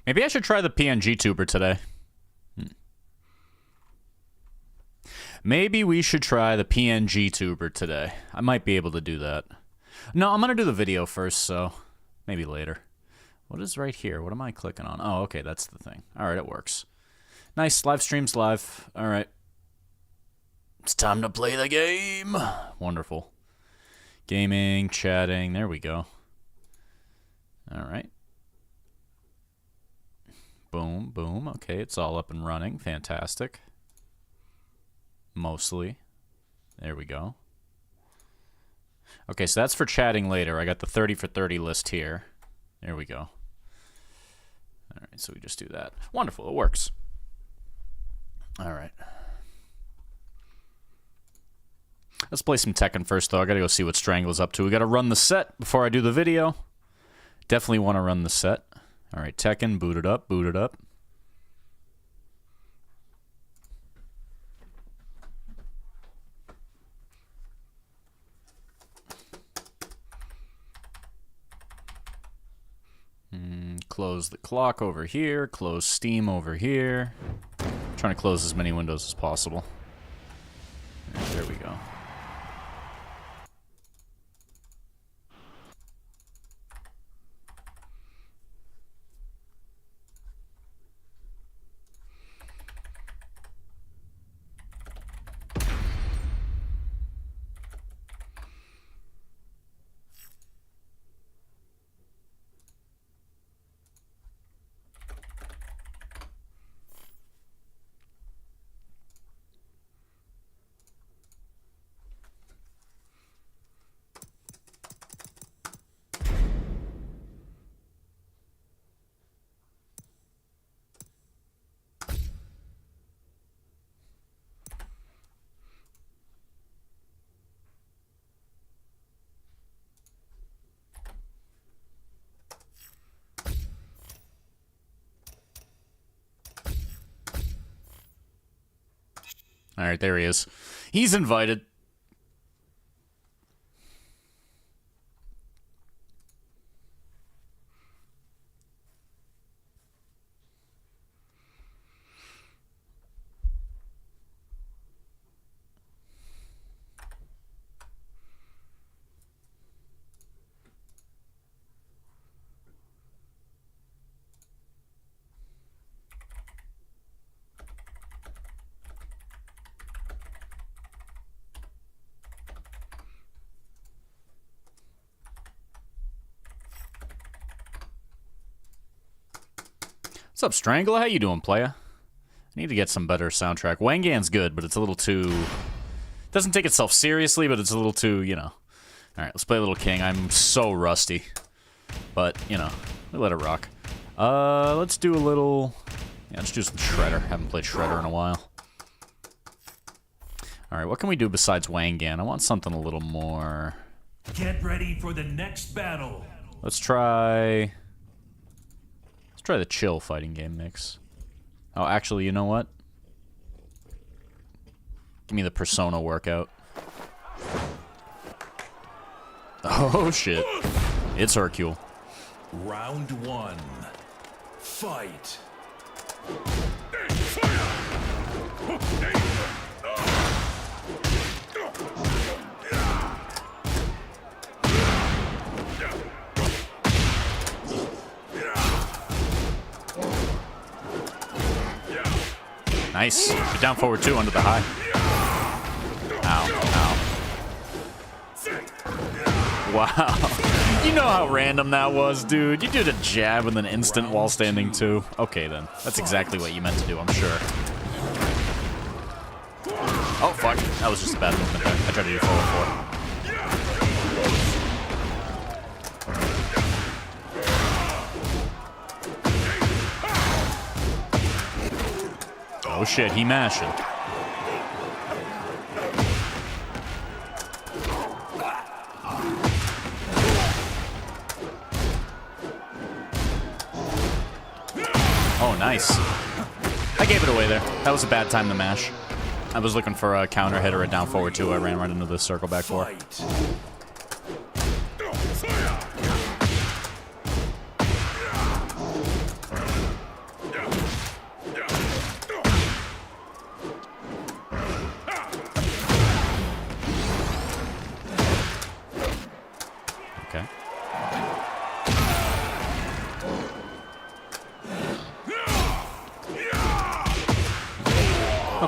Maybe I should try the PNG tuber today. Maybe we should try the PNG tuber today. I might be able to do that. No, I'm going to do the video first, so maybe later. What is right here? What am I clicking on? Oh, okay, that's the thing. All right, it works. Nice, live stream's live. All right. It's time to play the game. Wonderful. Gaming, chatting, there we go. All right. Boom, boom. Okay, it's all up and running. Fantastic. Mostly. There we go. Okay, so that's for chatting later. I got the 30 for 30 list here. There we go. All right, so we just do that. Wonderful, it works. All right. Let's play some Tekken first, though. I gotta go see what Strangle's up to. We gotta run the set before I do the video. Definitely want to run the set. All right, Tekken, boot it up, boot it up. Close the clock over here, close Steam over here. Trying to close as many windows as possible. There we go. All right, there he is. He's invited. What's up, Strangler? How you doing, playa? I need to get some better soundtrack. Wangan's good, but it's a little too... Doesn't take itself seriously, but it's a little too, you know... Alright, let's play a little King. I'm so rusty. But, you know, we let it rock. Let's do a little... Yeah, let's do some Shredder. Haven't played Shredder in a while. Alright, what can we do besides Wangan? I want something a little more... Get ready for the next battle. Let's try... Let's try the chill fighting game mix. Oh, actually, you know what? Give me the Persona workout. Oh, shit. It's Hercule. Round one. Fight. Nice. Get down forward two under the high. Ow, ow. Wow. You know how random that was, dude. You did a jab and then instant wall standing two. Okay, then. That's exactly what you meant to do, I'm sure. Oh, fuck. That was just a bad movement there. I tried to do forward four. Oh shit, he mashing. Oh, nice. I gave it away there. That was a bad time to mash. I was looking for a counter hit or a down forward two. I ran right into the circle back four.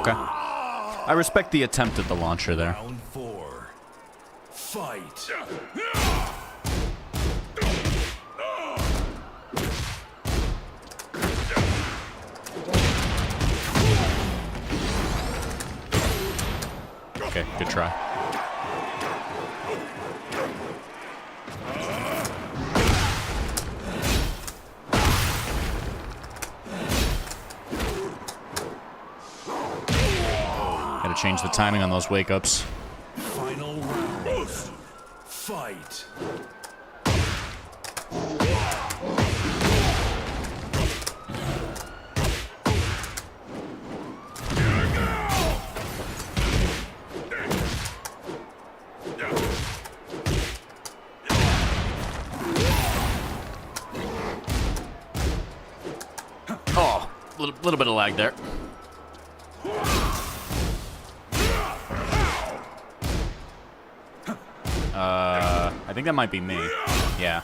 Okay. I respect the attempt at the launcher there. Round 4. Fight. Okay, good try. Gotta change the timing on those wake-ups. Final round. Fight. Oh, a little bit of lag there. I think that might be me. Yeah.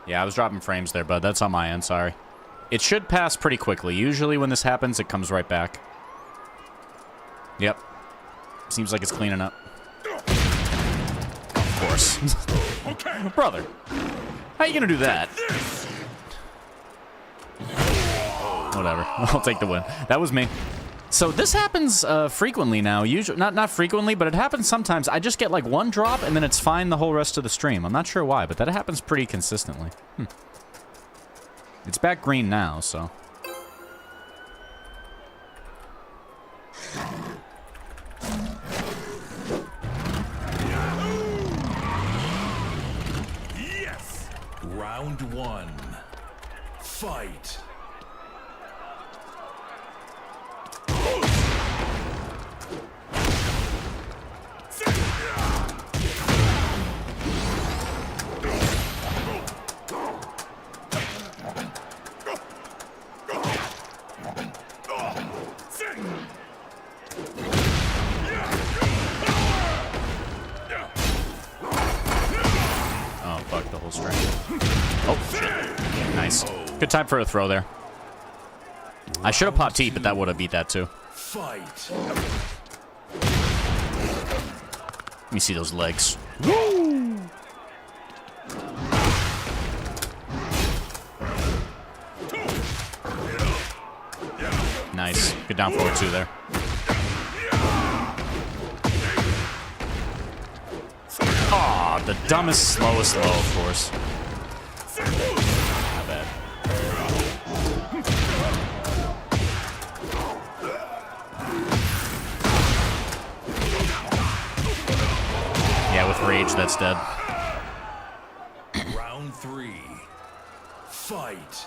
Yeah, I was dropping frames there, but that's on my end, sorry. It should pass pretty quickly. Usually when this happens, it comes right back. Yep. Seems like it's cleaning up. Of course. Okay. Brother, how you gonna do that? Whatever. I'll take the win. That was me. So this happens frequently now. Usually, not frequently, but it happens sometimes. I just get like one drop and then it's fine the whole rest of the stream. I'm not sure why, but that happens pretty consistently. It's back green now, so. Yes. Round 1. Fight. Oh, fuck the whole string. Oh, shit. Nice. Good time for a throw there. I should have popped T, but that would have beat that too. Fight. Let me see those legs. Nice. Good down forward two there. Aw, the dumbest, slowest low, of course. Not bad. Yeah, with rage, that's dead. Round 3. Fight.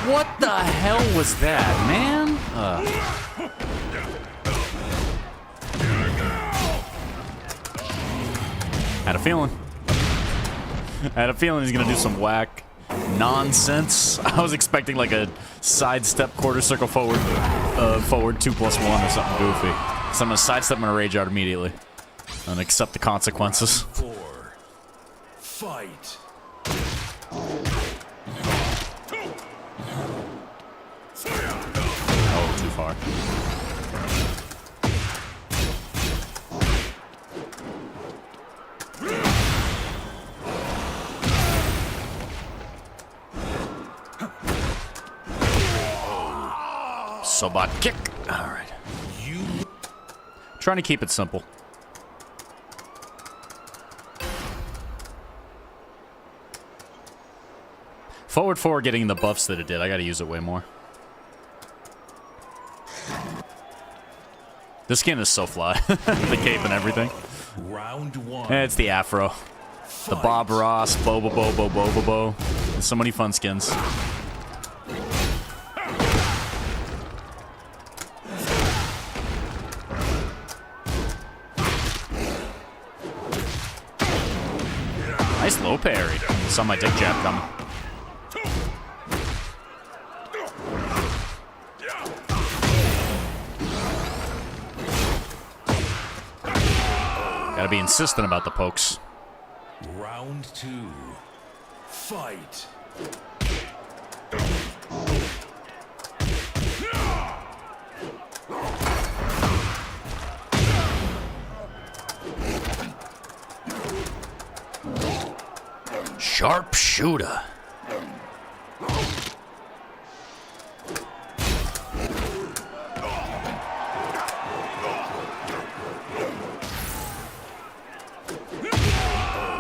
What the hell was that, man? Had a feeling. I had a feeling he's gonna do some whack nonsense. I was expecting like a sidestep quarter circle forward, forward 2+1 or something goofy. So I'm gonna sidestep, I'm gonna rage out immediately and accept the consequences. 4. Fight. Oh, too far. Sobot kick. All right. Trying to keep it simple. Forward 4 getting the buffs that it did. I gotta use it way more. This skin is so fly. The cape and everything. Round 1. And it's the afro. The Bob Ross, Bobo Bobo Bobo Bo. There's so many fun skins. Nice low parry. Saw my dick jab coming. Gotta be insistent about the pokes. Round 2. Fight. Sharpshooter.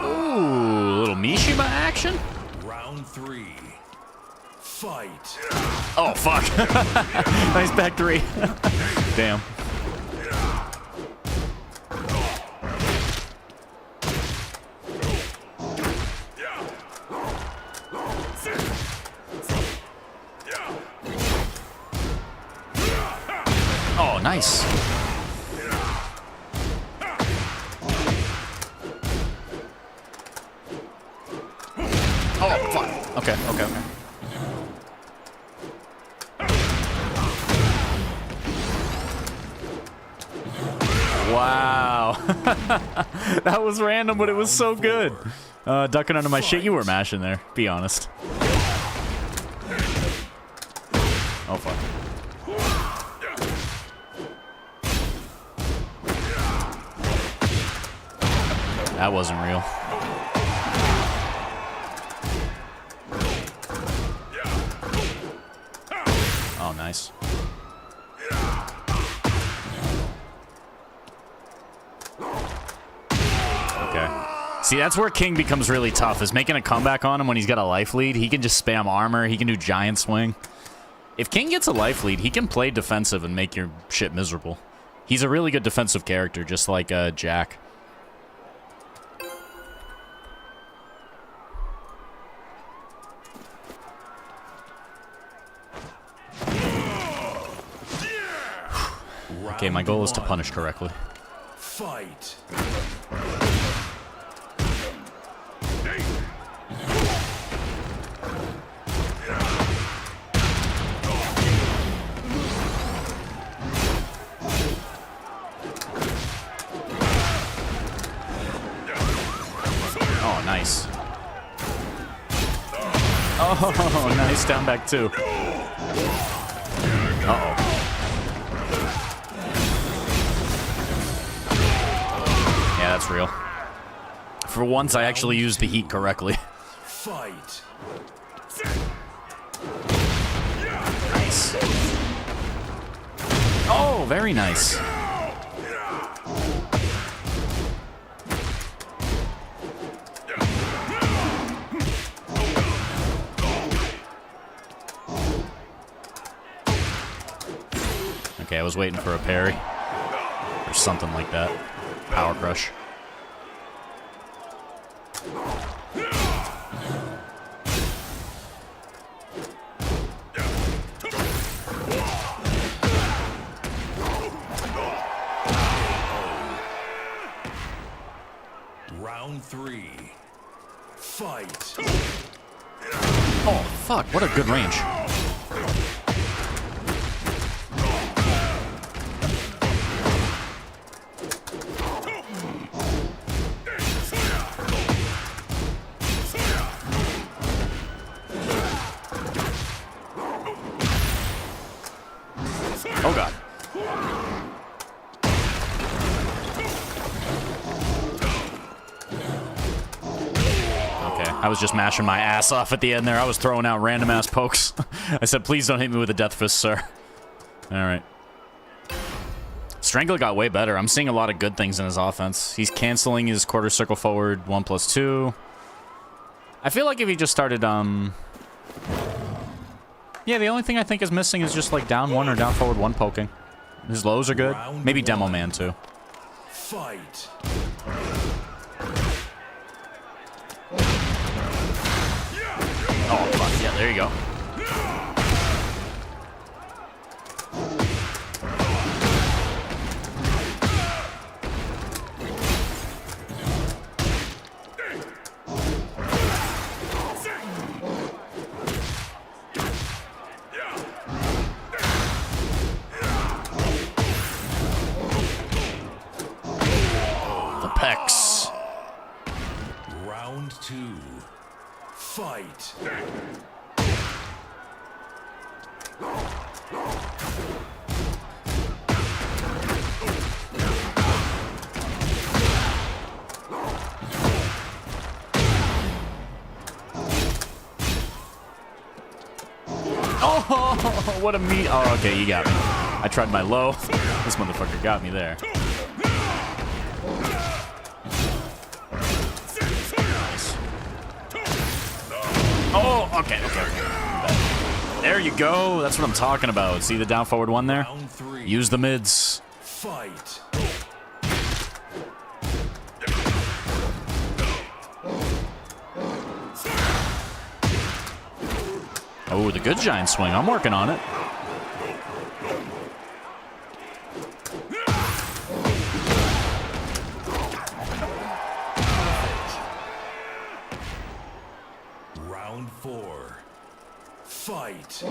Ooh, little Mishima action? Round 3. Fight. Oh, fuck. Nice back three. Damn. Oh, nice. Oh, fuck. Okay, okay, okay. Wow. That was random, but it was so good. Ducking under my shit. You were mashing there. Be honest. Oh, fuck. That wasn't real. Oh, nice. Okay. See, that's where King becomes really tough, is making a comeback on him when he's got a life lead. He can just spam armor. He can do giant swing. If King gets a life lead, he can play defensive and make your shit miserable. He's a really good defensive character, just like Jack. Okay, my goal is to punish correctly. Fight. Oh, nice. Oh, nice down back two. Uh-oh. Yeah, that's real. For once, I actually used the heat correctly. Fight. Nice. Oh, very nice. Okay, I was waiting for a parry. Or something like that. Power crush. Round 3. Fight. Oh, fuck. What a good range. Oh, God. Okay, I was just mashing my ass off at the end there. I was throwing out random-ass pokes. I said, please don't hit me with a death fist, sir. All right. Strangler got way better. I'm seeing a lot of good things in his offense. He's canceling his quarter circle forward 1+2. I feel like if he just started, yeah, the only thing I think is missing is just like down one or down forward one poking. His lows are good. Maybe Demo Man too. Fight. Oh, fuck. Yeah, there you go. The peck. Fight. Oh, what a meat. Oh, okay, you got me. I tried my low. This motherfucker got me there. Nice. Oh, okay. There you go. That's what I'm talking about. See the down forward one there? Round 3. Use the mids. Fight. Oh, the good giant swing. I'm working on it. Round 4. Fight.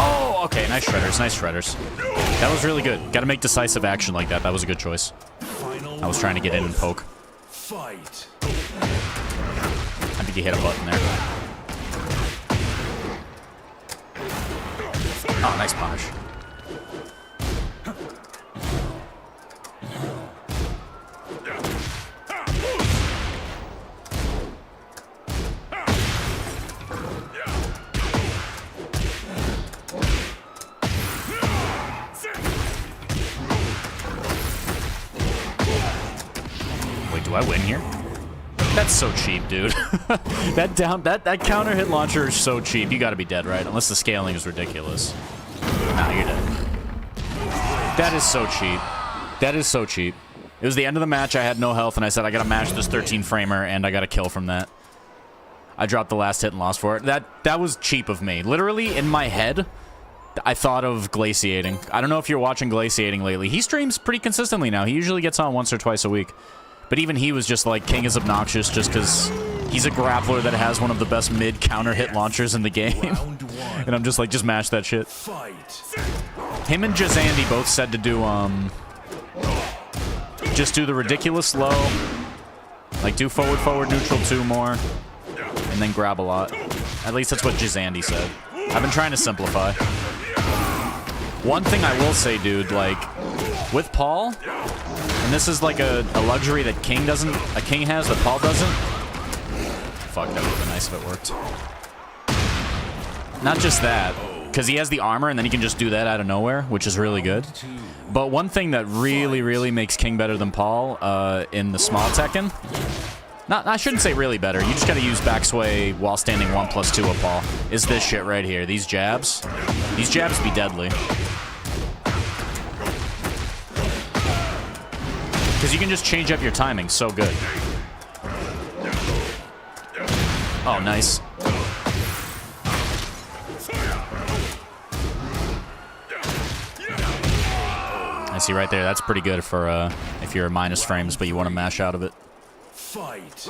Oh, okay. Nice shredders. Nice shredders. That was really good. Got to make decisive action like that. That was a good choice. I was trying to get in and poke. Fight. I think you hit a button there. Oh, nice punish. Wait, do I win here? That's so cheap, dude. that counter hit launcher is so cheap. You gotta be dead, right? Unless the scaling is ridiculous. Nah, you're dead. That is so cheap. That is so cheap. It was the end of the match. I had no health, and I said I gotta match this 13-framer, and I got a kill from that. I dropped the last hit and lost for it. That was cheap of me. Literally, in my head, I thought of Glaciating. I don't know if you're watching Glaciating lately. He streams pretty consistently now. He usually gets on once or twice a week. But even he was just like, King is obnoxious just because he's a grappler that has one of the best mid-counter hit launchers in the game. And I'm just like, just mash that shit. Fight. Him and Jazandy both said to do, just do the ridiculous low. Like, do forward, forward, neutral 2 more. And then grab a lot. At least that's what Jazandy said. I've been trying to simplify. One thing I will say, dude, like, with Paul, and this is like a luxury that King has that Paul doesn't. Fuck, that would have been nice if it worked. Not just that, because he has the armor and then he can just do that out of nowhere, which is really good. But one thing that really, really makes King better than Paul in the small Tekken, I shouldn't say really better, you just gotta use backsway while standing 1+2 of Paul, is this shit right here. These jabs. These jabs be deadly. Because you can just change up your timing so good. Oh, nice. I see right there. That's pretty good for if you're minus frames, but you want to mash out of it. Fight.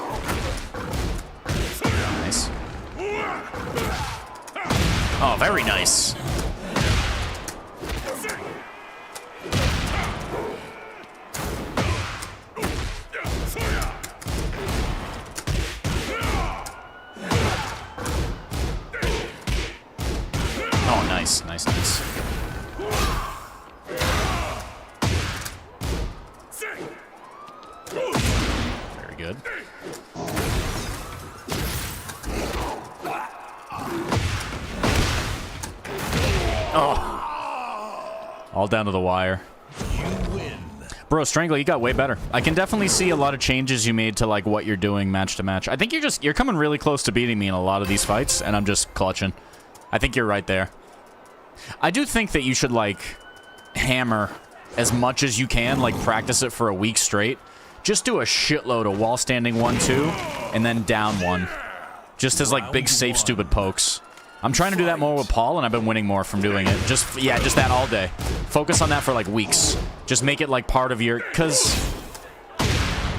Nice. Oh, very nice. Oh, nice, nice, nice. Very good. Oh. All down to the wire. You win. Bro, Strangler, you got way better. I can definitely see a lot of changes you made to like what you're doing match to match. I think you're coming really close to beating me in a lot of these fights, and I'm just clutching. I think you're right there. I do think that you should like hammer as much as you can, like practice it for a week straight. Just do a shitload of wall standing 1-2 and then down 1. Just as like big safe stupid pokes. I'm trying to do that more with Paul, and I've been winning more from doing it. Just that all day. Focus on that for, like, weeks. Just make it, like, part of your... Because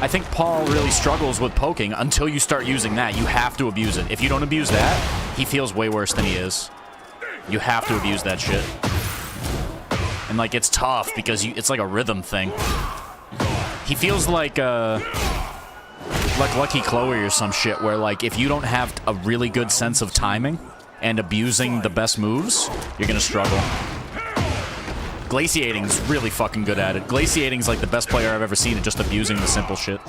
I think Paul really struggles with poking until you start using that. You have to abuse it. If you don't abuse that, he feels way worse than he is. You have to abuse that shit. And, like, it's tough because it's like a rhythm thing. He feels like Lucky Chloe or some shit, where, like, if you don't have a really good sense of timing and abusing the best moves, you're gonna struggle. Glaciating's really fucking good at it. Glaciating's like the best player I've ever seen at just abusing the simple shit.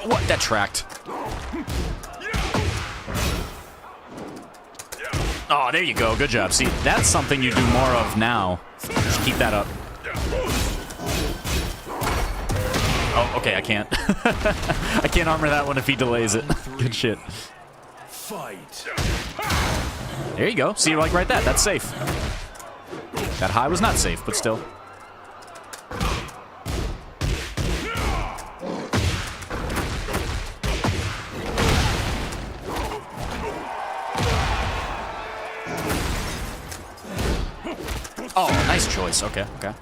What? That tracked. Oh, there you go. Good job. See, that's something you do more of now. Just keep that up. Oh, okay, I can't. I can't armor that one if he delays it. Good shit. Fight. There you go. See, like right that. That's safe. That high was not safe, but still. Oh, nice choice. Okay, okay.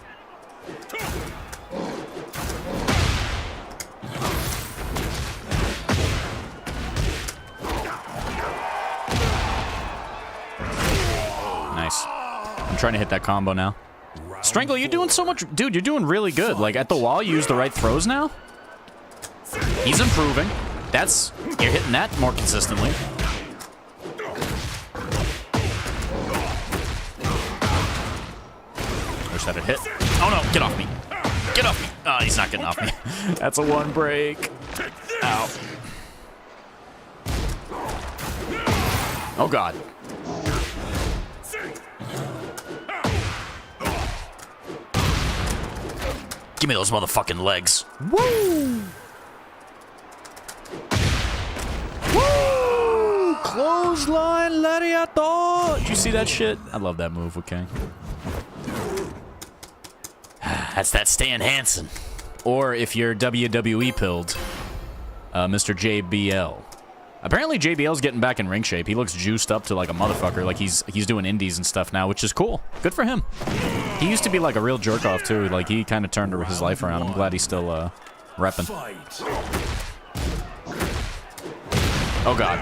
Nice. I'm trying to hit that combo now. Strangle, you're doing so much... Dude, you're doing really good. Like, at the wall, you use the right throws now. He's improving. That's... You're hitting that more consistently. Wish that had hit. Oh, no. Get off me. Get off me. Oh, he's not getting off me. That's a one break. Ow. Oh, God. Give me those motherfucking legs. Woo! Woo! Clothesline lariato! Did you see that shit? I love that move with King. That's that Stan Hansen. Or if you're WWE pilled, Mr. JBL. Apparently JBL's getting back in ring shape. He looks juiced up to like a motherfucker. Like he's doing indies and stuff now, which is cool. Good for him. He used to be like a real jerk off too. Like he kind of turned his life around. I'm glad he's still repping. Oh God.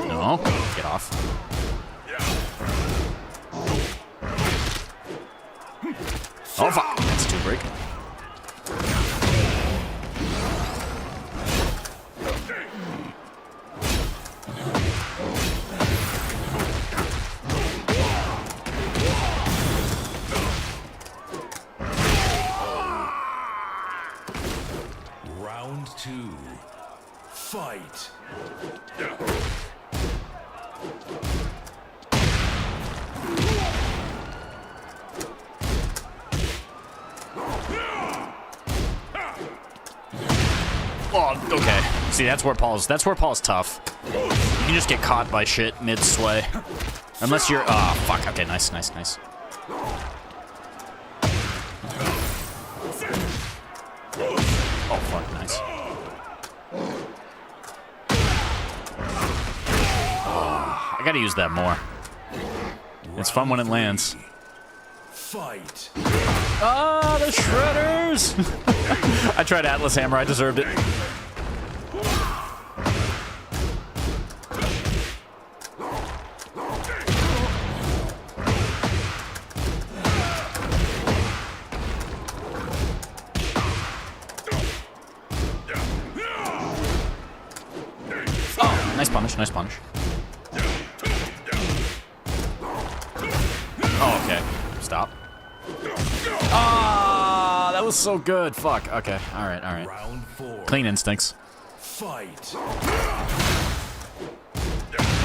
No, get off. Oh fuck, that's a two break. Round two. Fight. Oh, okay. See, that's where Paul's tough. You can just get caught by shit mid-sway. Unless you're... Oh, fuck. Okay, nice, nice, nice. Oh, fuck, nice. Oh, I gotta use that more. It's fun when it lands. Fight. Ah, the shredders! I tried Atlas Hammer. I deserved it. Oh, nice punish, nice punish. Oh, okay. Stop. Ah, that was so good. Fuck. Okay. All right. All right. Round four. Clean instincts. Fight.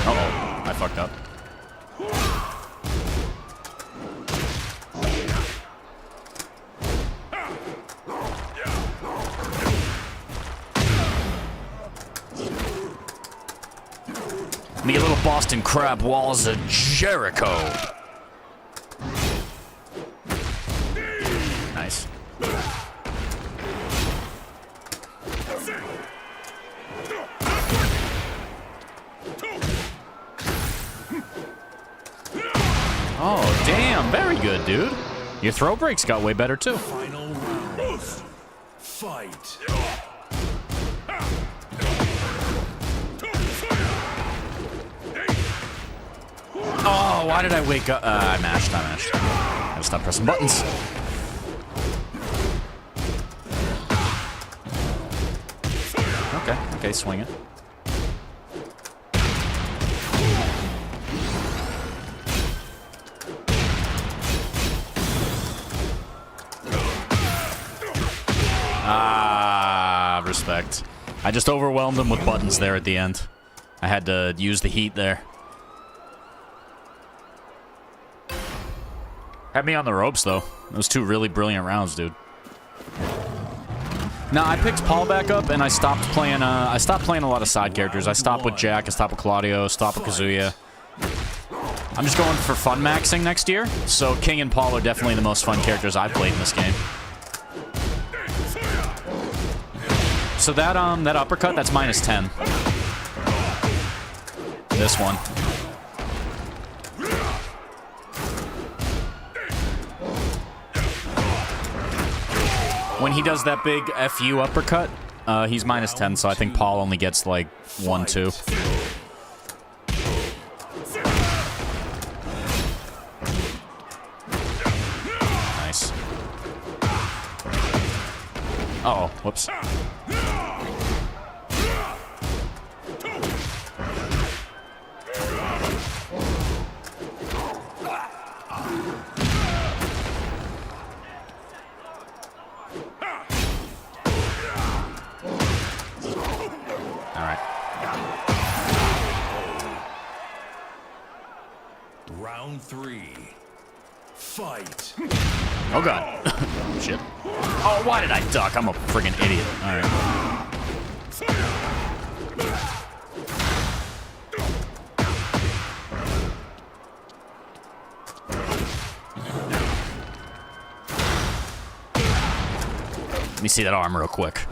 Uh-oh. I fucked up. Boston Crab Walls of Jericho. Nice. Oh, damn. Very good, dude. Your throw breaks got way better, too. Final round. Fight. Oh, why did I wake up? I mashed. Gotta stop pressing buttons. Okay, swing it. Ah, respect. I just overwhelmed him with buttons there at the end. I had to use the heat there. Had me on the ropes, though. Those two really brilliant rounds, dude. Now, I picked Paul back up, and I stopped playing a lot of side characters. I stopped with Jack, I stopped with Claudio, stopped with Kazuya. I'm just going for fun maxing next year, so King and Paul are definitely the most fun characters I've played in this game. So that uppercut, that's -10. This one. When he does that big FU uppercut, he's -10, so I think Paul only gets like 1, 2. Nice. Uh-oh, whoops. Round 3. Fight. Oh, God. Shit. Oh, why did I duck? I'm a friggin' idiot. All right. Let me see that arm real quick.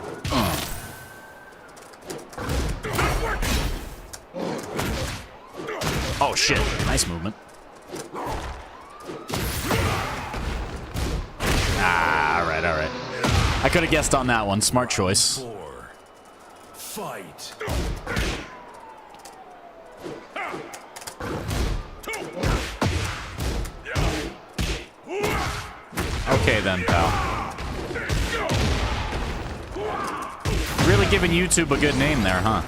Oh, shit. Nice movement. Ah, all right. I could have guessed on that one. Smart choice. 4. Fight. Okay then, pal. Really giving YouTube a good name there, huh?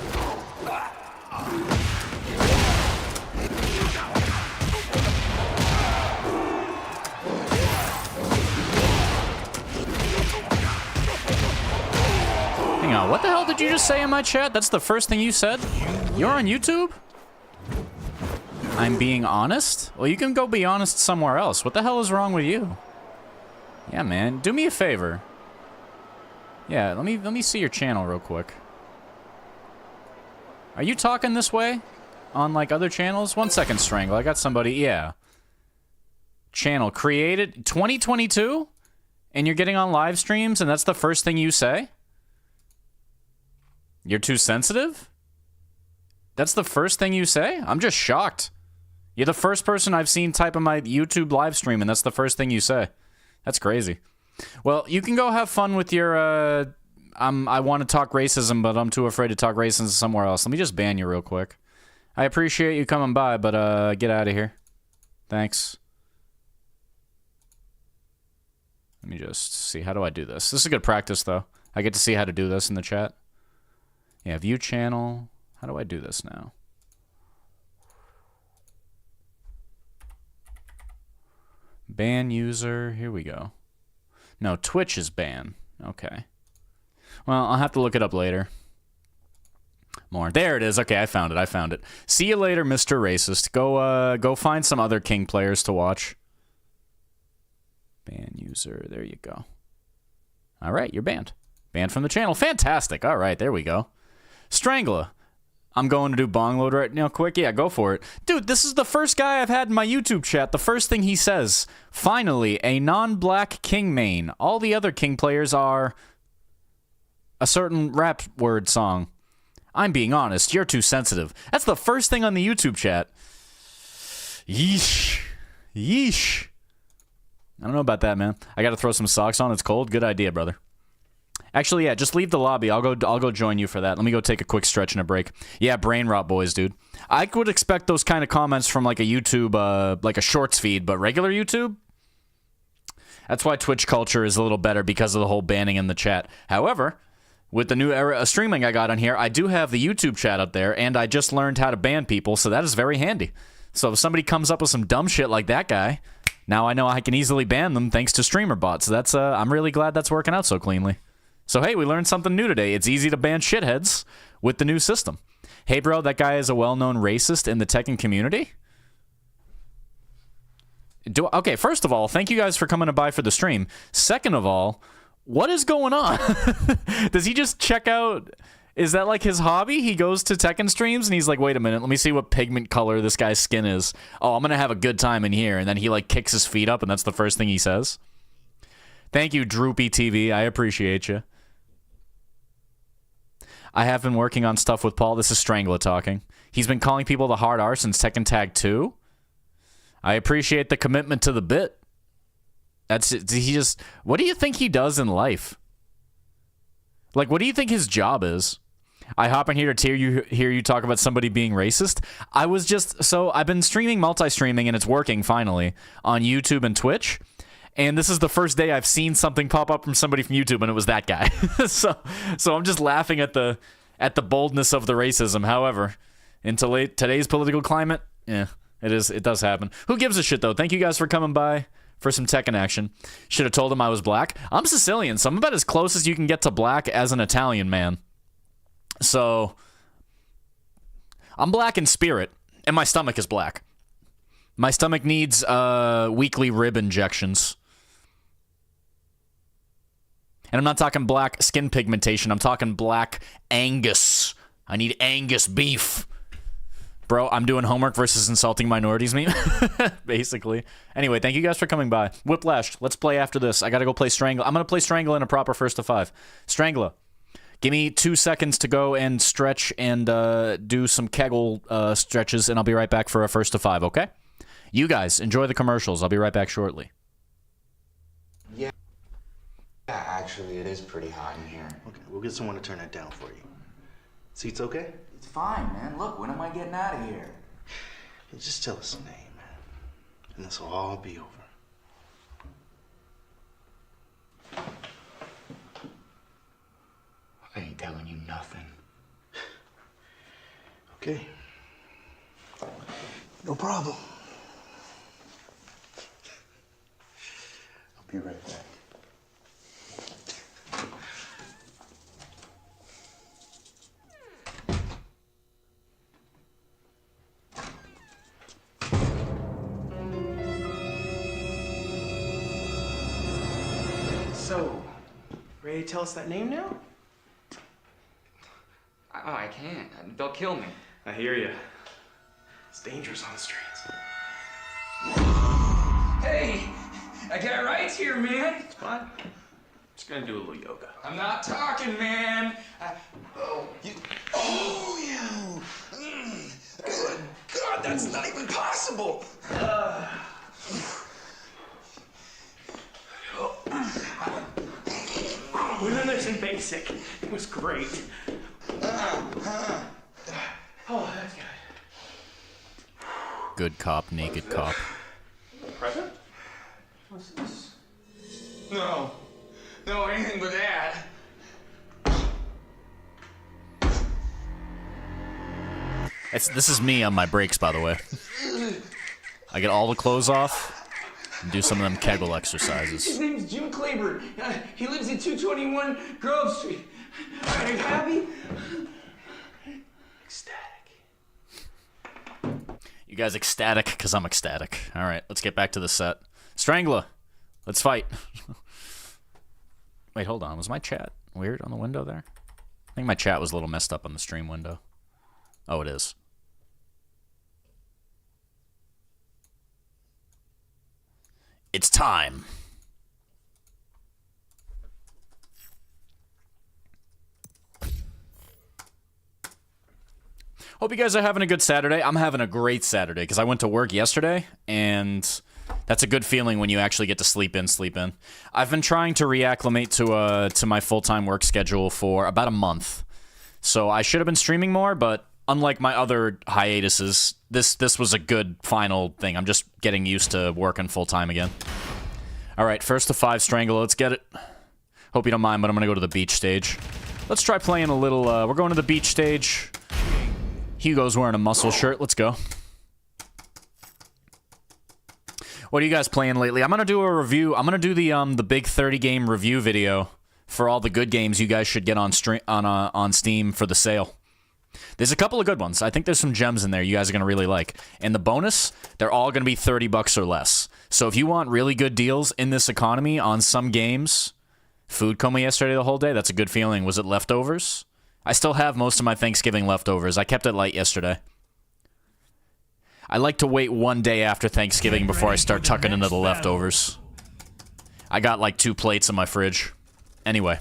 Hang on, what the hell did you just say in my chat? That's the first thing you said? You're on YouTube? I'm being honest? Well, you can go be honest somewhere else. What the hell is wrong with you? Yeah, man. Do me a favor. Yeah, let me see your channel real quick. Are you talking this way? On, like, other channels? 1 second, Strangle. I got somebody... Yeah. Channel created... 2022? And you're getting on live streams and that's the first thing you say? You're too sensitive? That's the first thing you say? I'm just shocked. You're the first person I've seen type in my YouTube live stream, and that's the first thing you say. That's crazy. Well, you can go have fun with your, I want to talk racism, but I'm too afraid to talk racism somewhere else. Let me just ban you real quick. I appreciate you coming by, but, get out of here. Thanks. Let me just see. How do I do this? This is good practice, though. I get to see how to do this in the chat. Yeah, view channel. How do I do this now? Ban user. Here we go. No, Twitch is ban. Okay. Well, I'll have to look it up later. More. There it is. Okay, I found it. See you later, Mr. Racist. Go find some other King players to watch. Ban user. There you go. All right, you're banned. Banned from the channel. Fantastic. All right, there we go. Strangler. I'm going to do bong load right now quick. Yeah, go for it. Dude, this is the first guy I've had in my YouTube chat. The first thing he says, finally, a non-black king main. All the other king players are a certain rap word song. I'm being honest, you're too sensitive. That's the first thing on the YouTube chat. Yeesh. Yeesh. I don't know about that, man. I gotta throw some socks on. It's cold. Good idea, brother. Actually, yeah, just leave the lobby. I'll go join you for that. Let me go take a quick stretch and a break. Yeah, brain rot, boys, dude. I would expect those kind of comments from like a YouTube, like a shorts feed, but regular YouTube? That's why Twitch culture is a little better because of the whole banning in the chat. However, with the new era of streaming I got on here, I do have the YouTube chat up there, and I just learned how to ban people, so that is very handy. So if somebody comes up with some dumb shit like that guy, now I know I can easily ban them thanks to StreamerBot. So that's I'm really glad that's working out so cleanly. So hey, we learned something new today. It's easy to ban shitheads with the new system. Hey bro, that guy is a well-known racist in the Tekken community? Okay, first of all, thank you guys for coming by for the stream. Second of all, what is going on? Does he just check out... Is that like his hobby? He goes to Tekken streams and he's like, wait a minute, let me see what pigment color this guy's skin is. Oh, I'm gonna have a good time in here. And then he like kicks his feet up and that's the first thing he says. Thank you, Droopy TV. I appreciate you. I have been working on stuff with Paul. This is Strangler talking. He's been calling people the hard R since Tekken Tag 2. I appreciate the commitment to the bit. That's it. He just... What do you think he does in life? Like, what do you think his job is? I hop in here to hear you talk about somebody being racist. I was just... So, I've been streaming, multi-streaming, and it's working, finally, on YouTube and Twitch. And this is the first day I've seen something pop up from somebody from YouTube, and it was that guy. so I'm just laughing at the boldness of the racism. However, in today's political climate, yeah, it does happen. Who gives a shit, though? Thank you guys for coming by for some Tekken action. Should have told him I was black. I'm Sicilian, so I'm about as close as you can get to black as an Italian man. So, I'm black in spirit, and my stomach is black. My stomach needs weekly rib injections. And I'm not talking black skin pigmentation. I'm talking black Angus. I need Angus beef. Bro, I'm doing homework versus insulting minorities meme. Basically. Anyway, thank you guys for coming by. Whiplash, let's play after this. I gotta go play Strangle. I'm gonna play Strangle in a proper 1st to 5. Strangler, give me 2 seconds to go and stretch and do some Kegel stretches, and I'll be right back for a 1st to 5, okay? You guys, enjoy the commercials. I'll be right back shortly. Yeah, actually, it is pretty hot in here. Okay, we'll get someone to turn that down for you. Seats okay? It's fine, man. Look, when am I getting out of here? Yeah, just tell us the name, man. And this will all be over. I ain't telling you nothing. Okay. No problem. I'll be right back. So, ready to tell us that name now? Oh, I can't. They'll kill me. I hear you. It's dangerous on the streets. Hey! That guy right's here, man! It's fine. Just gonna do a little yoga. I'm not talking, man! You. Good God, that's not even possible. We learned this in basic. It was great. Oh, that's good. Good cop, naked cop. Present? What's this? No. No, anything but that. This is me on my breaks, by the way. I get all the clothes off and do some of them Kegel exercises. His name's Jim Claiborne. He lives at 221 Grove Street. Are you happy? Ecstatic. You guys ecstatic? Because I'm ecstatic. All right, let's get back to the set. Strangler, let's fight. Wait, hold on. Was my chat weird on the window there? I think my chat was a little messed up on the stream window. Oh, it is. It's time. Hope you guys are having a good Saturday. I'm having a great Saturday because I went to work yesterday, and that's a good feeling when you actually get to sleep in, sleep in. I've been trying to reacclimate to my full-time work schedule for about a month. So I should have been streaming more, but unlike my other hiatuses, this was a good final thing. I'm just getting used to working full-time again. All right, first to 5 Strangler. Let's get it. Hope you don't mind, but I'm going to go to the beach stage. Let's try playing a little... we're going to the beach stage. Hugo's wearing a muscle shirt. Let's go. What are you guys playing lately? I'm going to do a review. I'm going to do the big 30-game review video for all the good games you guys should get on Steam for the sale. There's a couple of good ones. I think there's some gems in there you guys are going to really like. And the bonus, they're all going to be $30 or less. So if you want really good deals in this economy on some games, food coma yesterday the whole day, that's a good feeling. Was it leftovers? I still have most of my Thanksgiving leftovers. I kept it light yesterday. I like to wait one day after Thanksgiving before I start tucking into the leftovers. I got like 2 plates in my fridge. Anyway,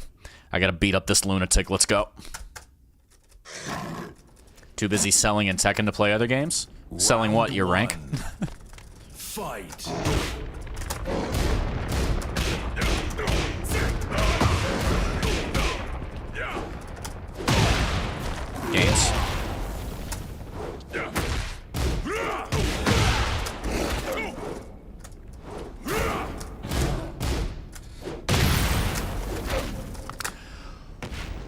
I gotta beat up this lunatic. Let's go. Too busy selling in Tekken to play other games? Selling what? Your rank? Fight. Games.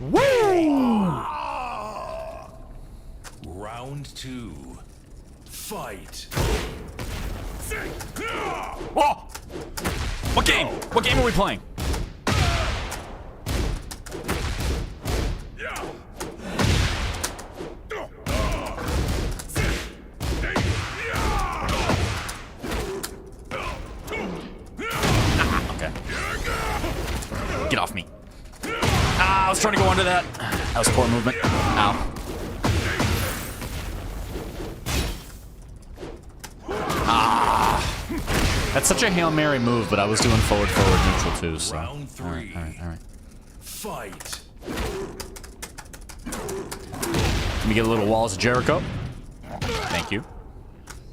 Woo! Round 2. Fight. Whoa! What game? What game are we playing? Get off me. Ah, I was trying to go under that. That was poor movement. Ow. Ah. That's such a Hail Mary move, but I was doing forward, neutral too, so. Round 3. All right. Fight. Let me get a little Walls of Jericho. Thank you.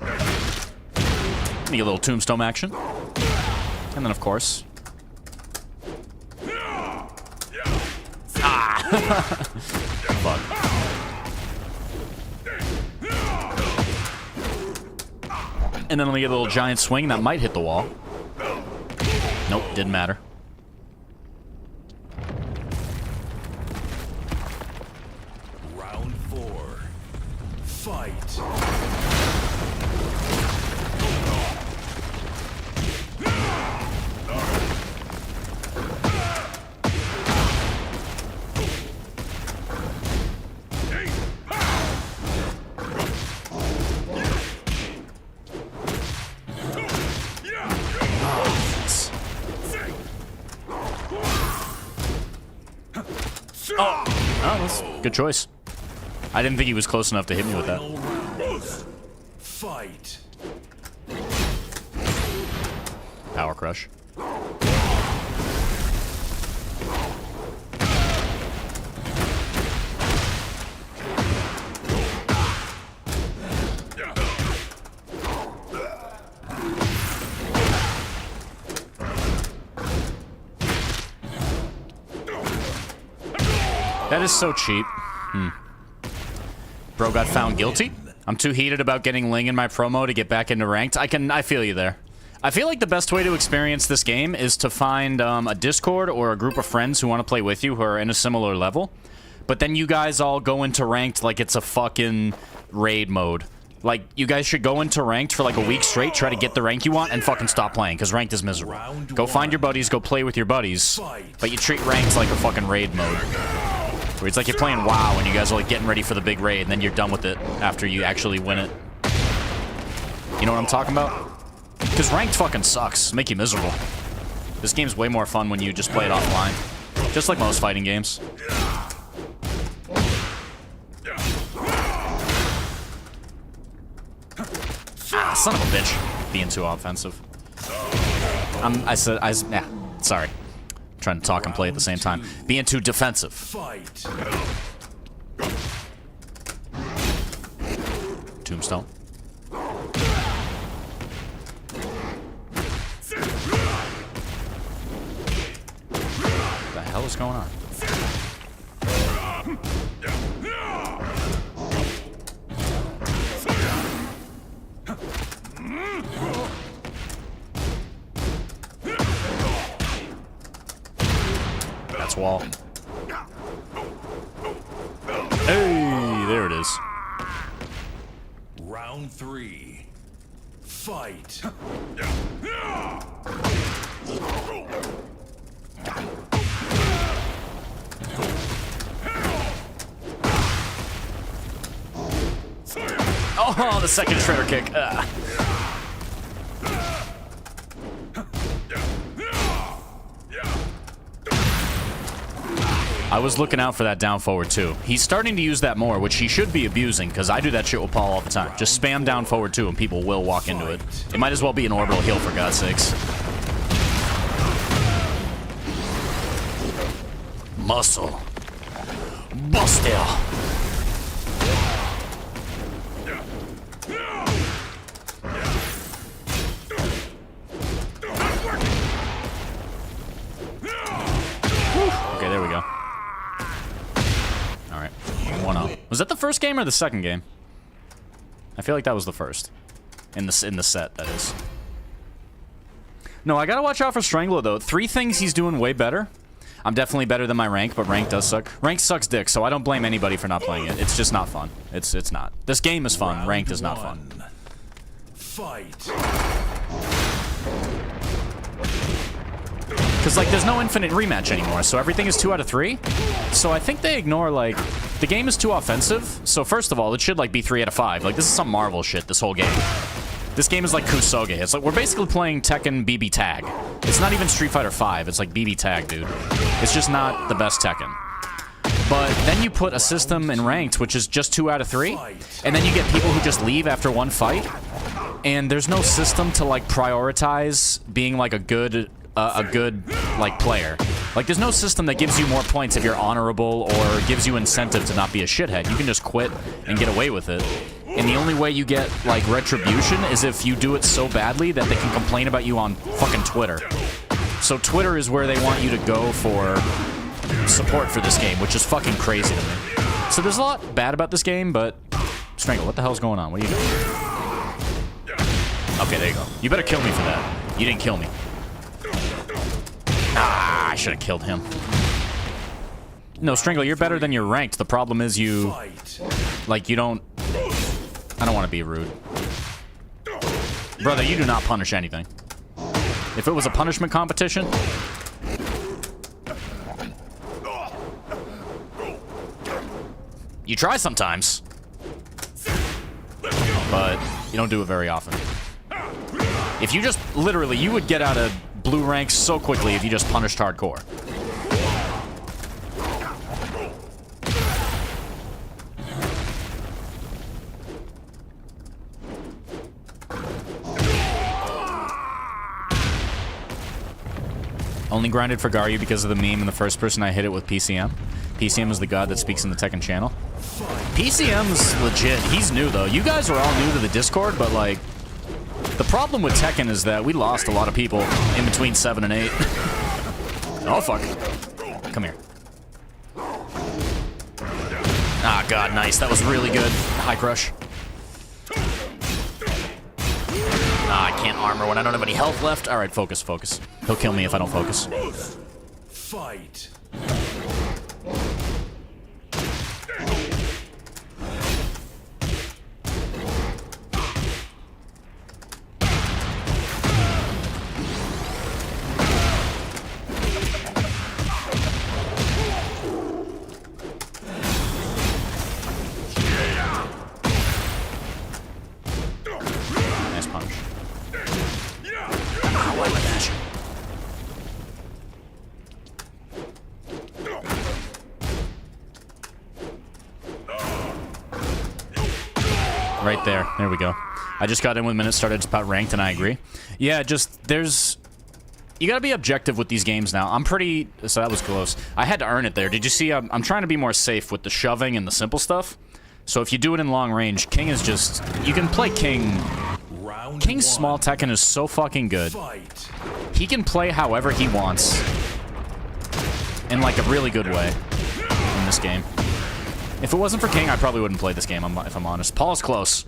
Let me get a little Tombstone action. And then, of course... Fuck. And then let me get a little giant swing that might hit the wall. Nope, didn't matter. Round 4. Fight. Oh, that's a good choice. I didn't think he was close enough to hit me with that. Fight. Power crush. That is so cheap. Bro got found guilty? I'm too heated about getting Ling in my promo to get back into ranked. I feel you there. I feel like the best way to experience this game is to find a Discord or a group of friends who want to play with you who are in a similar level. But then you guys all go into ranked like it's a fucking raid mode. Like, you guys should go into ranked for like a week straight, try to get the rank you want, and fucking stop playing, because ranked is miserable. Go find your buddies, go play with your buddies, but you treat ranked like a fucking raid mode. Where it's like you're playing WoW and you guys are like getting ready for the big raid, and then you're done with it after you actually win it. You know what I'm talking about? Because ranked fucking sucks. Make you miserable. This game's way more fun when you just play it offline. Just like most fighting games. son of a bitch. Being too offensive. Yeah, sorry. Trying to talk and play at the same time. Being too defensive. Fight. Tombstone. What the hell is going on? That's wall. Hey, there it is. Round 3. Fight. Oh, the second shredder kick. I was looking out for that down forward too. He's starting to use that more, which he should be abusing, because I do that shit with Paul all the time. Just spam down forward too, and people will walk into it. It might as well be an orbital heal, for God's sakes. Muscle. Buster. Okay, there we go. Alright, 1-0. Was that the first game or the second game? I feel like that was the first. In the set, that is. No, I gotta watch out for Strangler, though. 3 things he's doing way better. I'm definitely better than my rank, but rank does suck. Rank sucks dick, so I don't blame anybody for not playing it. It's just not fun. It's not. This game is fun. Ranked is not fun. Fight. Because, like, there's no infinite rematch anymore, so everything is 2 out of 3. So I think they ignore, like, the game is too offensive. So first of all, it should, like, be 3 out of 5. Like, this is some Marvel shit, this whole game. This game is like Kusoge. It's like, we're basically playing Tekken BB Tag. It's not even Street Fighter 5. It's like BB Tag, dude. It's just not the best Tekken. But then you put a system in ranked, which is just 2 out of 3, and then you get people who just leave after one fight, and there's no system to, like, prioritize being, like, a good like, player. Like, there's no system that gives you more points if you're honorable or gives you incentive to not be a shithead. You can just quit and get away with it. And the only way you get, like, retribution is if you do it so badly that they can complain about you on fucking Twitter. So Twitter is where they want you to go for support for this game, which is fucking crazy to me. So there's a lot bad about this game, but... Strangle, what the hell's going on? What are you doing? Okay, there you go. You better kill me for that. You didn't kill me. Ah, I should have killed him. No, Strangle, you're better than your ranked. The problem is you... Like, you don't... I don't want to be rude. Brother, you do not punish anything. If it was a punishment competition... You try sometimes. But you don't do it very often. If you just... Literally, you would get out of blue ranks so quickly if you just punished hardcore. Only grinded for Garyu because of the meme and the first person I hit it with PCM. PCM is the god that speaks in the Tekken channel. PCM's legit. He's new, though. You guys are all new to the Discord, but, like, the problem with Tekken is that we lost a lot of people in between 7 and 8. Oh, fuck. Come here. Ah, God, nice. That was really good. High crush. Ah, I can't armor when I don't have any health left. All right, focus, focus. He'll kill me if I don't focus. Fight. Nice punch. Ah, why am I dashing? right there. There we go. I just got in when minutes started. It's about ranked, and I agree. Yeah, just there's. You gotta be objective with these games now. I'm pretty. So that was close. I had to earn it there. Did you see? I'm trying to be more safe with the shoving and the simple stuff. So if you do it in long range, King is just. You can play King. King's small Tekken is so fucking good. He can play however he wants. In like a really good way. In this game. If it wasn't for King, I probably wouldn't play this game, if I'm honest. Paul's close.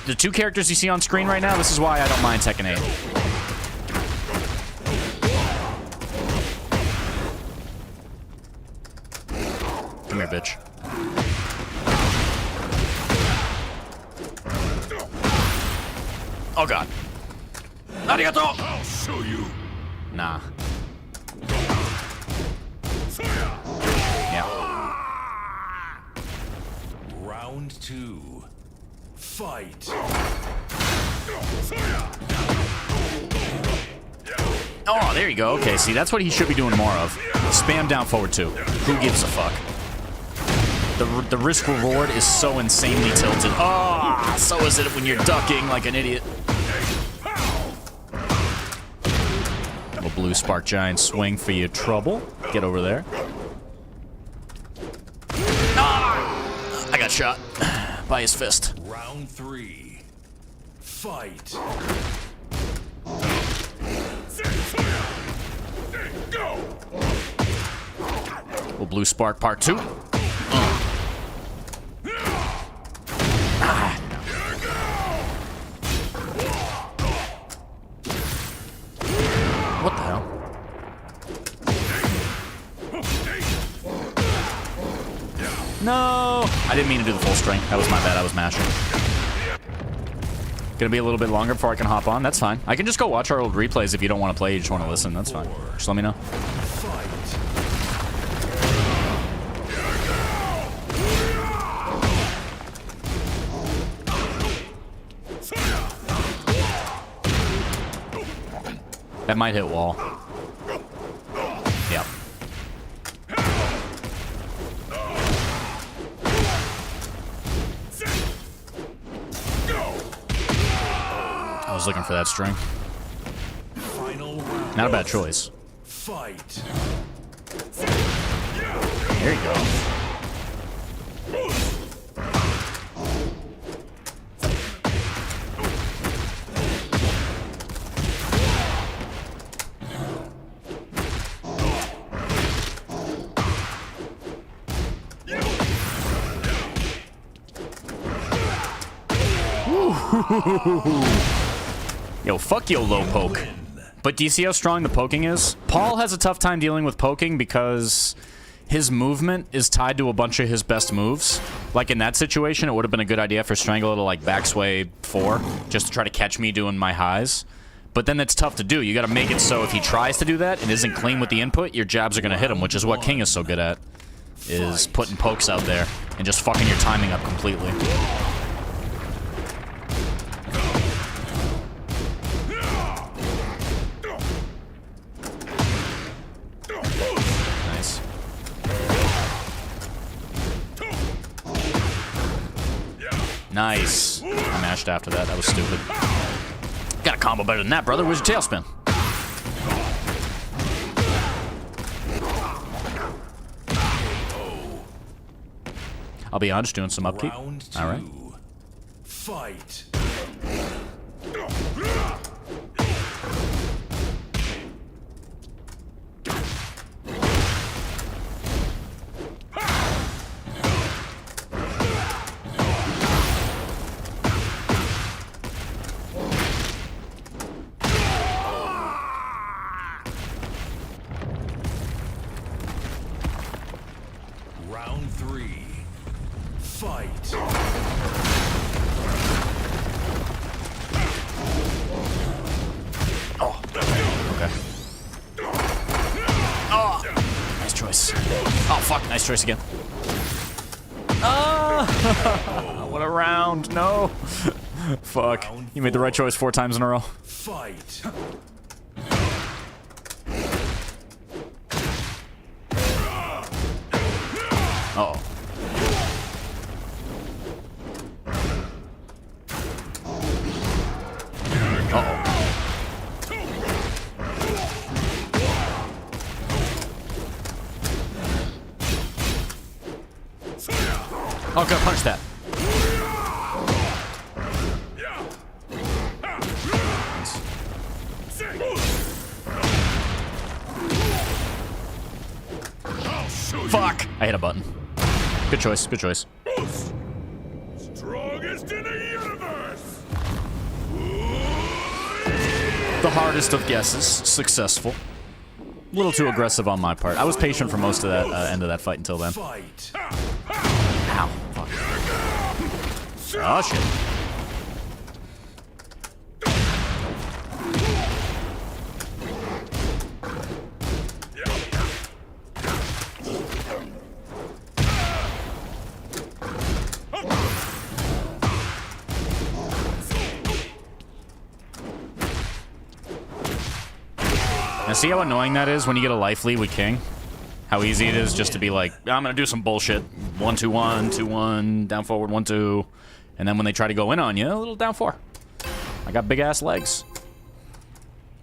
The two characters you see on screen right now, this is why I don't mind Tekken 8. Come here, bitch. Oh, God. Arigato! I'll show you. Nah. Yeah. Round 2. Fight. Oh, there you go. Okay, see, that's what he should be doing more of. Spam down forward 2. Who gives a fuck? The risk reward is so insanely tilted. Oh, so is it when you're ducking like an idiot. Little blue spark giant swing for your trouble. Get over there. Ah! I got shot by his fist. Round 3. Fight. Go. Little blue spark part 2. What the hell? No! I didn't mean to do the full string. That was my bad. I was mashing. Gonna be a little bit longer before I can hop on. That's fine. I can just go watch our old replays if you don't want to play. You just want to listen. That's fine. Just let me know. That might hit wall. Yep. I was looking for that string. Final round. Not a bad choice. Fight. There you go. Yo, fuck yo low poke. But do you see how strong the poking is? Paul has a tough time dealing with poking because his movement is tied to a bunch of his best moves. Like in that situation, it would have been a good idea for Strangler to like backsway 4 just to try to catch me doing my highs. But then that's tough to do. You gotta make it so if he tries to do that and isn't clean with the input, your jabs are gonna hit him, which is what King is so good at. Is putting pokes out there and just fucking your timing up completely. Nice. Nice. I mashed after that. That was stupid. Got a combo better than that, brother. Where's your tailspin? I'll be honest, doing some upkeep. Round 2. All right. Fight. Round 3. Fight. Oh. Okay. Oh. Nice choice. Oh, fuck. Nice choice again. Oh. What a round. No. Fuck. You made the right choice 4 times in a row. Fight. Uh-oh. Oh, go punch that. Fuck! I hit a button. Good choice, good choice. Strongest in the universe. The hardest of guesses. Successful. A little too aggressive on my part. I was patient for most of that end of that fight until then. Fight. Ow. Fuck. Oh, shit. Now see how annoying that is when you get a life lead with King? How easy it is just to be like, I'm gonna do some bullshit. 1-2-1, 2-1, down forward, 1-2. And then when they try to go in on you, a little down 4. I got big ass legs.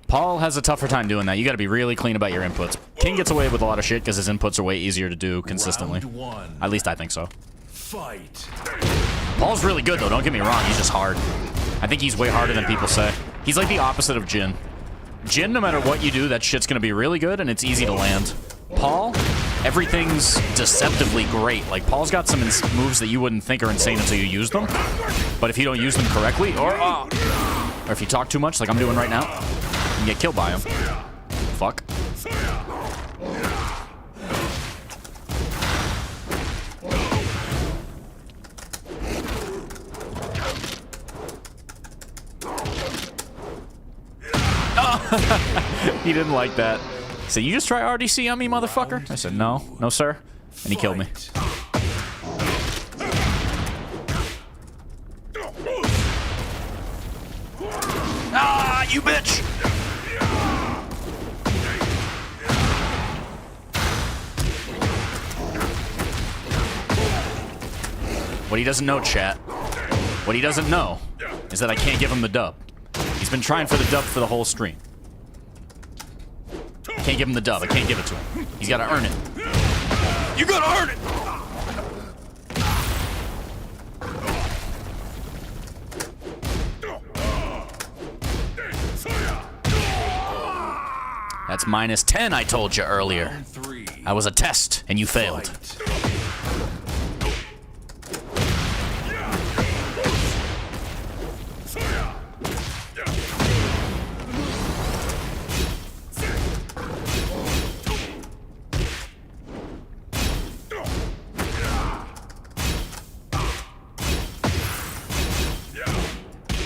Paul has a tougher time doing that. You gotta be really clean about your inputs. King gets away with a lot of shit because his inputs are way easier to do consistently. Round 1. At least I think so. Fight. Paul's really good though, don't get me wrong, he's just hard. I think he's way harder than people say. He's like the opposite of Jin. Jin, no matter what you do, that shit's gonna be really good and it's easy to land. Paul, everything's deceptively great. Like, Paul's got some moves that you wouldn't think are insane until you use them. But if you don't use them correctly, or if you talk too much, like I'm doing right now, you can get killed by him. Fuck. He didn't like that. He said, you just try RDC on me, motherfucker? I said, no. No, sir. And he killed me. Ah, you bitch! What he doesn't know, chat, what he doesn't know is that I can't give him the dub. He's been trying for the dub for the whole stream. Can't give him the dub. I can't give it to him. He's got to earn it. You gotta earn it! That's -10, I told you earlier. Round 3. I was a test, and you failed.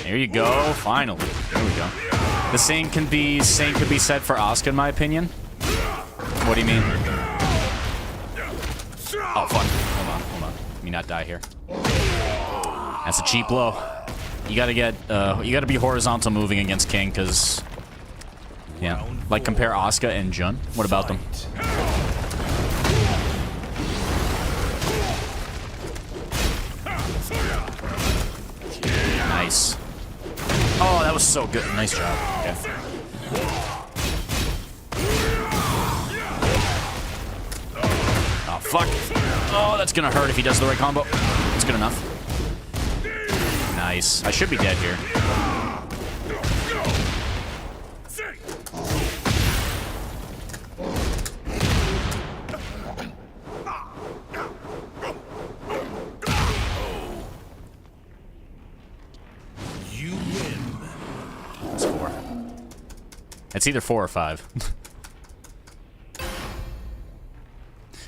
There you go, finally. There we go. The same could be said for Asuka, in my opinion. What do you mean? Oh fuck! Hold on. Let me not die here. That's a cheap blow. You gotta be horizontal moving against King, cause yeah, like compare Asuka and Jun. What about them? Nice. Oh, that was so good. Nice job. Okay. Oh, fuck. Oh, that's gonna hurt if he does the right combo. That's good enough. Nice. I should be dead here. It's either 4 or 5.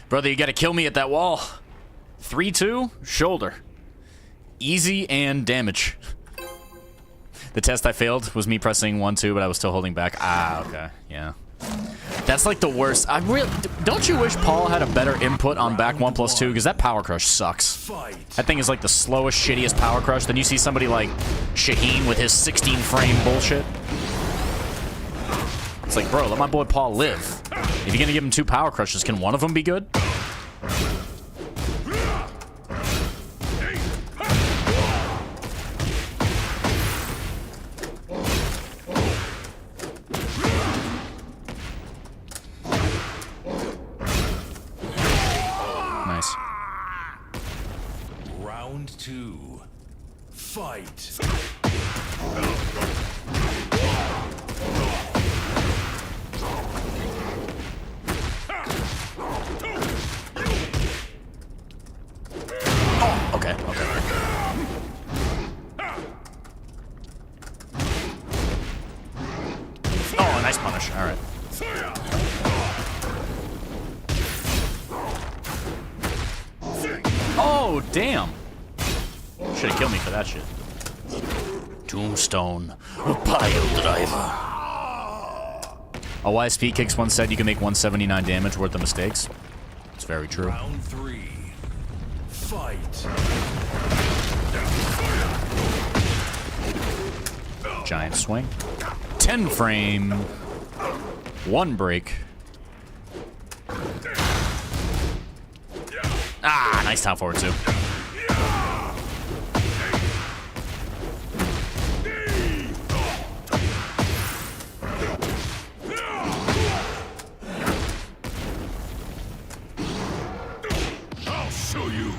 Brother, you gotta kill me at that wall. 3-2, shoulder. Easy and damage. The test I failed was me pressing 1-2, but I was still holding back. Ah, okay, yeah. That's like the worst. Don't you wish Paul had a better input on back 1+2? Because that power crush sucks. That thing is like the slowest, shittiest power crush. Then you see somebody like Shaheen with his 16 frame bullshit. It's like, bro, let my boy Paul live. If you're gonna give him 2 power crushes, can one of them be good? Nice. Fight. Okay, okay. Oh, nice punish. All right. Oh, damn. Should have killed me for that shit. Tombstone. Pile driver. A YSP Kicks once said you can make 179 damage worth of mistakes. It's very true. Round 3. Fight. Giant swing. 10 frame. 1 break. Ah, nice top forward too. I'll show you.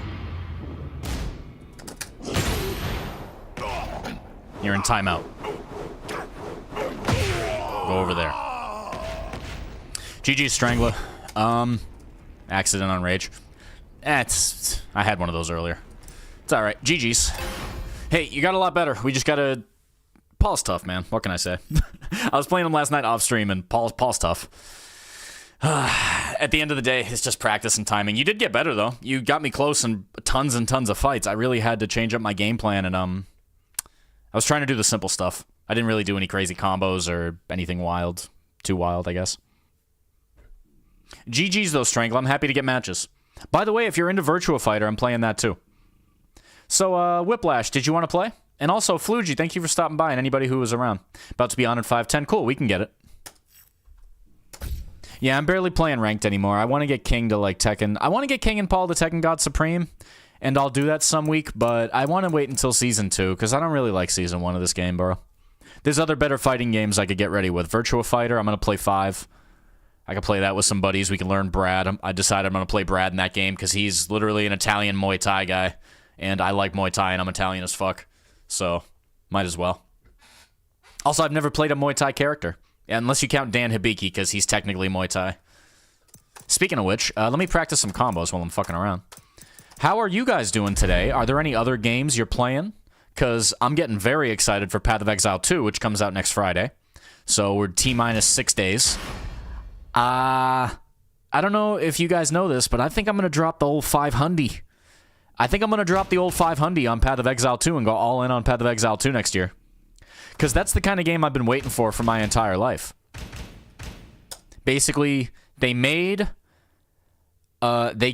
You're in timeout. Go over there. GG Strangler. Accident on Rage. I had one of those earlier. It's alright. GG's. Hey, you got a lot better. We just gotta... Paul's tough, man. What can I say? I was playing him last night off stream, and Paul's tough. At the end of the day, it's just practice and timing. You did get better, though. You got me close in tons and tons of fights. I really had to change up my game plan, and I was trying to do the simple stuff. I didn't really do any crazy combos or anything wild. Too wild, I guess. GG's, though, Strangle. I'm happy to get matches. By the way, if you're into Virtua Fighter, I'm playing that, too. So, Whiplash, did you want to play? And also, Flugy, thank you for stopping by, and anybody who was around. About to be on at 5:10. Cool, we can get it. Yeah, I'm barely playing ranked anymore. I want to get King to, like, Tekken. I want to get King and Paul to Tekken God Supreme, and I'll do that some week, but I want to wait until Season 2, because I don't really like Season 1 of this game, bro. There's other better fighting games I could get ready with. Virtua Fighter, I'm going to play 5. I could play that with some buddies. We can learn Brad. I decided I'm going to play Brad in that game, because he's literally an Italian Muay Thai guy, and I like Muay Thai, and I'm Italian as fuck. So, might as well. Also, I've never played a Muay Thai character. Unless you count Dan Hibiki, because he's technically Muay Thai. Speaking of which, let me practice some combos while I'm fucking around. How are you guys doing today? Are there any other games you're playing? Because I'm getting very excited for Path of Exile 2, which comes out next Friday. So we're T-minus 6 days. I don't know if you guys know this, but I think I'm going to drop the old 500. I think I'm going to drop the old 500 on Path of Exile 2 and go all in on Path of Exile 2 next year. Because that's the kind of game I've been waiting for my entire life. Basically, they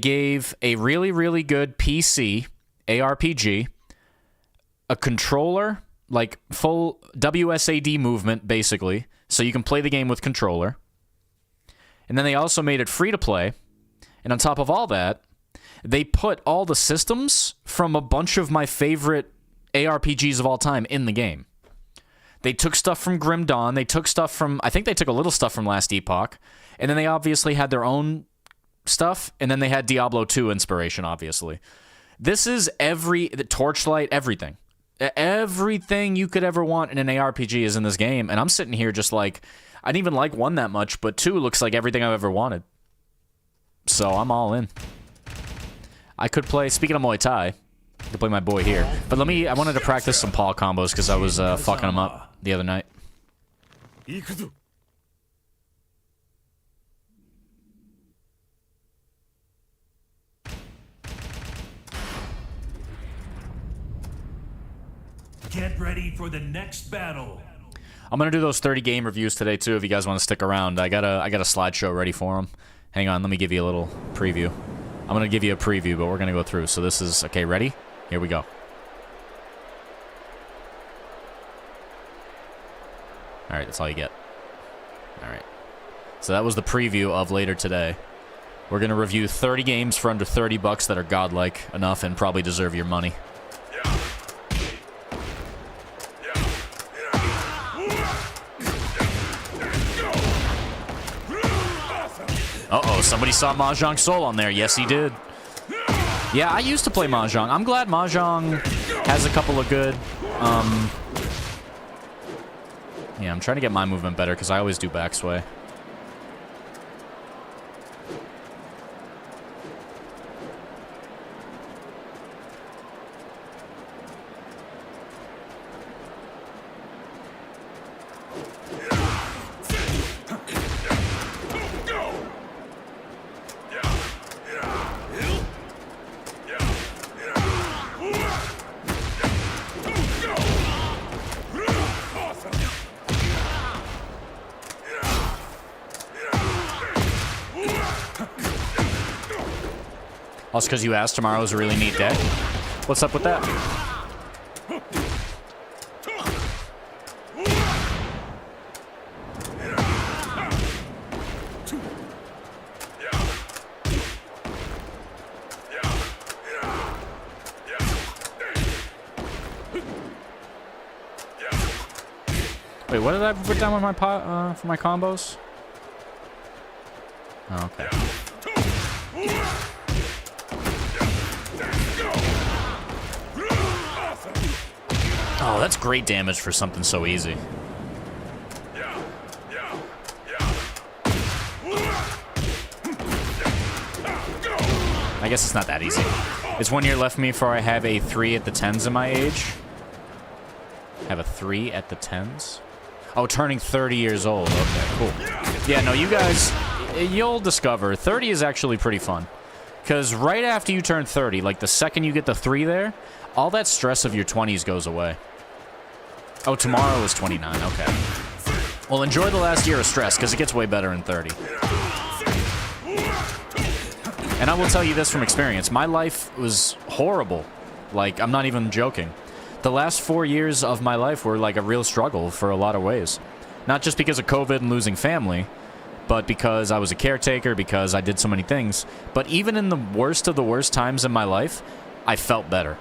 gave a really, really good PC ARPG, a controller, like full WSAD movement, basically, so you can play the game with controller. And then they also made it free to play. And on top of all that, they put all the systems from a bunch of my favorite ARPGs of all time in the game. They took stuff from Grim Dawn. They took stuff from... I think they took a little stuff from Last Epoch. And then they obviously had their own stuff. And then they had Diablo 2 inspiration, obviously. This is the Torchlight, everything. Everything you could ever want in an ARPG is in this game. And I'm sitting here just like... I didn't even like 1 that much, but 2 looks like everything I've ever wanted. So I'm all in. I could play... Speaking of Muay Thai... I could play my boy here. But I wanted to practice some Paul combos because I was fucking him up the other night. Get ready for the next battle. I'm gonna do those 30 game reviews today too if you guys want to stick around. I got a slideshow ready for them. Hang on, let me give you a little preview. I'm gonna give you a preview, but we're gonna go through. So this is... Okay, ready? Here we go. Alright, that's all you get. Alright. So that was the preview of later today. We're going to review 30 games for under $30 that are godlike enough and probably deserve your money. Uh-oh, somebody saw Mahjong Soul on there. Yes, he did. Yeah, I used to play Mahjong. I'm glad Mahjong has a couple of good... Yeah, I'm trying to get my movement better because I always do backsway. Also, because you asked, tomorrow's a really neat day. What's up with that? Wait, what did I put down with my for my combos? Oh, okay. Oh, that's great damage for something so easy. I guess it's not that easy. It's 1 year left me before I have a 3 at the 10s in my age. Have a 3 at the 10s? Oh, turning 30 years old. Okay, cool. Yeah, no, you guys, you'll discover 30 is actually pretty fun. Because right after you turn 30, like the second you get the 3 there, all that stress of your 20s goes away. Oh, tomorrow is 29. Okay. Well, enjoy the last year of stress, because it gets way better in 30. And I will tell you this from experience. My life was horrible. Like, I'm not even joking. The last 4 years of my life were like a real struggle for a lot of ways. Not just because of COVID and losing family, but because I was a caretaker, because I did so many things. But even in the worst of the worst times in my life, I felt better.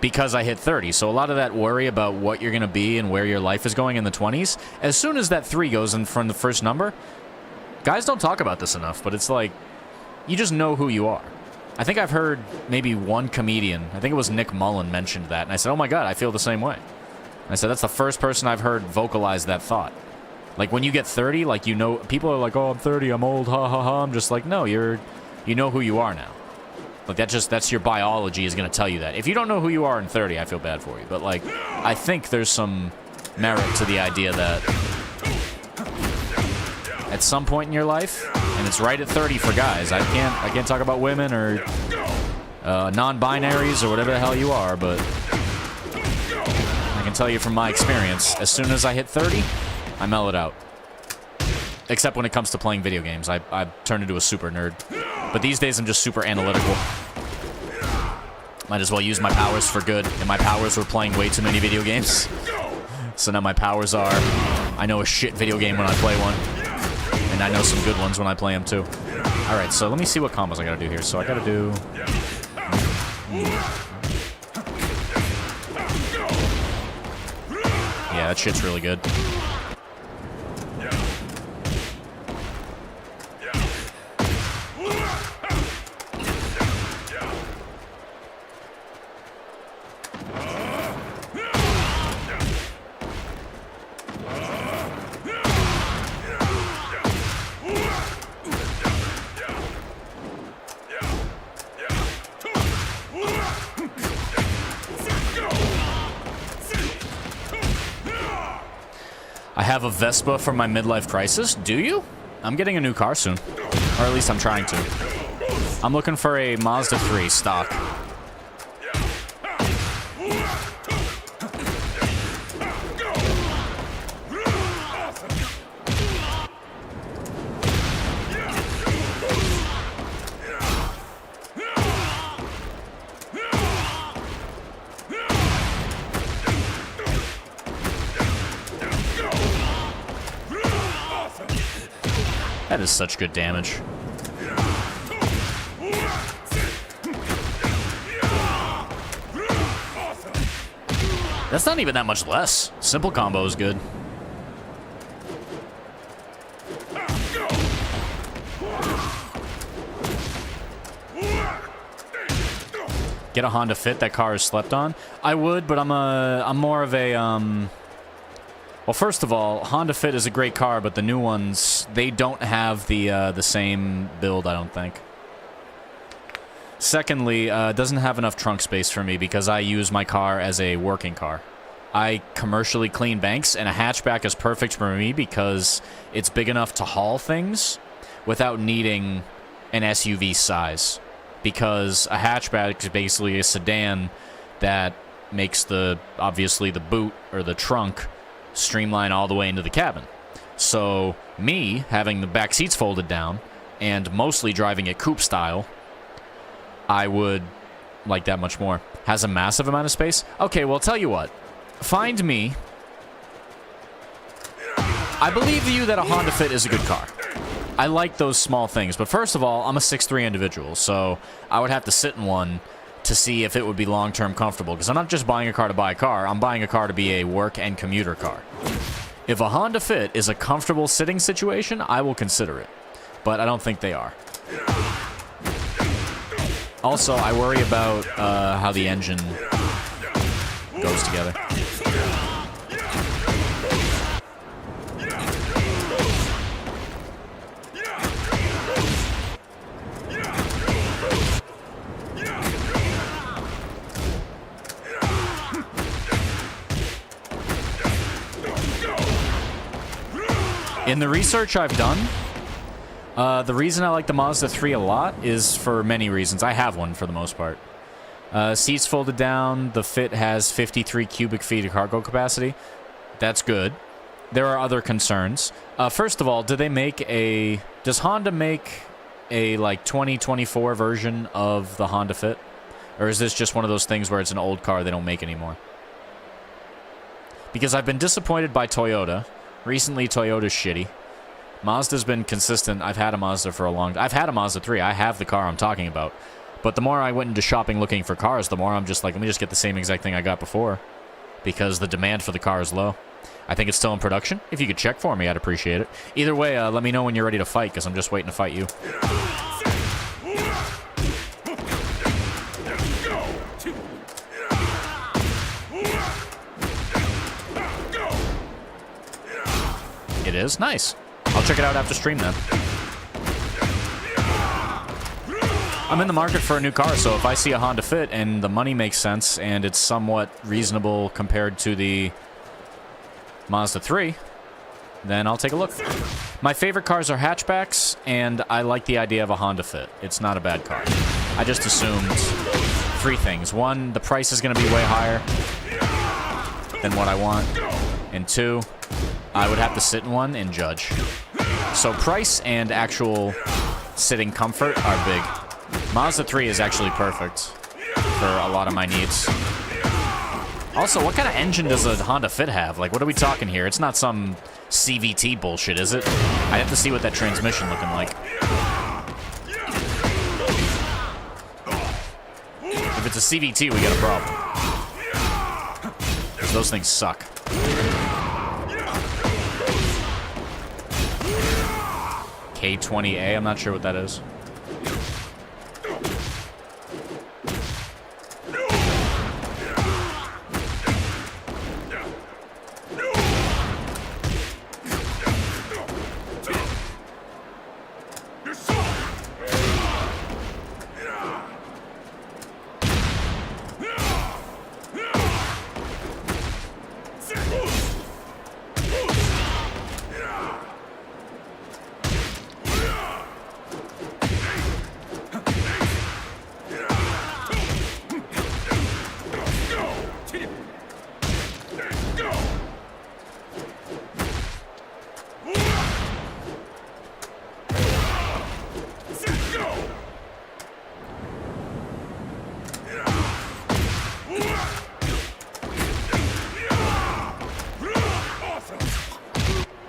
Because I hit 30. So a lot of that worry about what you're going to be and where your life is going in the 20s, as soon as that 3 goes in from the first number, guys don't talk about this enough, but it's like, you just know who you are. I think I've heard maybe one comedian, I think it was Nick Mullen, mentioned that, and I said, oh my god, I feel the same way. And I said, that's the first person I've heard vocalize that thought. Like, when you get 30, like, you know, people are like, oh, I'm 30, I'm old, ha ha ha. I'm just like, no, you know who you are now. Like, that's your biology is going to tell you that. If you don't know who you are in 30, I feel bad for you. But, like, I think there's some merit to the idea that at some point in your life, and it's right at 30 for guys. I can't talk about women or non-binaries or whatever the hell you are, but I can tell you from my experience, as soon as I hit 30, I mellowed out. Except when it comes to playing video games. I turned into a super nerd. But these days, I'm just super analytical. Might as well use my powers for good. And my powers were playing way too many video games. So now my powers are, I know a shit video game when I play one. And I know some good ones when I play them too. Alright, so let me see what combos I gotta do here. So I gotta do... Yeah, that shit's really good. I have a Vespa for my midlife crisis. Do you? I'm getting a new car soon. Or at least I'm trying to. I'm looking for a Mazda 3 stock. That is such good damage. That's not even that much less. Simple combo is good. Get a Honda Fit that car is slept on? I would, but I'm more of a, well, first of all, Honda Fit is a great car, but the new ones, they don't have the same build, I don't think. Secondly, it doesn't have enough trunk space for me because I use my car as a working car. I commercially clean banks, and a hatchback is perfect for me because it's big enough to haul things without needing an SUV size. Because a hatchback is basically a sedan that makes obviously the boot or the trunk streamline all the way into the cabin. So me having the back seats folded down and mostly driving it coupe style, I would like that much more. Has a massive amount of space? Okay, well, tell you what. Find me. I believe you that a Honda Fit is a good car. I like those small things, but first of all, I'm a 6'3" individual, so I would have to sit in one to see if it would be long-term comfortable, because I'm not just buying a car to buy a car, I'm buying a car to be a work and commuter car. If a Honda Fit is a comfortable sitting situation, I will consider it, but I don't think they are. Also, I worry about how the engine goes together. In the research I've done, the reason I like the Mazda 3 a lot is for many reasons. I have one for the most part. Seats folded down. The Fit has 53 cubic feet of cargo capacity. That's good. There are other concerns. First of all, does Honda make a like 2024 version of the Honda Fit? Or is this just one of those things where it's an old car they don't make anymore? Because I've been disappointed by Toyota. Recently, Toyota's shitty. Mazda's been consistent. I've had a Mazda for a long time. I've had a Mazda 3. I have the car I'm talking about. But the more I went into shopping looking for cars, the more I'm just like, let me just get the same exact thing I got before. Because the demand for the car is low. I think it's still in production. If you could check for me, I'd appreciate it. Either way, let me know when you're ready to fight, because I'm just waiting to fight you. It is? Nice. I'll check it out after stream then. I'm in the market for a new car, so if I see a Honda Fit and the money makes sense and it's somewhat reasonable compared to the Mazda 3, then I'll take a look. My favorite cars are hatchbacks, and I like the idea of a Honda Fit. It's not a bad car. I just assumed three things. One, the price is going to be way higher than what I want. And two, I would have to sit in one and judge. So price and actual sitting comfort are big. Mazda 3 is actually perfect for a lot of my needs. Also, what kind of engine does a Honda Fit have? Like, what are we talking here? It's not some CVT bullshit, is it? I have to see what that transmission looking like. If it's a CVT, we got a problem. 'Cause those things suck. K20A, I'm not sure what that is.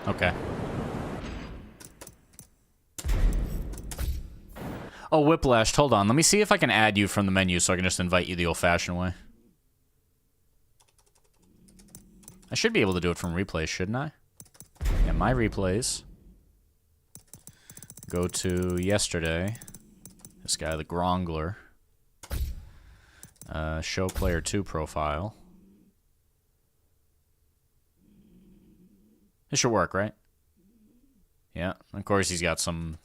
Okay. Oh, Whiplash, hold on. Let me see if I can add you from the menu so I can just invite you the old-fashioned way. I should be able to do it from replays, shouldn't I? Yeah, my replays. Go to yesterday. This guy, the Grongler. Show player 2 profile. This should work, right? Yeah, of course he's got some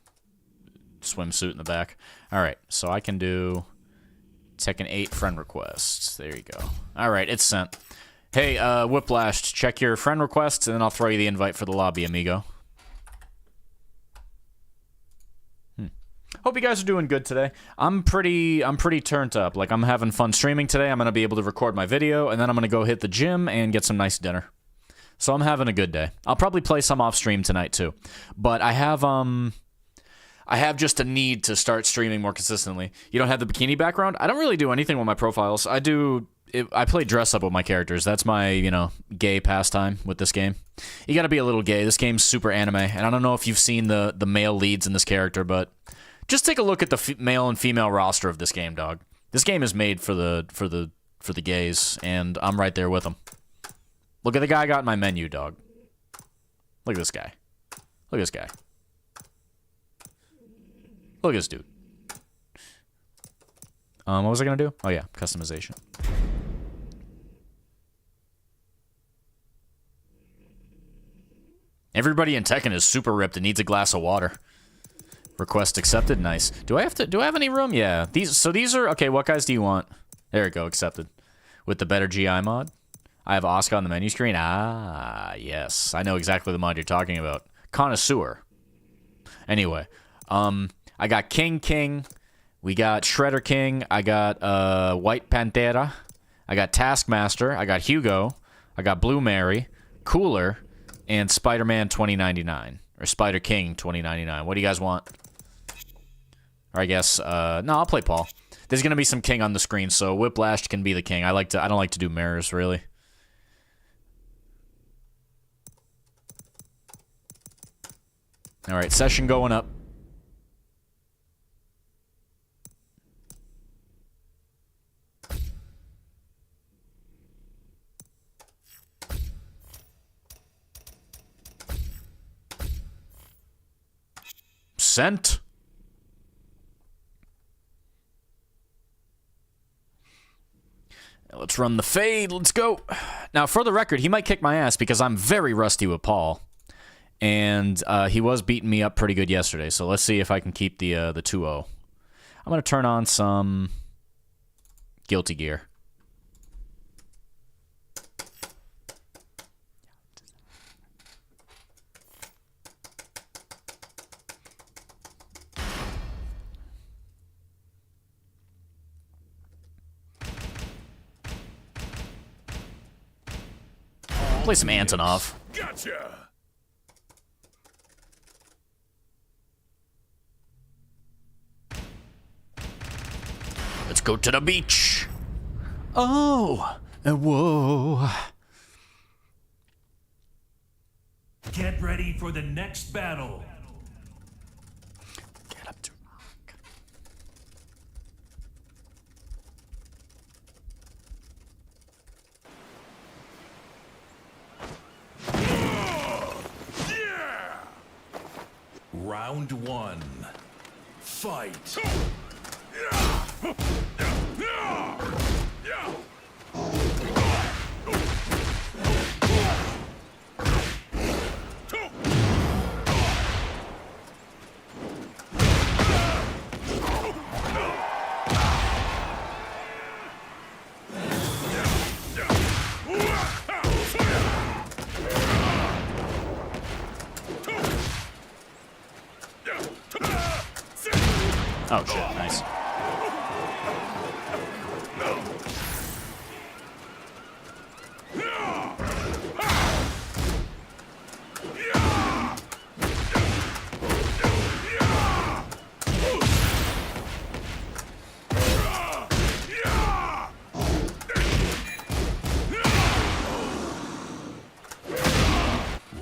swimsuit in the back. Alright, so I can do Tekken 8 friend requests. There you go. Alright, it's sent. Hey, Whiplash, check your friend requests, and then I'll throw you the invite for the lobby, amigo. Hope you guys are doing good today. I'm pretty turned up. Like, I'm having fun streaming today. I'm gonna be able to record my video, and then I'm gonna go hit the gym and get some nice dinner. So I'm having a good day. I'll probably play some off stream tonight too. But I have just a need to start streaming more consistently. You don't have the bikini background? I don't really do anything with my profiles. I play dress up with my characters. That's my, you know, gay pastime with this game. You gotta be a little gay. This game's super anime, and I don't know if you've seen the male leads in this character, but just take a look at the male and female roster of this game, dog. This game is made for the gays, and I'm right there with them. Look at the guy I got in my menu, dog. Look at this guy. Look at this guy. Look at this dude. What was I gonna do? Oh yeah, customization. Everybody in Tekken is super ripped and needs a glass of water. Request accepted. Nice. Do I have any room? Yeah. These are okay. What guys do you want? There we go. Accepted. With the better GI mod. I have Oscar on the menu screen. Ah, yes. I know exactly the mod you're talking about. Connoisseur. Anyway, I got King. We got Shredder King. I got White Pantera. I got Taskmaster. I got Hugo. I got Blue Mary, Cooler, and Spider-Man 2099 or Spider King 2099. What do you guys want? Or I guess no, I'll play Paul. There's gonna be some King on the screen, so Whiplash can be the King. I don't like to do mirrors really. All right, session going up. Sent. Let's run the fade. Let's go. Now, for the record, he might kick my ass because I'm very rusty with Paul. And he was beating me up pretty good yesterday. So let's see if I can keep the 2-0. I'm going to turn on some Guilty Gear. Play some Antonov. Gotcha. Let's go to the beach. Oh, and whoa. Get ready for the next battle. Get up to rock. Round 1. Fight. Oh shit, nice.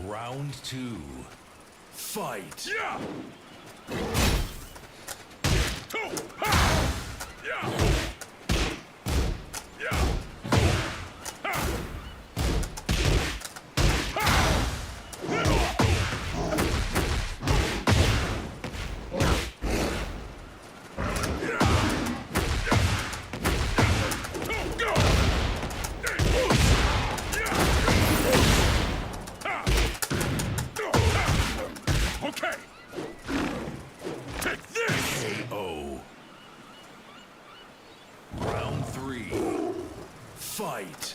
Round 2. Fight. Fight.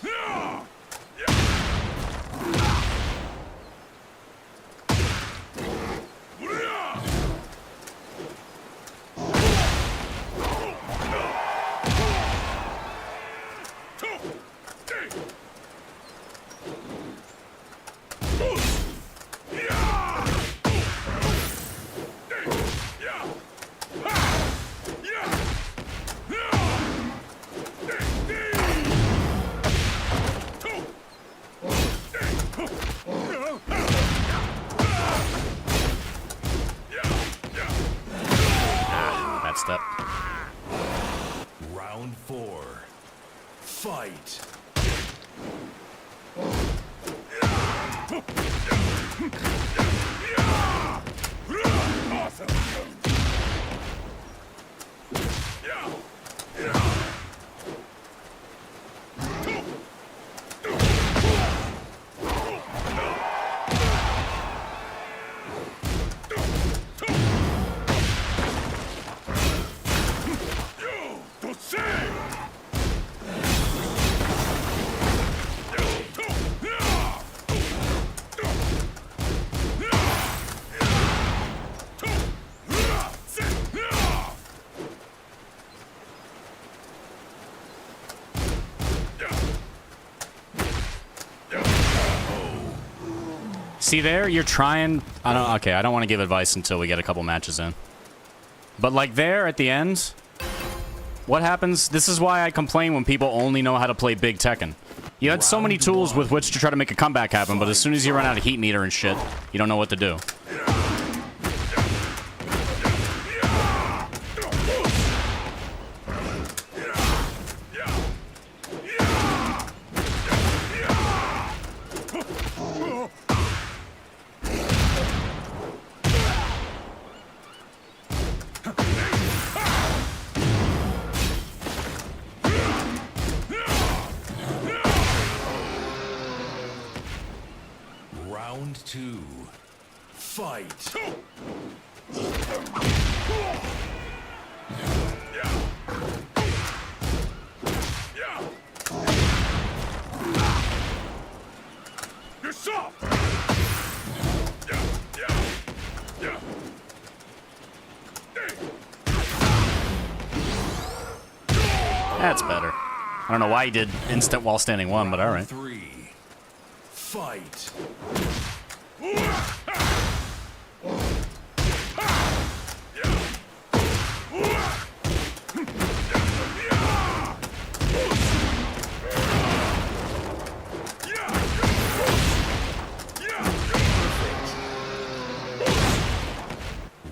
Bad step. Round 4. Fight. See there, you're trying. Okay, I don't want to give advice until we get a couple matches in. But like there at the end, what happens? This is why I complain when people only know how to play big Tekken. You had so many tools with which to try to make a comeback happen, but as soon as you run out of heat meter and shit, you don't know what to do. Round 2. Fight. You're soft. That's better. I don't know why he did instant while standing one, but alright. 3. Fight.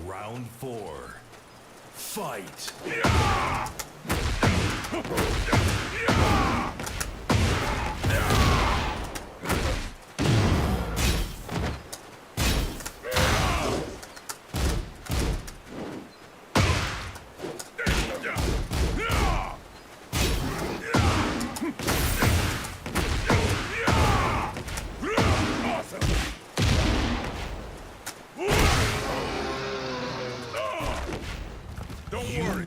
Round 4. Fight. Don't worry.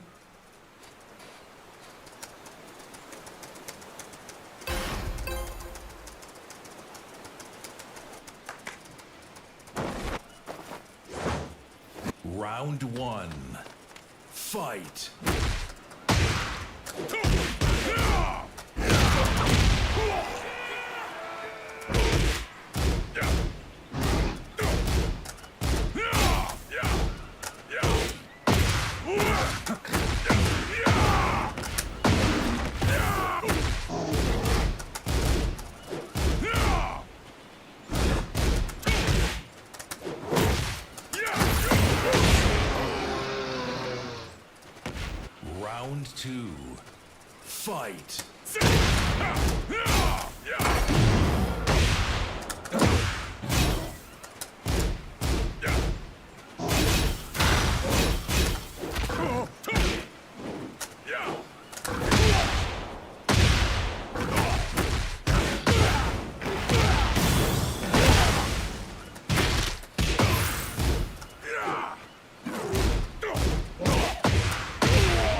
Round 1. Fight. Round 2. Fight.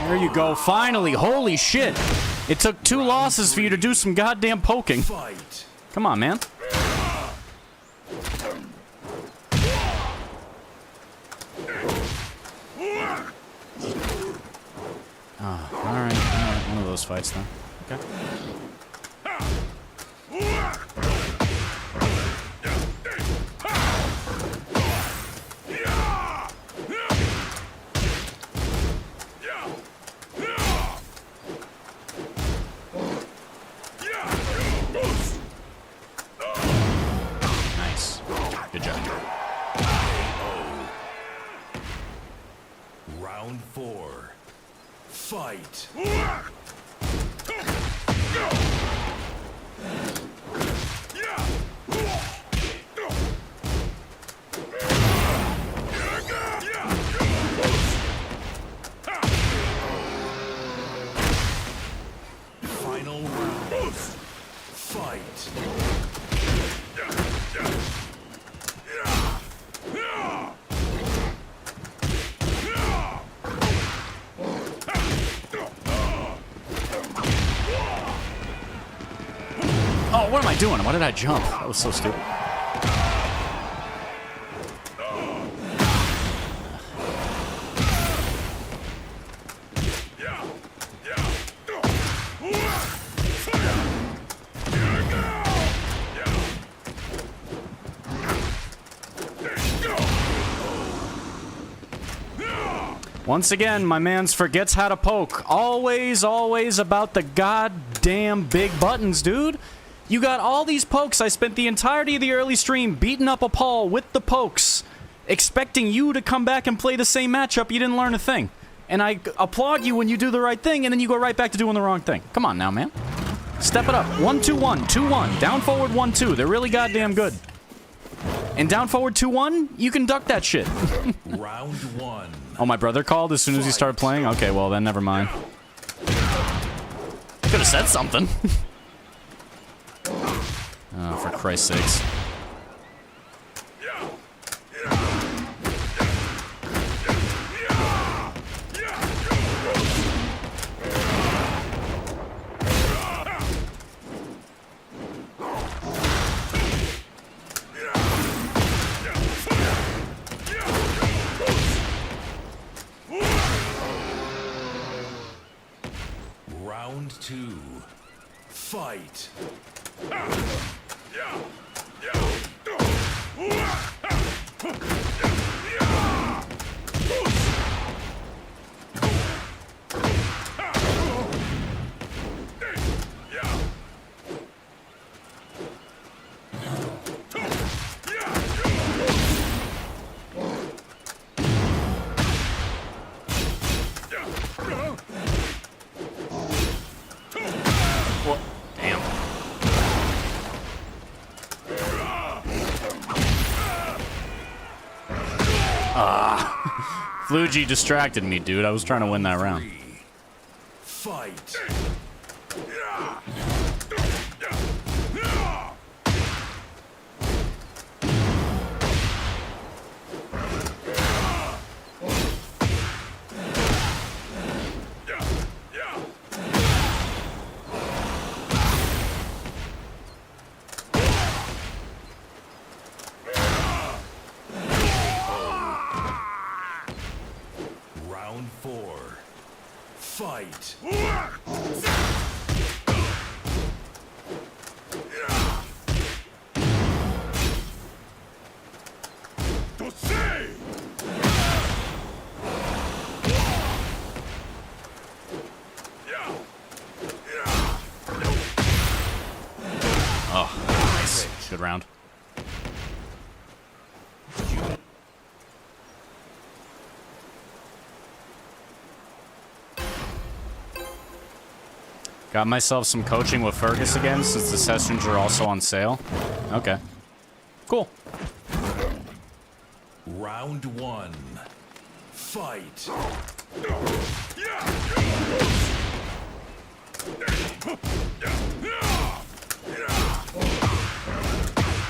There you go. Finally. Holy shit. It took 2 losses for you to do some goddamn poking. Fight. Come on, man. Alright, one of those fights then. Okay. Nice. Good job. Round 4. Fight. Final round. Fight. Oh, what am I doing? Why did I jump? That was so stupid. Once again, my mans forgets how to poke. Always, always about the goddamn big buttons, dude. You got all these pokes. I spent the entirety of the early stream beating up a Paul with the pokes, expecting you to come back and play the same matchup. You didn't learn a thing. And I applaud you when you do the right thing, and then you go right back to doing the wrong thing. Come on now, man. Step it up. 1-2-1, 2-1. Down forward 1-2. They're really goddamn good. And down forward 2-1, you can duck that shit. Round 1. Oh, my brother called as soon as he started playing? Okay, well, then never mind. Could have said something. Oh, for Christ's sakes. Round 2. Fight. Well, damn. Flugy distracted me, dude. I was trying to win that round. Fight. Round 4. Fight. Oh, nice. Good round. Got myself some coaching with Fergus again since the sessions are also on sale. Okay. Cool. Round 1. Fight.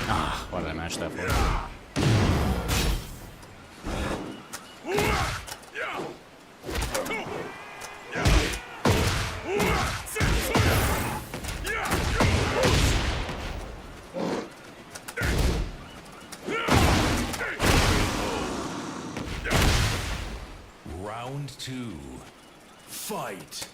Ah, why did I match that for? Round 2. Fight.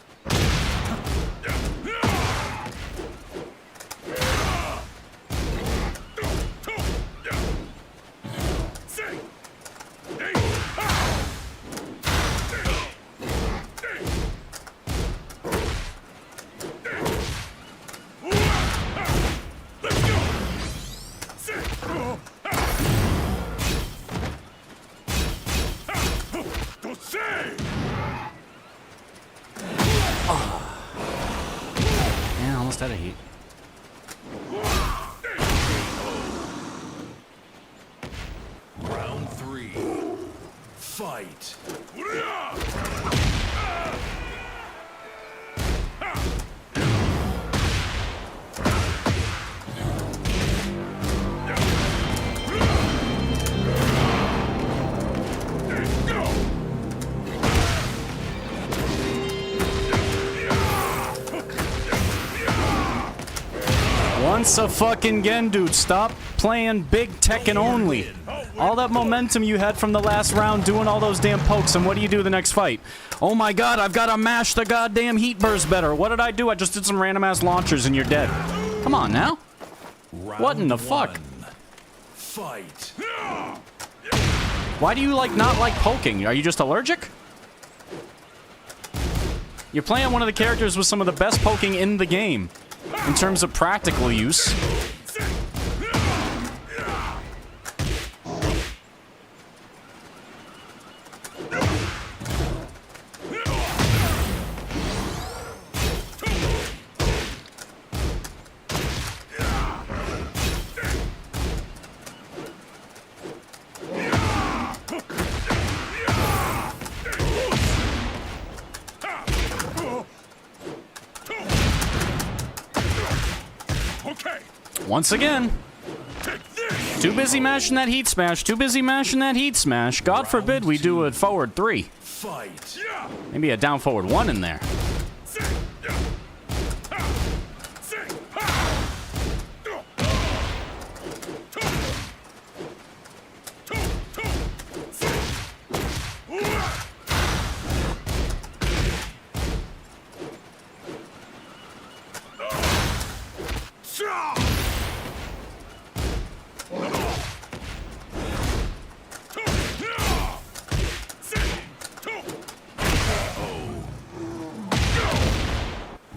Yeah, almost out of heat. Round 3. Fight. Once a fucking again, dude. Stop playing big Tekken only. All that momentum you had from the last round doing all those damn pokes, and what do you do the next fight? Oh my god, I've got to mash the goddamn heat burst better. What did I do? I just did some random ass launchers and you're dead. Come on now. What in the fuck? Fight. Why do you not like poking? Are you just allergic? You're playing one of the characters with some of the best poking in the game. In terms of practical use. Once again. Too busy mashing that heat smash. Too busy mashing that heat smash. God forbid we do a forward 3. Fight. Maybe a down forward 1 in there.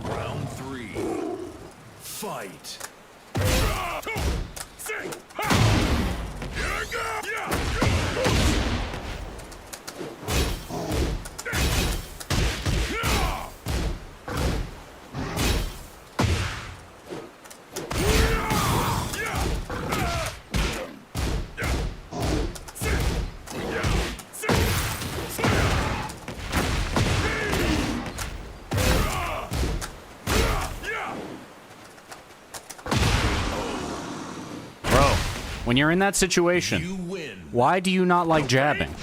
Round 3. Fight. When you're in that situation, You win. why do you not like jabbing?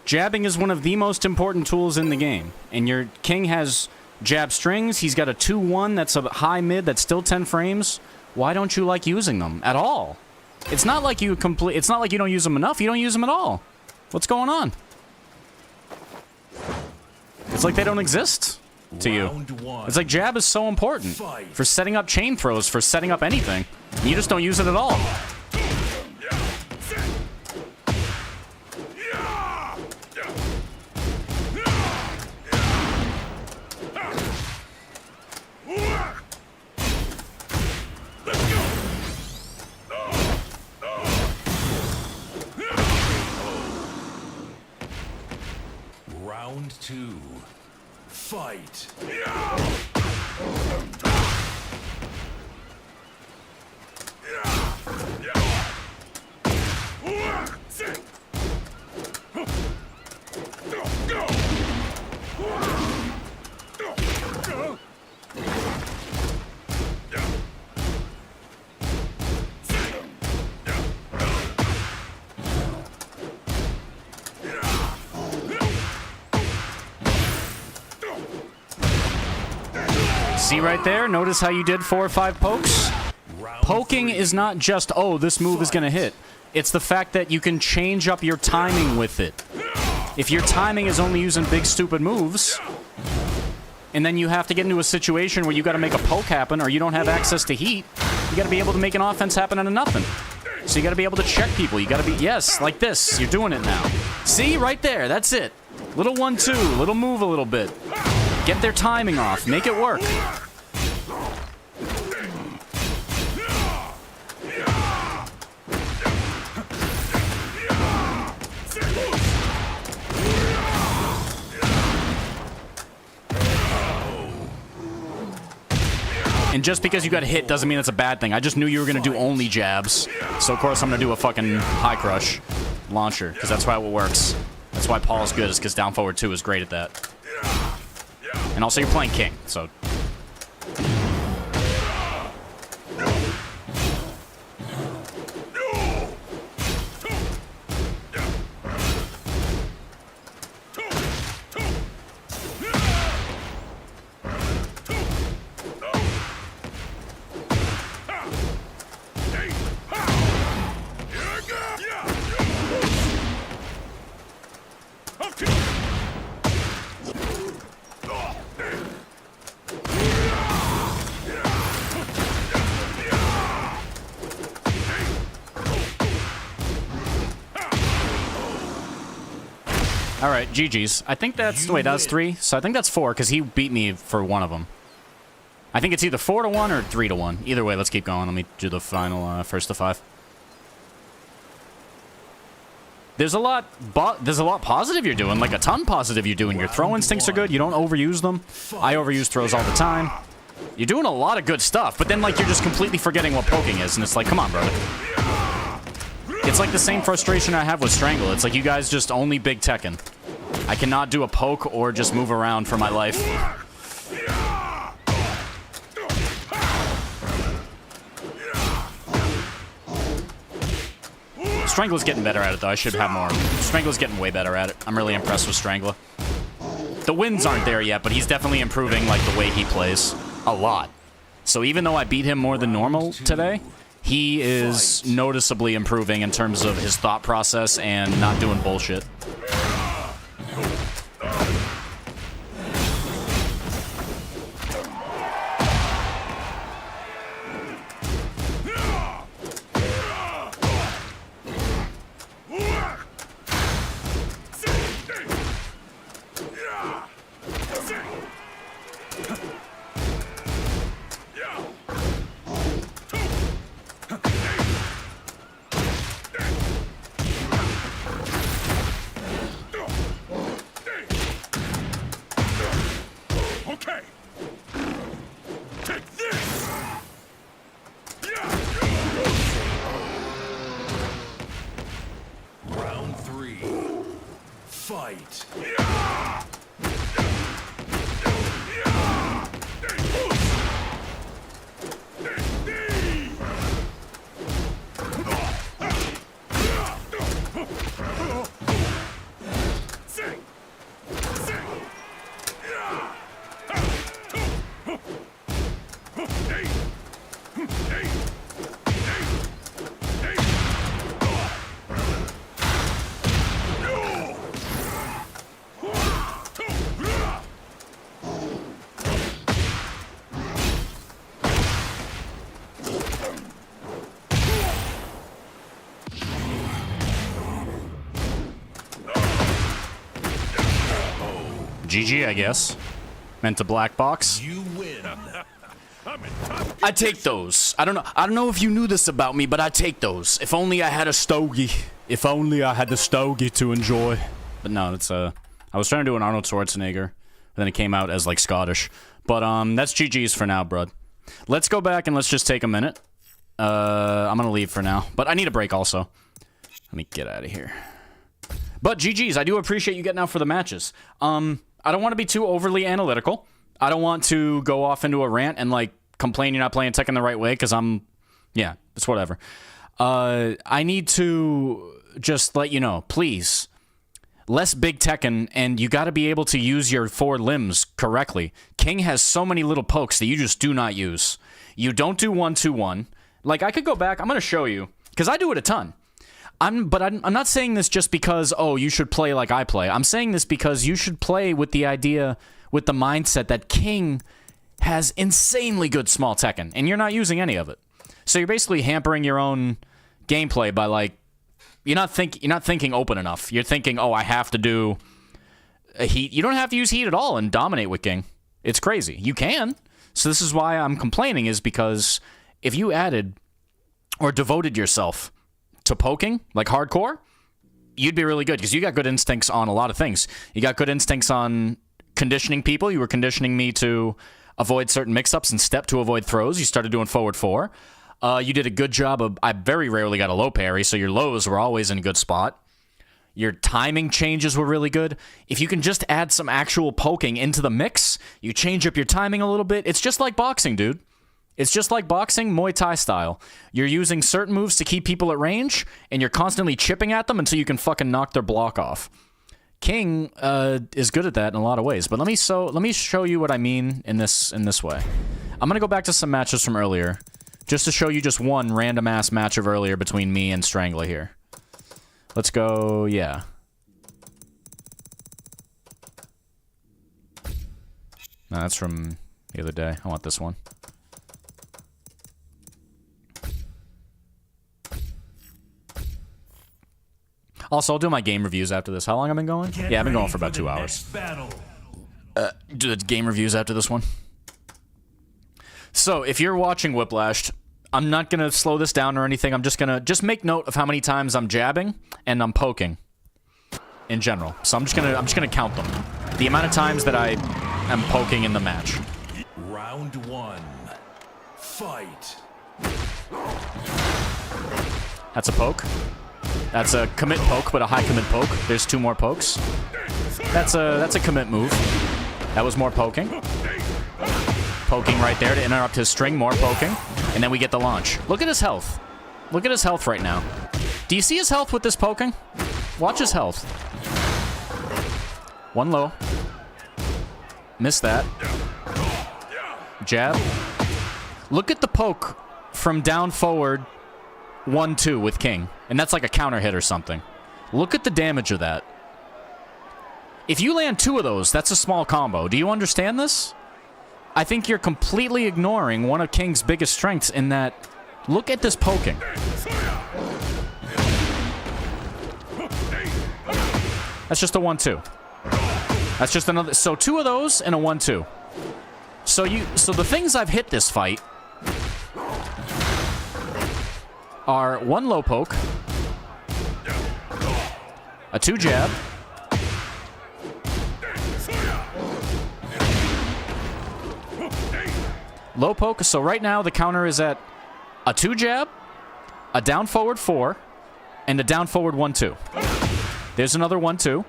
Jabbing is one of the most important tools in the game. And your king has jab strings. He's got a 2-1 that's a high mid that's still 10 frames. Why don't you like using them at all? It's not like you it's not like you don't use them enough. You don't use them at all. What's going on? It's like they don't exist to you. Round 1. It's like jab is so important for setting up chain throws, for setting up anything. You just don't use it at all. Round 2. Fight. See right there? Notice how you did 4 or 5 pokes? Poking is not just, oh, this move is going to hit. It's the fact that you can change up your timing with it. If your timing is only using big stupid moves, and then you have to get into a situation where you got to make a poke happen or you don't have access to heat, you got to be able to make an offense happen out of nothing. So you got to be able to check people. You got to be, yes, like this. You're doing it now. See, right there. That's it. Little 1-2, little move a little bit. Get their timing off. Make it work. And just because you got hit doesn't mean it's a bad thing. I just knew you were going to do only jabs. So, of course, I'm going to do a fucking high crush launcher, because that's how it works. That's why Paul's good, is because down forward 2 is great at that. And also, you're playing King, so... Alright, GG's. I think that's... Wait, that was 3? So I think that's 4, because he beat me for one of them. I think it's either 4-1 or 3-1. Either way, let's keep going. Let me do the final first to 5. There's a lot positive you're doing, like a ton positive you're doing. Your throw instincts are good. You don't overuse them. I overuse throws all the time. You're doing a lot of good stuff, but then, like, you're just completely forgetting what poking is, and it's like, come on, brother. It's like the same frustration I have with Strangle. It's like you guys just only big Tekken. I cannot do a poke or just move around for my life. Strangler's getting better at it, though. I should have more. Strangler's getting way better at it. I'm really impressed with Strangler. The wins aren't there yet, but he's definitely improving, like, the way he plays. A lot. So even though I beat him more than normal today, he is noticeably improving in terms of his thought process and not doing bullshit. GG, I guess. Meant to black box. You win. I take those. I don't know if you knew this about me, but I take those. If only I had a stogie. If only I had the stogie to enjoy. But no, it's I was trying to do an Arnold Schwarzenegger, but then it came out as like Scottish. But that's GG's for now, bro. Let's go back and let's just take a minute. I'm gonna leave for now, but I need a break also. Let me get out of here. But GG's, I do appreciate you getting out for the matches. I don't want to be too overly analytical. I don't want to go off into a rant and, like, complain you're not playing Tekken the right way, because yeah, it's whatever. I need to just let you know, please, less big Tekken, and you got to be able to use your 4 limbs correctly. King has so many little pokes that you just do not use. You don't do 1-2-1. Like, I could go back. I'm going to show you, because I do it a ton. I'm not saying this just because, oh, you should play like I play. I'm saying this because you should play with the idea, with the mindset that King has insanely good small Tekken, and you're not using any of it. So you're basically hampering your own gameplay by, like, you're not thinking open enough. You're thinking, oh, I have to do a heat. You don't have to use heat at all and dominate with King. It's crazy. You can. So this is why I'm complaining, is because if you added or devoted yourself to poking, like hardcore, you'd be really good, because you got good instincts on a lot of things. You got good instincts on conditioning people. You were conditioning me to avoid certain mix-ups and step to avoid throws. You started doing forward 4. You did a good job of... I very rarely got a low parry, so your lows were always in a good spot. Your timing changes were really good. If you can just add some actual poking into the mix, you change up your timing a little bit. It's just like boxing, dude. It's just like boxing, Muay Thai style. You're using certain moves to keep people at range, and you're constantly chipping at them until you can fucking knock their block off. King is good at that in a lot of ways, but let me show you what I mean in this way. I'm gonna go back to some matches from earlier, just to show you just one random ass match of earlier between me and Strangler here. Let's go, yeah. No, that's from the other day. I want this one. Also, I'll do my game reviews after this. How long have I been going? Yeah, I've been going for about 2 hours. Do the game reviews after this one. So, if you're watching Whiplashed, I'm not going to slow this down or anything. I'm just going to make note of how many times I'm jabbing and I'm poking in general. So I'm just going to count them. The amount of times that I am poking in the match. Round 1. Fight. That's a poke. That's a commit poke, but a high commit poke. There's 2 more pokes. That's a commit move. That was more poking. Poking right there to interrupt his string. More poking. And then we get the launch. Look at his health. Look at his health right now. Do you see his health with this poking? Watch his health. 1 low. Missed that. Jab. Look at the poke from down forward 1-2 with King. And that's like a counter hit or something. Look at the damage of that. If you land 2 of those, that's a small combo. Do you understand this? I think you're completely ignoring one of King's biggest strengths in that... Look at this poking. That's just a 1-2. That's just another... So 2 of those and a 1-2. So the things I've hit this fight are 1 low poke, a 2 jab, low poke. So right now the counter is at a 2 jab, a down forward 4, and a down forward 1-2. There's another 1-2.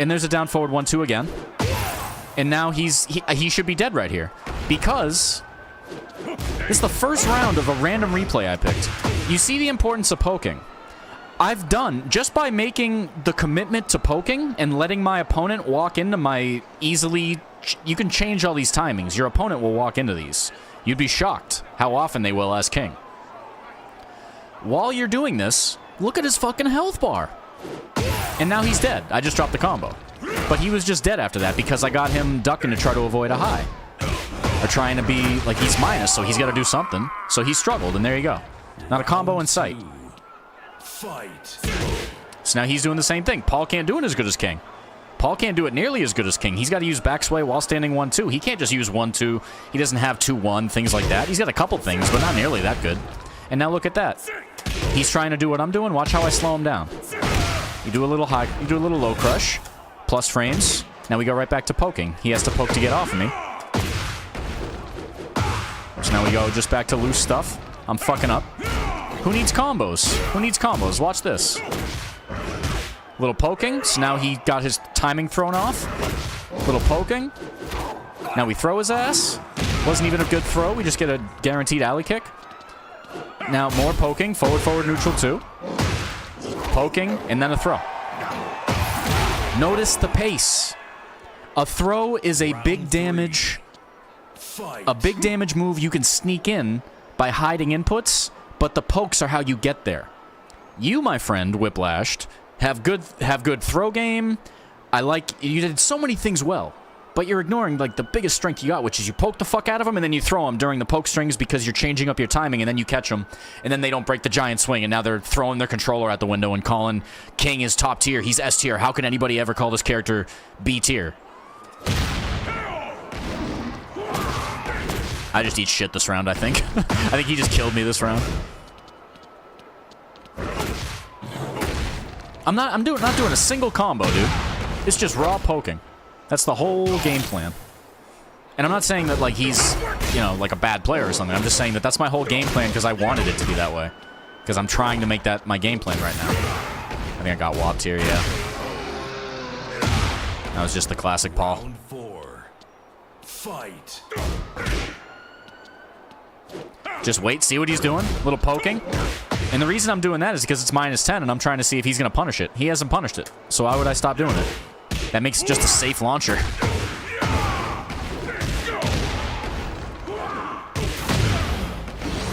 And there's a down forward 1-2 again. And now he should be dead right here. Because this is the first round of a random replay I picked. You see the importance of poking. I've done, just by making the commitment to poking and letting my opponent walk into my easily... You can change all these timings. Your opponent will walk into these. You'd be shocked how often they will as King. While you're doing this, look at his fucking health bar. And now he's dead. I just dropped the combo. But he was just dead after that because I got him ducking to try to avoid a high. Or trying to be, like, he's minus, so he's got to do something. So he struggled, and there you go. Not a combo in sight. So now he's doing the same thing. Paul can't do it as good as King. Paul can't do it nearly as good as King. He's got to use backsway while standing 1-2. He can't just use 1-2. He doesn't have 2-1, things like that. He's got a couple things, but not nearly that good. And now look at that. He's trying to do what I'm doing. Watch how I slow him down. You do a little high, you do a little low crush. Plus frames. Now we go right back to poking. He has to poke to get off of me. So now we go just back to loose stuff. I'm fucking up. Who needs combos? Who needs combos? Watch this. Little poking. So now he got his timing thrown off. Little poking. Now we throw his ass. Wasn't even a good throw. We just get a guaranteed alley kick. Now more poking. Forward, forward, neutral 2. Poking, and then a throw. Notice the pace. A throw is a big damage... A big damage move you can sneak in by hiding inputs, but the pokes are how you get there. You, my friend, Whiplashed, have good throw game. You did so many things well, but you're ignoring like the biggest strength you got, which is you poke the fuck out of them and then you throw them during the poke strings because you're changing up your timing, and then you catch them, and then they don't break the giant swing, and now they're throwing their controller out the window and calling King is top tier. He's S tier. How can anybody ever call this character B tier? I just eat shit this round, I think. I think he just killed me this round. I'm not doing a single combo, dude. It's just raw poking. That's the whole game plan. And I'm not saying that like he's, you know, like a bad player or something. I'm just saying that that's my whole game plan because I wanted it to be that way. Because I'm trying to make that my game plan right now. I think I got whopped here, yeah. That was just the classic Paul. Round 4. Fight. Just wait, see what he's doing. A little poking. And the reason I'm doing that is because it's -10, and I'm trying to see if he's going to punish it. He hasn't punished it, so why would I stop doing it? That makes it just a safe launcher.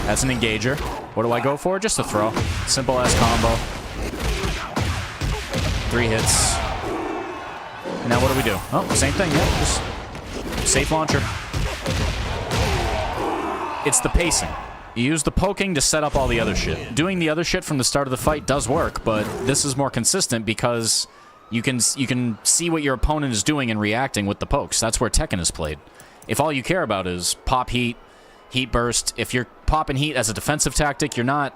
That's an engager. What do I go for? Just a throw. Simple-ass combo. 3 hits. And now what do we do? Oh, same thing, yeah. Just safe launcher. It's the pacing. You use the poking to set up all the other shit. Doing the other shit from the start of the fight does work, but this is more consistent because you can see what your opponent is doing and reacting with the pokes. That's where Tekken is played. If all you care about is pop heat, heat burst, if you're popping heat as a defensive tactic, you're not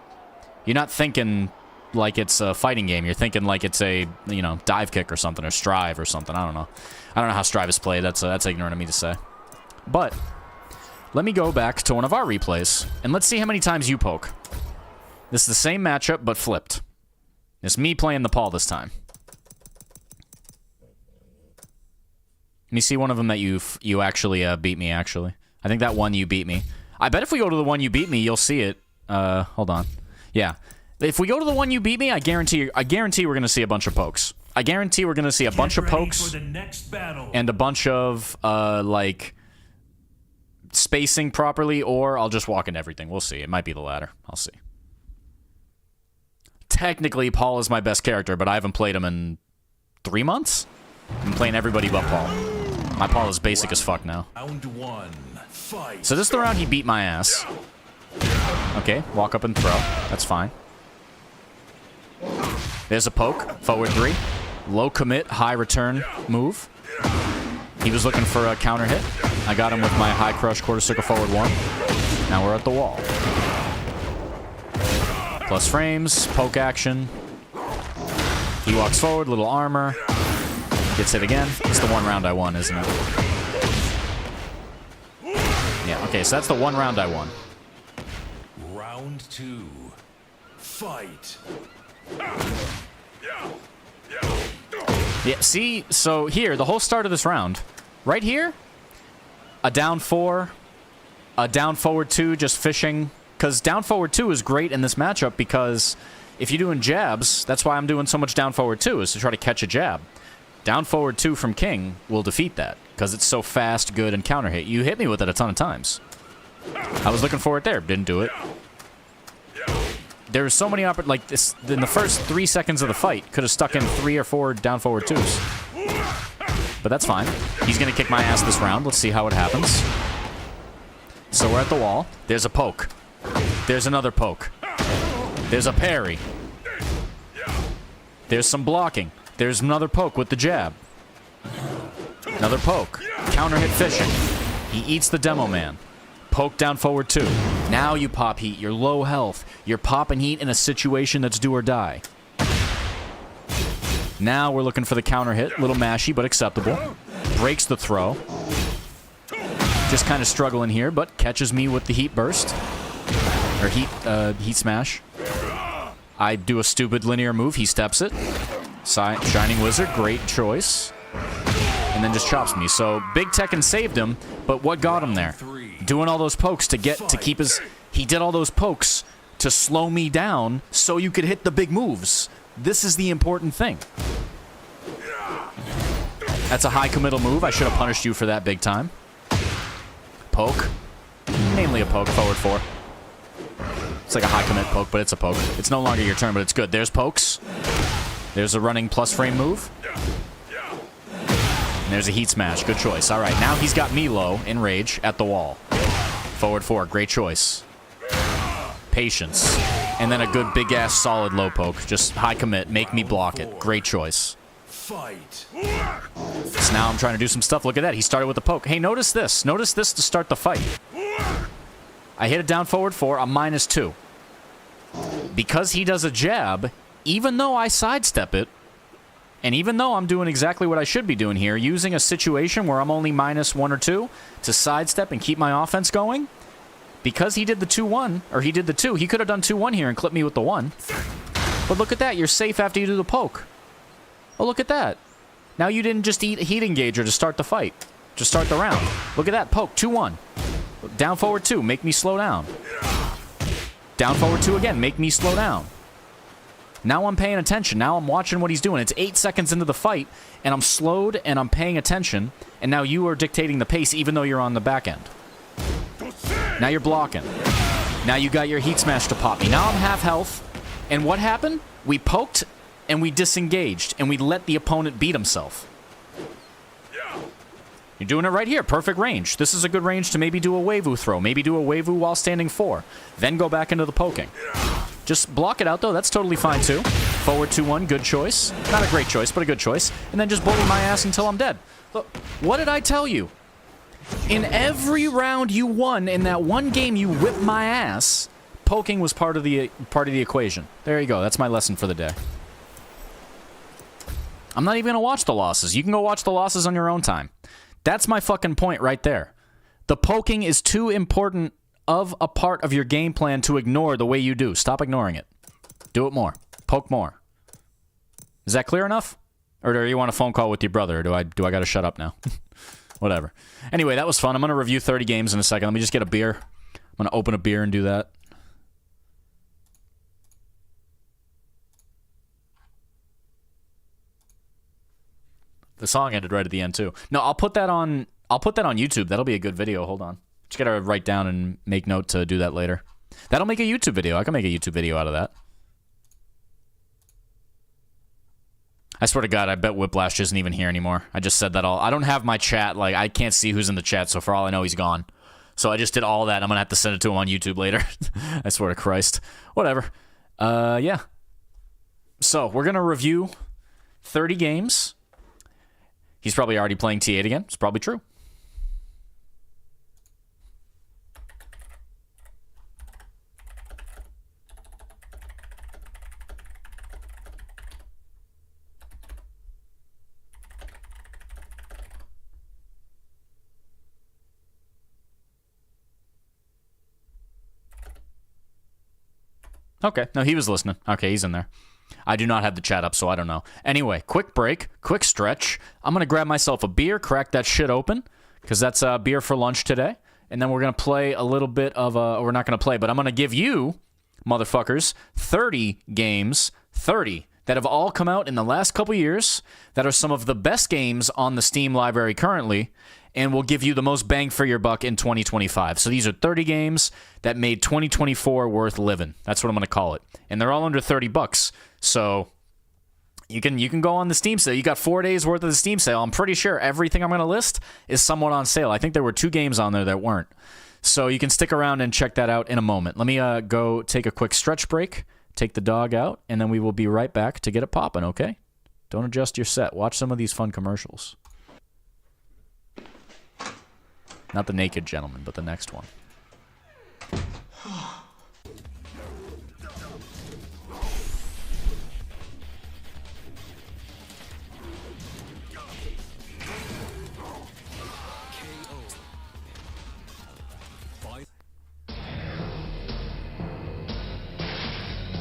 thinking like it's a fighting game. You're thinking like it's a, you know, dive kick or something, or strive or something. I don't know how strive is played. That's ignorant of me to say. But let me go back to one of our replays, and let's see how many times you poke. This is the same matchup, but flipped. It's me playing the Paul this time. Let me see one of them that you actually beat me, actually. I think that one you beat me. I bet if we go to the one you beat me, you'll see it. Hold on. Yeah. If we go to the one you beat me, I guarantee we're going to see a bunch of pokes. I guarantee we're going to see a bunch of pokes and a bunch of, like, spacing properly, or I'll just walk into everything. We'll see. It might be the latter. I'll see. Technically, Paul is my best character, but I haven't played him in 3 months. I'm playing everybody but Paul. My Paul is basic as fuck now. Round 1. Fight. So this is the round he beat my ass. Okay, walk up and throw. That's fine. There's a poke. Forward 3. Low commit, high return move. He was looking for a counter hit. I got him with my high crush quarter circle forward 1. Now we're at the wall. Plus frames, poke action. He walks forward, little armor. Gets hit again. It's the one round I won, isn't it? Yeah, okay, so that's the one round I won. Round 2. Fight. Yeah, see, so here, the whole start of this round, right here, a down 4, a down forward 2, just fishing, because down forward 2 is great in this matchup because if you're doing jabs, that's why I'm doing so much down forward 2, is to try to catch a jab. Down forward 2 from King will defeat that, because it's so fast, good, and counter hit. You hit me with it a ton of times. I was looking for it there, didn't do it. There were so many like this in the first 3 seconds of the fight. Could have stuck in 3 or 4 down forward 2s. But that's fine. He's gonna kick my ass this round. Let's see how it happens. So we're at the wall. There's a poke. There's another poke. There's a parry. There's some blocking. There's another poke with the jab. Another poke. Counter hit fishing. He eats the demo man. Poke down forward 2. Now you pop heat. You're low health. You're popping heat in a situation that's do or die. Now we're looking for the counter hit. Little mashy, but acceptable. Breaks the throw. Just kind of struggling here, but catches me with the heat burst. Or heat smash. I do a stupid linear move. He steps it. Shining Wizard, great choice. And then just chops me. So Big Tekken saved him, but what got him there? Doing all those pokes to keep his... He did all those pokes to slow me down so you could hit the big moves. This is the important thing. That's a high committal move. I should have punished you for that big time. Poke. Mainly a poke, forward 4. It's like a high commit poke, but it's a poke. It's no longer your turn, but it's good. There's pokes. There's a running plus frame move. And there's a heat smash. Good choice. All right, now he's got me low in rage at the wall. Forward 4. Great choice. Patience. And then a good big-ass solid low poke. Just high commit. Make me block it. Great choice. Fight. So now I'm trying to do some stuff. Look at that. He started with a poke. Hey, notice this. Notice this to start the fight. I hit it down forward 4. I'm -2. Because he does a jab, even though I sidestep it, and even though I'm doing exactly what I should be doing here, using a situation where I'm only -1 or 2 to sidestep and keep my offense going, because he did the 2-1, or he did the 2, he could have done 2-1 here and clipped me with the 1. But look at that. You're safe after you do the poke. Oh, look at that. Now you didn't just eat heat engager to start the fight. To start the round. Look at that. Poke. 2-1. Down forward 2. Make me slow down. Down forward 2 again. Make me slow down. Now I'm paying attention. Now I'm watching what he's doing. It's 8 seconds into the fight, and I'm slowed, and I'm paying attention, and now you are dictating the pace even though you're on the back end. Now you're blocking. Now you got your heat smash to pop me. Now I'm half health, and what happened? We poked, and we disengaged, and we let the opponent beat himself. You're doing it right here. Perfect range. This is a good range to maybe do a Waivu throw. Maybe do a Waivu while standing 4. Then go back into the poking. Just block it out, though. That's totally fine, too. Forward 2-1. Good choice. Not a great choice, but a good choice. And then just bully my ass until I'm dead. Look, what did I tell you? In every round you won, in that one game you whipped my ass, poking was part of the equation. There you go. That's my lesson for the day. I'm not even going to watch the losses. You can go watch the losses on your own time. That's my fucking point right there. The poking is too important of a part of your game plan to ignore the way you do. Stop ignoring it. Do it more. Poke more. Is that clear enough? Or do you want a phone call with your brother? Or do I got to shut up now? Whatever. Anyway, that was fun. I'm going to review 30 games in a second. Let me just get a beer. I'm going to open a beer and do that. The song ended right at the end too. No, I'll put that on YouTube. That'll be a good video. Hold on. Just gotta write down and make note to do that later. That'll make a YouTube video. I can make a YouTube video out of that. I swear to God, I bet Whiplash isn't even here anymore. I just said that all. I don't have my chat. Like, I can't see who's in the chat, so for all I know, he's gone. So I just did all that. I'm gonna have to send it to him on YouTube later. I swear to Christ. Whatever. Yeah. So, we're gonna review 30 games. He's probably already playing T8 again. It's probably true. Okay, no, he was listening. Okay, he's in there. I do not have the chat up, so I don't know. Anyway, quick break, quick stretch. I'm going to grab myself a beer, crack that shit open, because that's beer for lunch today. And then we're going to play a little bit of, we're not going to play, but I'm going to give you, motherfuckers, 30 games, 30, that have all come out in the last couple years, that are some of the best games on the Steam library currently, and will give you the most bang for your buck in 2025. So these are 30 games that made 2024 worth living. That's what I'm going to call it. And they're all under 30 bucks. So you can go on the Steam sale. You got 4 days worth of the Steam sale. I'm pretty sure everything I'm going to list is somewhat on sale. I think there were 2 games on there that weren't. So you can stick around and check that out in a moment. Let me go take a quick stretch break, take the dog out, and then we will be right back to get it popping, okay? Don't adjust your set. Watch some of these fun commercials. Not the naked gentleman, but the next one.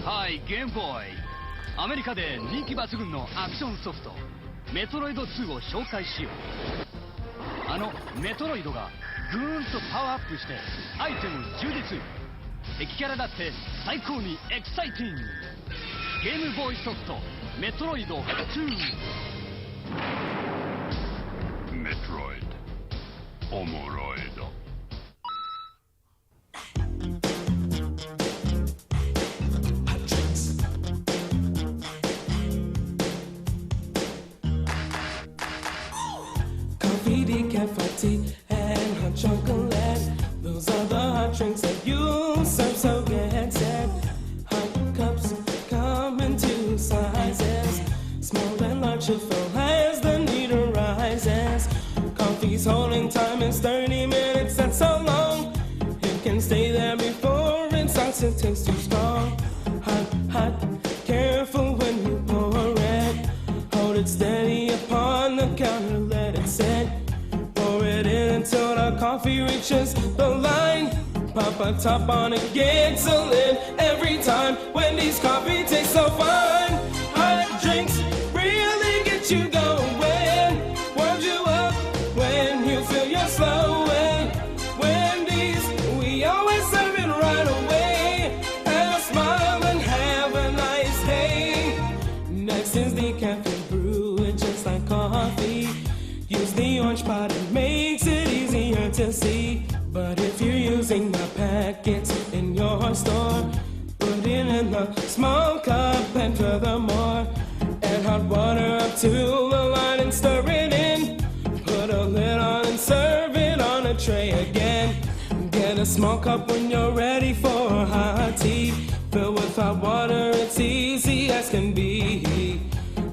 Hi, Game Boy。アメリカで人気抜群のアクションソフトメトロイド2を紹介しよう。あのメトロイドがぐーんとパワーアップしてアイテム充実、敵キャラだって最高にエキサイティング。ゲームボーイソフトメトロイド2。メトロイドおもろいど。coffee, decaf, hot tea, and hot chocolate. Those are the hot drinks that you serve, so get set. Hot cups come in two sizes, small and large to fill as the need arises. Coffee's holding time is 30 minutes, that's so long. It can stay there before it starts to taste too strong. Hot, hot, careful when you pour it. Hold it steady upon the counter, let it sit. Pour it in until the coffee reaches the line. Pop a top on it, gets a lid every time. Wendy's coffee tastes so fine. Hot drinks really get you going. Warms you up when you feel you're slowing. Wendy's, we always serve it right away. Have a smile and have a nice day. Next is the caffeine brew, it's just like coffee. Use the orange pot, it makes it easier to see. But if you're using the packets in your store, put it in a small cup and furthermore, add hot water up to the line and stir it in. Put a lid on and serve it on a tray again. Get a small cup when you're ready for hot tea. Fill with hot water, it's easy as can be.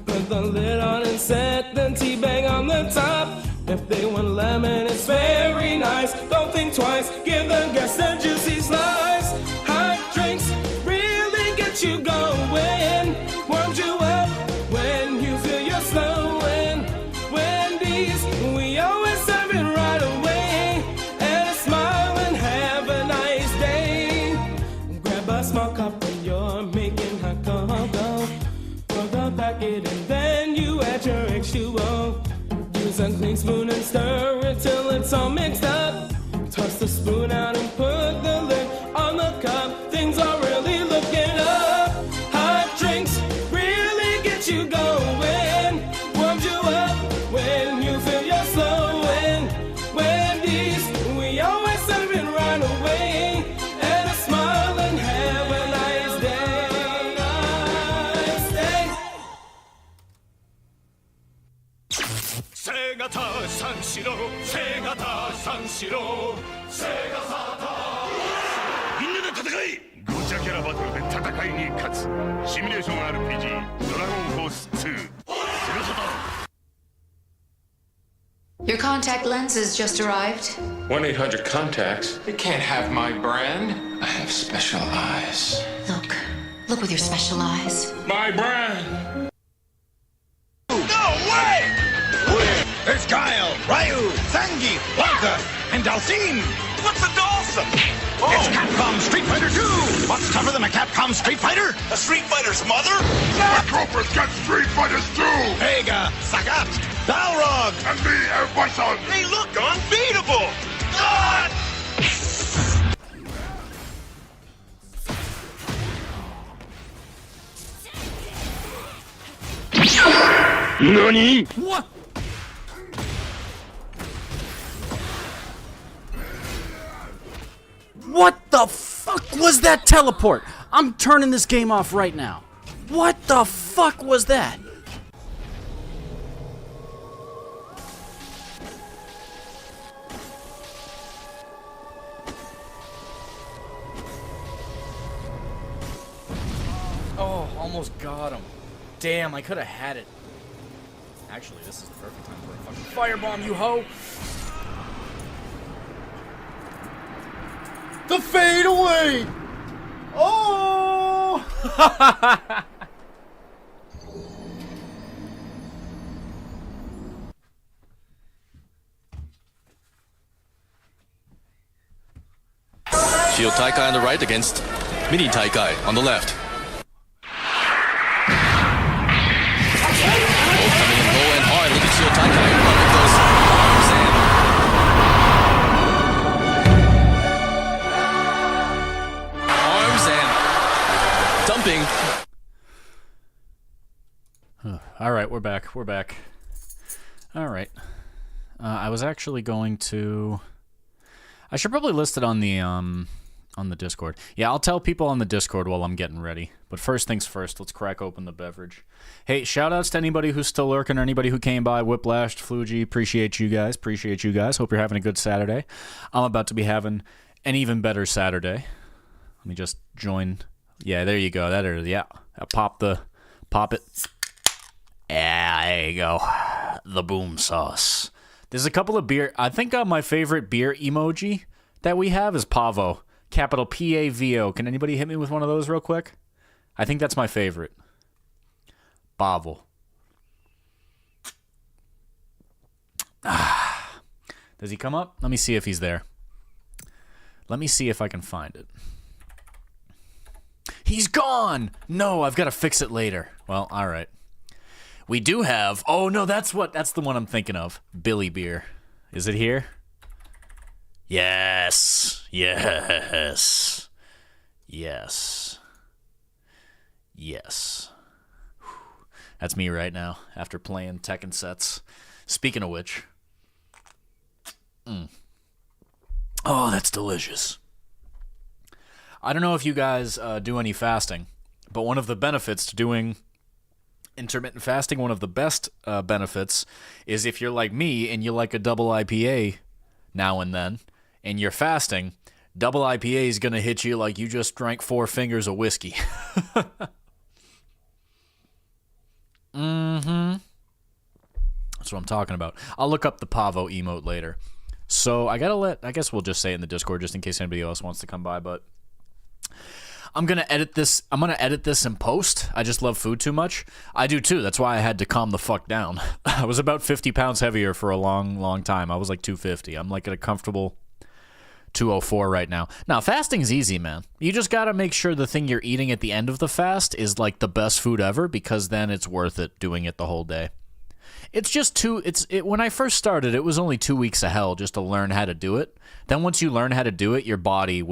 Put the lid on and set the tea bag on the top. If they want lemon, it's very nice. Don't think twice, give the guests a juicy slice. Hot drinks really get you going. Warms you up when you feel you're slowing. Wendy's, we always serve it right away. And a smile and have a nice day. Grab a small cup when you're making hot cocoa. Pour the packet and then you add your H2O. Use a clean spoon and stir it till it's all mixed up. Toss the spoon out and put the lid on the cup. Things are really looking up. Hot drinks really get you going. Warms you up when you feel you're slowing. Wendy's, we always serve it right away. And a smile and have a nice day. Nice day. 背型三四郎背型三四郎背型みんなで戦いゴチャキャラバトルで戦いに勝つシミュレーション RPG ドラゴンフォース2背型 Your contact lenses just arrived. 1-800-CONTACTS. They can't have my brand. I have special eyes. Look with your special eyes. My brand. No way! There's Guile, Ryu, Zangief, Blanca, and Dalsim. What's a Dalsim? Oh. It's Capcom Street Fighter 2. What's tougher than a Capcom Street Fighter? A Street Fighter's mother? Troopers got Street Fighters 2. Vega, Sagat, Balrog, And me, El Bison. They look unbeatable! God! NANI? What? What the fuck was that teleport? I'm turning this game off right now. What the fuck was that? Oh, almost got him. Damn, I could have had it. Actually, this is the perfect time for a fucking firebomb, you hoe! The fade away! Oh! Shield Taikai on the right against Mini Taikai on the left. Both coming in low and hard. Look at Shield Taikai running those arms and dumping. All right, we're back. We're back. All right. I was actually going to. I should probably list it on On the Discord. Yeah, I'll tell people on the Discord while I'm getting ready. But first things first, let's crack open the beverage. Hey, shout-outs to anybody who's still lurking or anybody who came by. Whiplash, Flugy, appreciate you guys. Appreciate you guys. Hope you're having a good Saturday. I'm about to be having an even better Saturday. Let me just join. Yeah, there you go. That is, yeah. Pop it. Yeah, there you go. The boom sauce. There's a couple of beer. I think my favorite beer emoji that we have is Pavo. Capital P-A-V-O. Can anybody hit me with one of those real quick? I think that's my favorite. Pavo. Does he come up? Let me see if he's there. Let me see if I can find it. He's gone! No, I've got to fix it later. Well, all right. We do have... Oh, no, that's the one I'm thinking of. Billy Beer. Is it here? Yes. Yes. Yes. Yes. That's me right now after playing Tekken sets. Speaking of which. Oh, that's delicious. I don't know if you guys do any fasting, but one of the benefits to doing intermittent fasting, one of the best benefits, is if you're like me and you like a double IPA now and then, and you're fasting, double IPA is going to hit you like you just drank 4 fingers of whiskey. That's what I'm talking about. I'll look up the Pavo emote later. So I guess we'll just say it in the Discord just in case anybody else wants to come by, but I'm going to edit this. I'm going to edit this in post. I just love food too much. I do too. That's why I had to calm the fuck down. I was about 50 pounds heavier for a long, long time. I was like 250. I'm like at a comfortable 204 right now. Now, fasting's easy, man. You just got to make sure the thing you're eating at the end of the fast is like the best food ever, because then it's worth it doing it the whole day. It's just when I first started, it was only 2 weeks of hell just to learn how to do it. Then once you learn how to do it, your body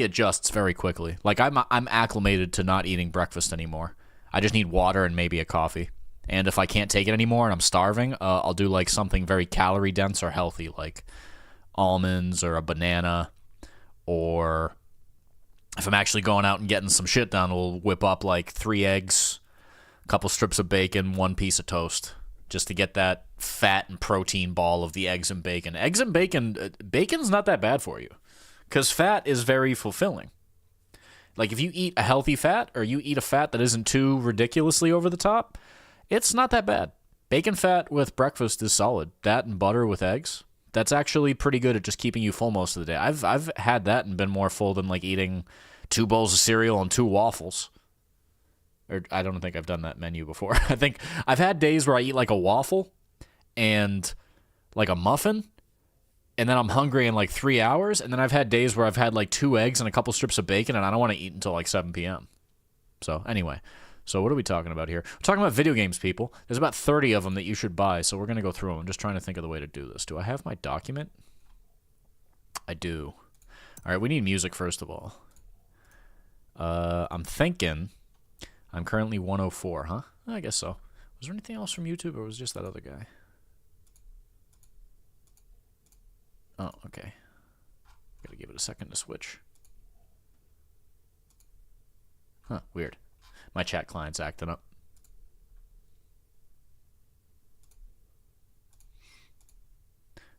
adjusts very quickly. Like I'm acclimated to not eating breakfast anymore. I just need water and maybe a coffee. And if I can't take it anymore and I'm starving, I'll do like something very calorie dense or healthy, like almonds or a banana, or if I'm actually going out and getting some shit done, we'll whip up like 3 eggs, a couple strips of bacon, 1 piece of toast, just to get that fat and protein ball of the eggs and bacon. Eggs and bacon, bacon's not that bad for you, because fat is very fulfilling. Like if you eat a healthy fat, or you eat a fat that isn't too ridiculously over the top, it's not that bad. Bacon fat with breakfast is solid. That and butter with eggs, that's actually pretty good at just keeping you full most of the day. I've had that and been more full than like eating 2 bowls of cereal and 2 waffles. Or I don't think I've done that menu before. I think I've had days where I eat like a waffle and like a muffin, and then I'm hungry in like 3 hours, and then I've had days where I've had like 2 eggs and a couple strips of bacon, and I don't want to eat until like 7 p.m. So anyway, so what are we talking about here? We're talking about video games, people. There's about 30 of them that you should buy, so we're going to go through them. I'm just trying to think of the way to do this. Do I have my document? I do. All right, we need music first of all. I'm thinking I'm currently 104, huh? I guess so. Was there anything else from YouTube, or was it just that other guy? Oh, okay. Gotta give it a second to switch. Huh, weird. My chat client's acting up.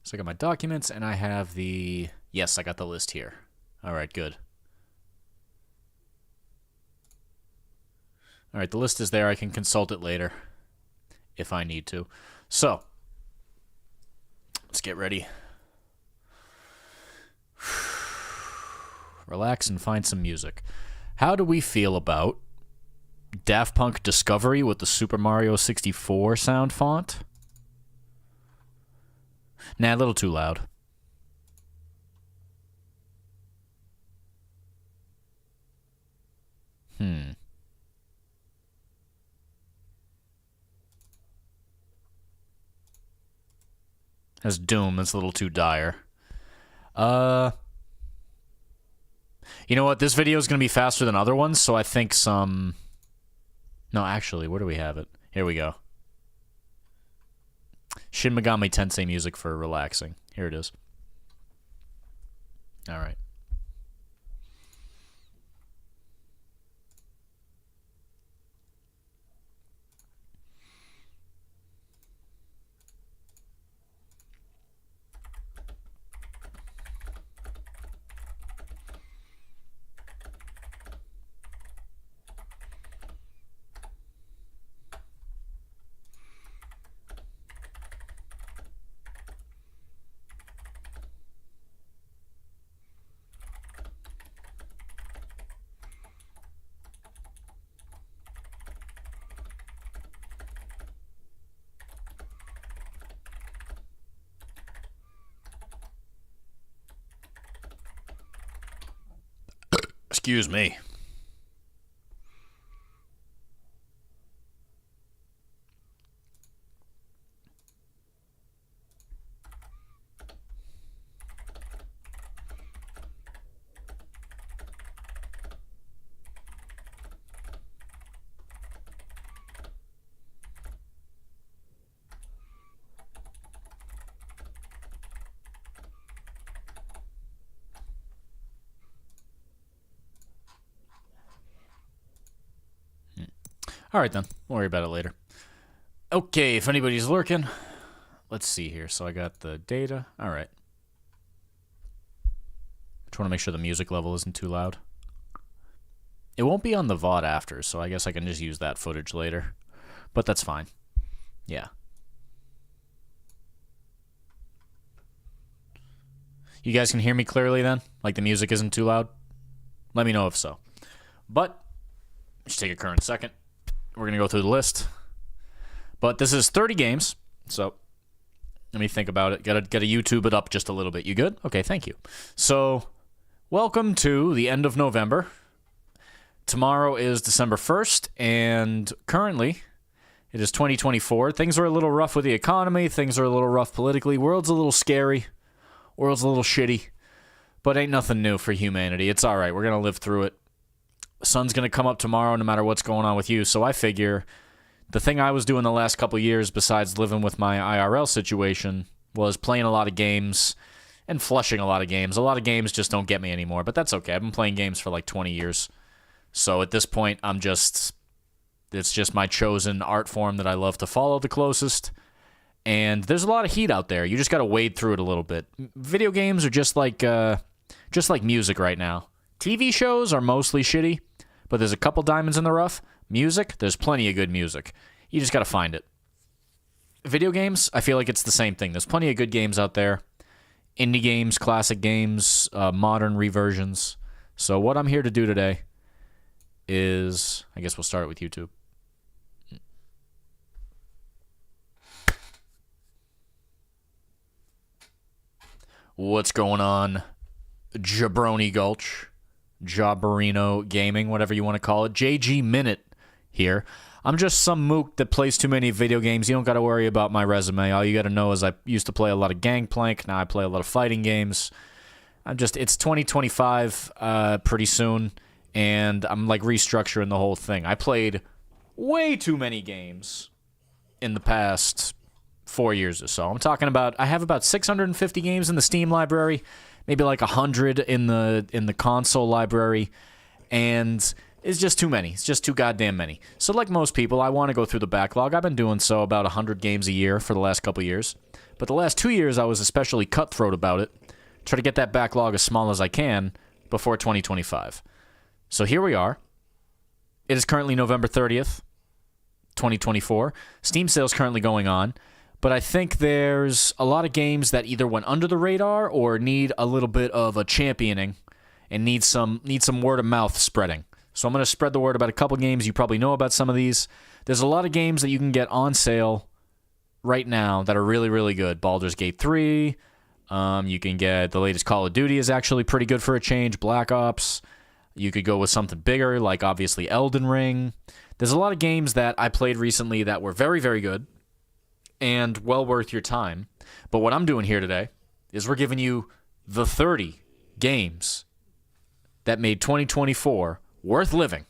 So I got my documents, and I have the... Yes, I got the list here. All right, good. All right, the list is there. I can consult it later if I need to. So, let's get ready. Relax and find some music. How do we feel about Daft Punk Discovery with the Super Mario 64 sound font? Nah, a little too loud. That's Doom. That's a little too dire. You know what? This video is going to be faster than other ones, so I think some... No, actually, where do we have it? Here we go. Shin Megami Tensei music for relaxing. Here it is. All right. Excuse me. All right, then. We'll worry about it later. Okay, if anybody's lurking, let's see here. So I got the data. All right. Just want to make sure the music level isn't too loud. It won't be on the VOD after, so I guess I can just use that footage later. But that's fine. Yeah. You guys can hear me clearly then? Like the music isn't too loud? Let me know if so. But, just take a current second. We're going to go through the list. But this is 30 games, so let me think about it. Gotta YouTube it up just a little bit. You good? Okay, thank you. So, welcome to the end of November. Tomorrow is December 1st, and currently it is 2024. Things are a little rough with the economy. Things are a little rough politically. World's a little scary. World's a little shitty. But ain't nothing new for humanity. It's all right. We're going to live through it. The sun's going to come up tomorrow no matter what's going on with you. So I figure the thing I was doing the last couple years besides living with my IRL situation was playing a lot of games and flushing a lot of games. A lot of games just don't get me anymore, but that's okay. I've been playing games for like 20 years. So at this point, it's just my chosen art form that I love to follow the closest. And there's a lot of heat out there. You just got to wade through it a little bit. Video games are just like music right now. TV shows are mostly shitty, but there's a couple diamonds in the rough. Music, there's plenty of good music. You just got to find it. Video games, I feel like it's the same thing. There's plenty of good games out there. Indie games, classic games, modern reversions. So what I'm here to do today is, I guess we'll start with YouTube. What's going on, Jabroni Gulch? Jabarino Gaming, whatever you want to call it. JG Minute here. I'm just some mook that plays too many video games. You don't got to worry about my resume. All you got to know is I used to play a lot of Gangplank. Now I play a lot of fighting games. It's 2025 pretty soon, and I'm like restructuring the whole thing. I played way too many games in the past 4 years or so. I'm talking about, I have about 650 games in the Steam library, maybe like 100 in the console library, and it's just too many. It's just too goddamn many. So like most people, I want to go through the backlog. I've been doing so about 100 games a year for the last couple years. But the last 2 years, I was especially cutthroat about it. Try to get that backlog as small as I can before 2025. So here we are. It is currently November 30th, 2024. Steam sale's currently going on. But I think there's a lot of games that either went under the radar or need a little bit of a championing and need some word of mouth spreading. So I'm going to spread the word about a couple games. You probably know about some of these. There's a lot of games that you can get on sale right now that are really, really good. Baldur's Gate 3. You can get the latest Call of Duty is actually pretty good for a change. Black Ops. You could go with something bigger like obviously Elden Ring. There's a lot of games that I played recently that were very, very good and well worth your time. But what I'm doing here today is we're giving you the 30 games that made 2024 worth living.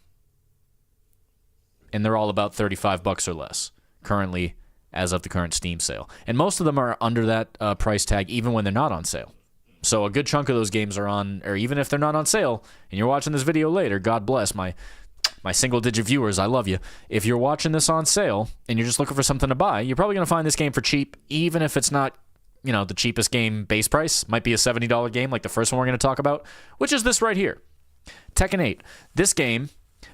And they're all about $35 or less currently as of the current Steam sale. And most of them are under that price tag even when they're not on sale. So a good chunk of those games are on, or even if they're not on sale and you're watching this video later, God bless my single-digit viewers, I love you. If you're watching this on sale and you're just looking for something to buy, you're probably going to find this game for cheap, even if it's not, the cheapest game base price. Might be a $70 game like the first one we're going to talk about, which is this right here. Tekken 8. This game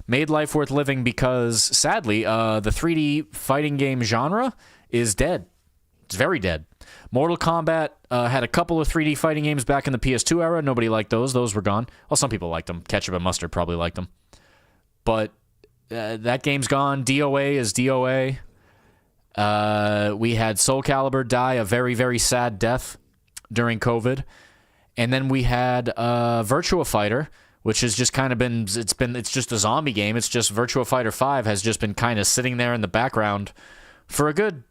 made life worth living because, sadly, the 3D fighting game genre is dead. It's very dead. Mortal Kombat had a couple of 3D fighting games back in the PS2 era. Nobody liked those. Those were gone. Well, some people liked them. Ketchup and Mustard probably liked them. But that game's gone. DOA is DOA. We had Soul Calibur die a very, very sad death during COVID. And then we had Virtua Fighter, which has just kind of been it's just a zombie game. It's just Virtua Fighter 5 has just been kind of sitting there in the background for a good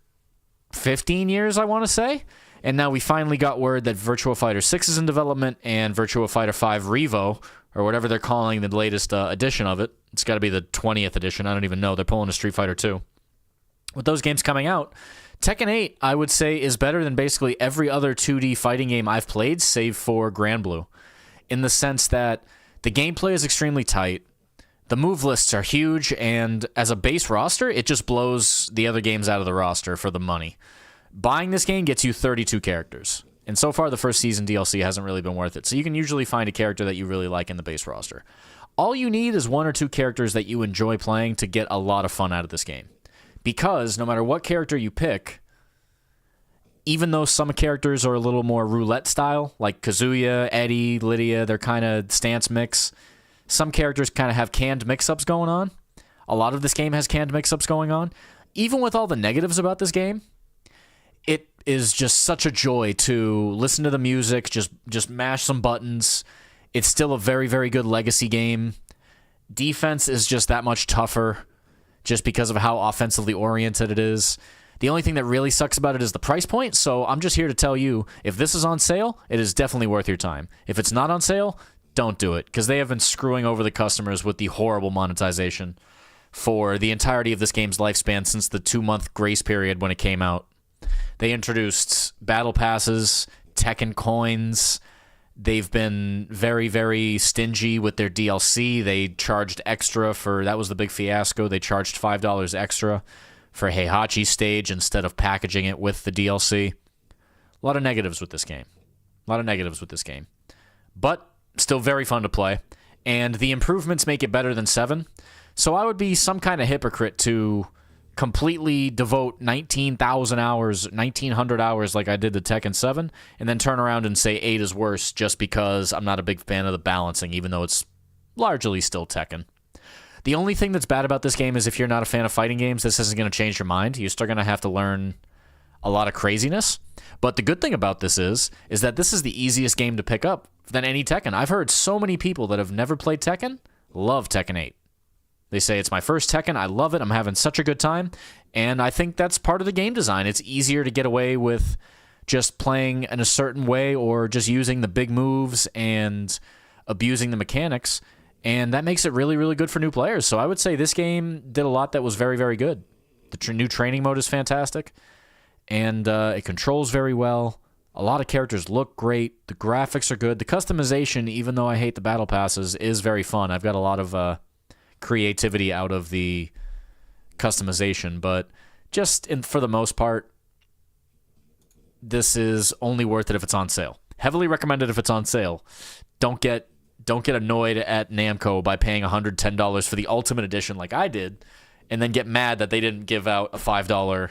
15 years, I want to say. And now we finally got word that Virtua Fighter 6 is in development and Virtua Fighter 5 Revo, or whatever they're calling the latest edition of it. It's got to be the 20th edition. I don't even know. They're pulling a Street Fighter 2. With those games coming out, Tekken 8, I would say, is better than basically every other 2D fighting game I've played, save for Grand Blue, in the sense that the gameplay is extremely tight, the move lists are huge, and as a base roster, it just blows the other games out of the roster for the money. Buying this game gets you 32 characters, and so far the first season DLC hasn't really been worth it, so you can usually find a character that you really like in the base roster. All you need is 1 or 2 characters that you enjoy playing to get a lot of fun out of this game. Because no matter what character you pick, even though some characters are a little more roulette style, like Kazuya, Eddie, Lydia, they're kind of stance mix, some characters kind of have canned mix-ups going on. A lot of this game has canned mix-ups going on. Even with all the negatives about this game, it is just such a joy to listen to the music, just mash some buttons. It's still a very, very good legacy game. Defense is just that much tougher, just because of how offensively oriented it is. The only thing that really sucks about it is the price point, so I'm just here to tell you, if this is on sale, it is definitely worth your time. If it's not on sale, don't do it, because they have been screwing over the customers with the horrible monetization for the entirety of this game's lifespan since the 2-month grace period when it came out. They introduced battle passes, Tekken coins. They've been very, very stingy with their DLC. They charged extra for, that was the big fiasco, they charged $5 extra for Heihachi's stage instead of packaging it with the DLC. A lot of negatives with this game. But still very fun to play. And the improvements make it better than 7. So I would be some kind of hypocrite to completely devote 19,000 hours, 1,900 hours like I did to Tekken 7, and then turn around and say 8 is worse just because I'm not a big fan of the balancing, even though it's largely still Tekken. The only thing that's bad about this game is if you're not a fan of fighting games, this isn't going to change your mind. You're still going to have to learn a lot of craziness. But the good thing about this is that this is the easiest game to pick up than any Tekken. I've heard so many people that have never played Tekken love Tekken 8. They say, it's my first Tekken, I love it, I'm having such a good time, and I think that's part of the game design. It's easier to get away with just playing in a certain way or just using the big moves and abusing the mechanics, and that makes it really, really good for new players. So I would say this game did a lot that was very, very good. The new training mode is fantastic, and it controls very well. A lot of characters look great. The graphics are good. The customization, even though I hate the battle passes, is very fun. I've got a lot of creativity out of the customization, but for the most part, this is only worth it if it's on sale. Heavily recommended if it's on sale. Don't get annoyed at Namco by paying $110 for the Ultimate Edition like I did, and then get mad that they didn't give out a $5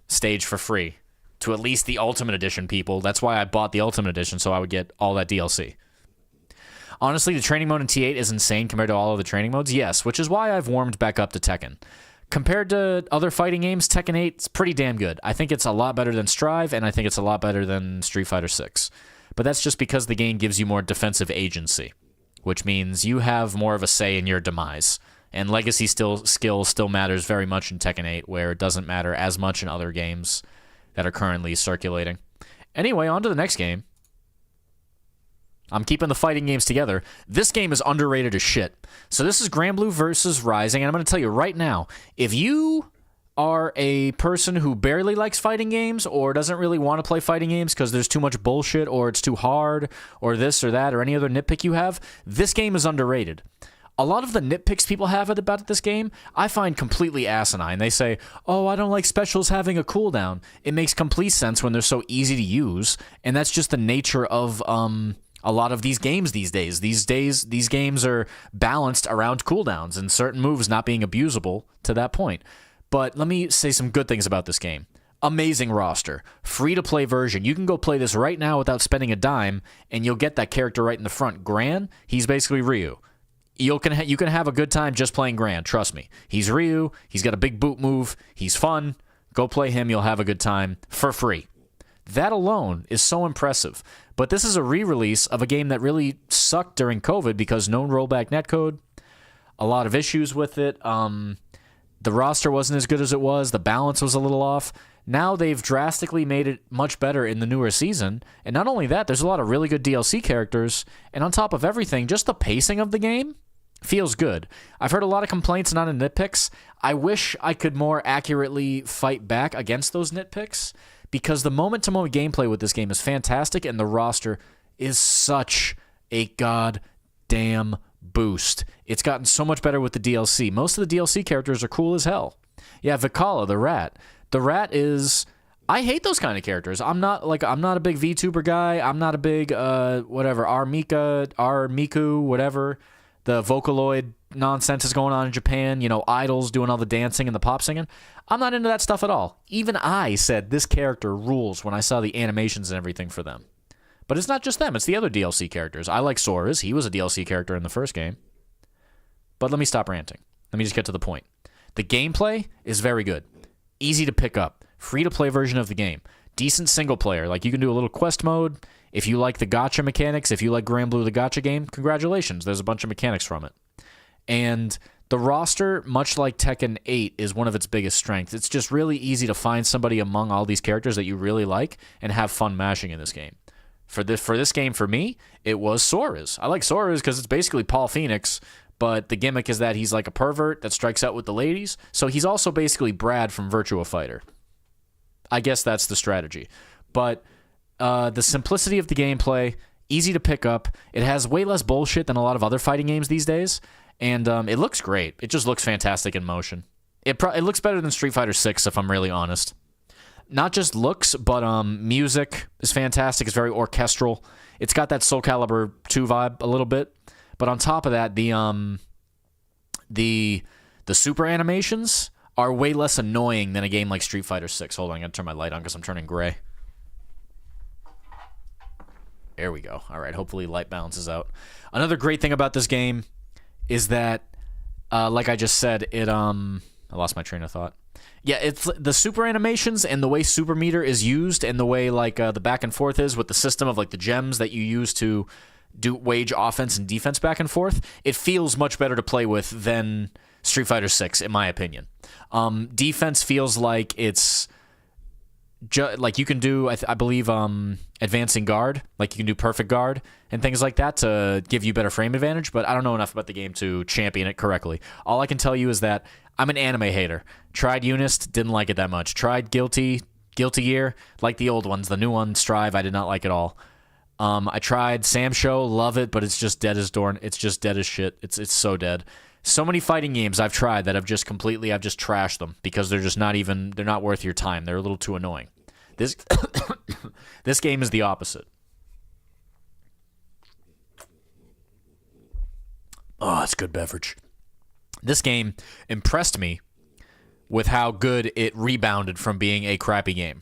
stage for free to at least the Ultimate Edition people. That's why I bought the Ultimate Edition, so I would get all that DLC. Honestly, the training mode in T8 is insane compared to all of the training modes, yes, which is why I've warmed back up to Tekken. Compared to other fighting games, Tekken 8 is pretty damn good. I think it's a lot better than Strive, and I think it's a lot better than Street Fighter 6. But that's just because the game gives you more defensive agency, which means you have more of a say in your demise. And legacy skill still matters very much in Tekken 8, where it doesn't matter as much in other games that are currently circulating. Anyway, on to the next game. I'm keeping the fighting games together. This game is underrated as shit. So this is Grand Blue versus Rising, and I'm going to tell you right now, if you are a person who barely likes fighting games or doesn't really want to play fighting games because there's too much bullshit or it's too hard or this or that or any other nitpick you have, this game is underrated. A lot of the nitpicks people have about this game, I find completely asinine. They say, oh, I don't like specials having a cooldown. It makes complete sense when they're so easy to use, and that's just the nature of a lot of these games these days. These games are balanced around cooldowns and certain moves not being abusable to that point. But let me say some good things about this game. Amazing roster. Free-to-play version. You can go play this right now without spending a dime, and you'll get that character right in the front. Gran, he's basically Ryu. You can have a good time just playing Gran, trust me. He's Ryu, he's got a big boot move, he's fun. Go play him, you'll have a good time for free. That alone is so impressive. But this is a re-release of a game that really sucked during COVID because no rollback netcode, a lot of issues with it. The roster wasn't as good as it was. The balance was a little off. Now they've drastically made it much better in the newer season. And not only that, there's a lot of really good DLC characters. And on top of everything, just the pacing of the game feels good. I've heard a lot of complaints, not in nitpicks. I wish I could more accurately fight back against those nitpicks because the moment-to-moment gameplay with this game is fantastic and the roster is such a goddamn boost. It's gotten so much better with the DLC. Most of the DLC characters are cool as hell. Yeah, Vikala, the rat. The rat is... I hate those kind of characters. I'm not a big VTuber guy. I'm not a big Miku, whatever. The Vocaloid nonsense is going on in Japan. You know, idols doing all the dancing and the pop singing. I'm not into that stuff at all. Even I said this character rules when I saw the animations and everything for them. But it's not just them. It's the other DLC characters. I like Sora's. He was a DLC character in the first game. But let me stop ranting. Let me just get to the point. The gameplay is very good. Easy to pick up. Free-to-play version of the game. Decent single player. Like, you can do a little quest mode. If you like the gacha mechanics, if you like Grand Blue the gacha game, congratulations. There's a bunch of mechanics from it. And the roster, much like Tekken 8, is one of its biggest strengths. It's just really easy to find somebody among all these characters that you really like and have fun mashing in this game. For this game, for me, it was Sora's. I like Sora's because it's basically Paul Phoenix, but the gimmick is that he's like a pervert that strikes out with the ladies. So he's also basically Brad from Virtua Fighter. I guess that's the strategy. But the simplicity of the gameplay, easy to pick up. It has way less bullshit than a lot of other fighting games these days. And it looks great. It just looks fantastic in motion. It looks better than Street Fighter 6, if I'm really honest. Not just looks, but music is fantastic. It's very orchestral. It's got that Soul Calibur 2 vibe a little bit. But on top of that, the super animations are way less annoying than a game like Street Fighter 6. Hold on, I gotta turn my light on because I'm turning gray. There we go. All right, hopefully light balances out. Another great thing about this game is that, like I just said, I lost my train of thought. Yeah, it's the super animations and the way Super Meter is used and the way the back and forth is with the system of like the gems that you use to wage offense and defense back and forth. It feels much better to play with than Street Fighter 6, in my opinion. Defense feels like it's like you can do, I believe, advancing guard, like you can do perfect guard and things like that to give you better frame advantage, but I don't know enough about the game to champion it correctly. All I can tell you is that I'm an anime hater. Tried Unist, didn't like it that much. Tried Guilty Gear, like the old ones. The new one, Strive, I did not like at all. I tried Sam Show, love it, but it's just dead as door. It's just dead as shit. It's so dead. So many fighting games I've tried that I've just trashed them because they're just they're not worth your time. They're a little too annoying. This this game is the opposite. Oh, it's good beverage. This game impressed me with how good it rebounded from being a crappy game.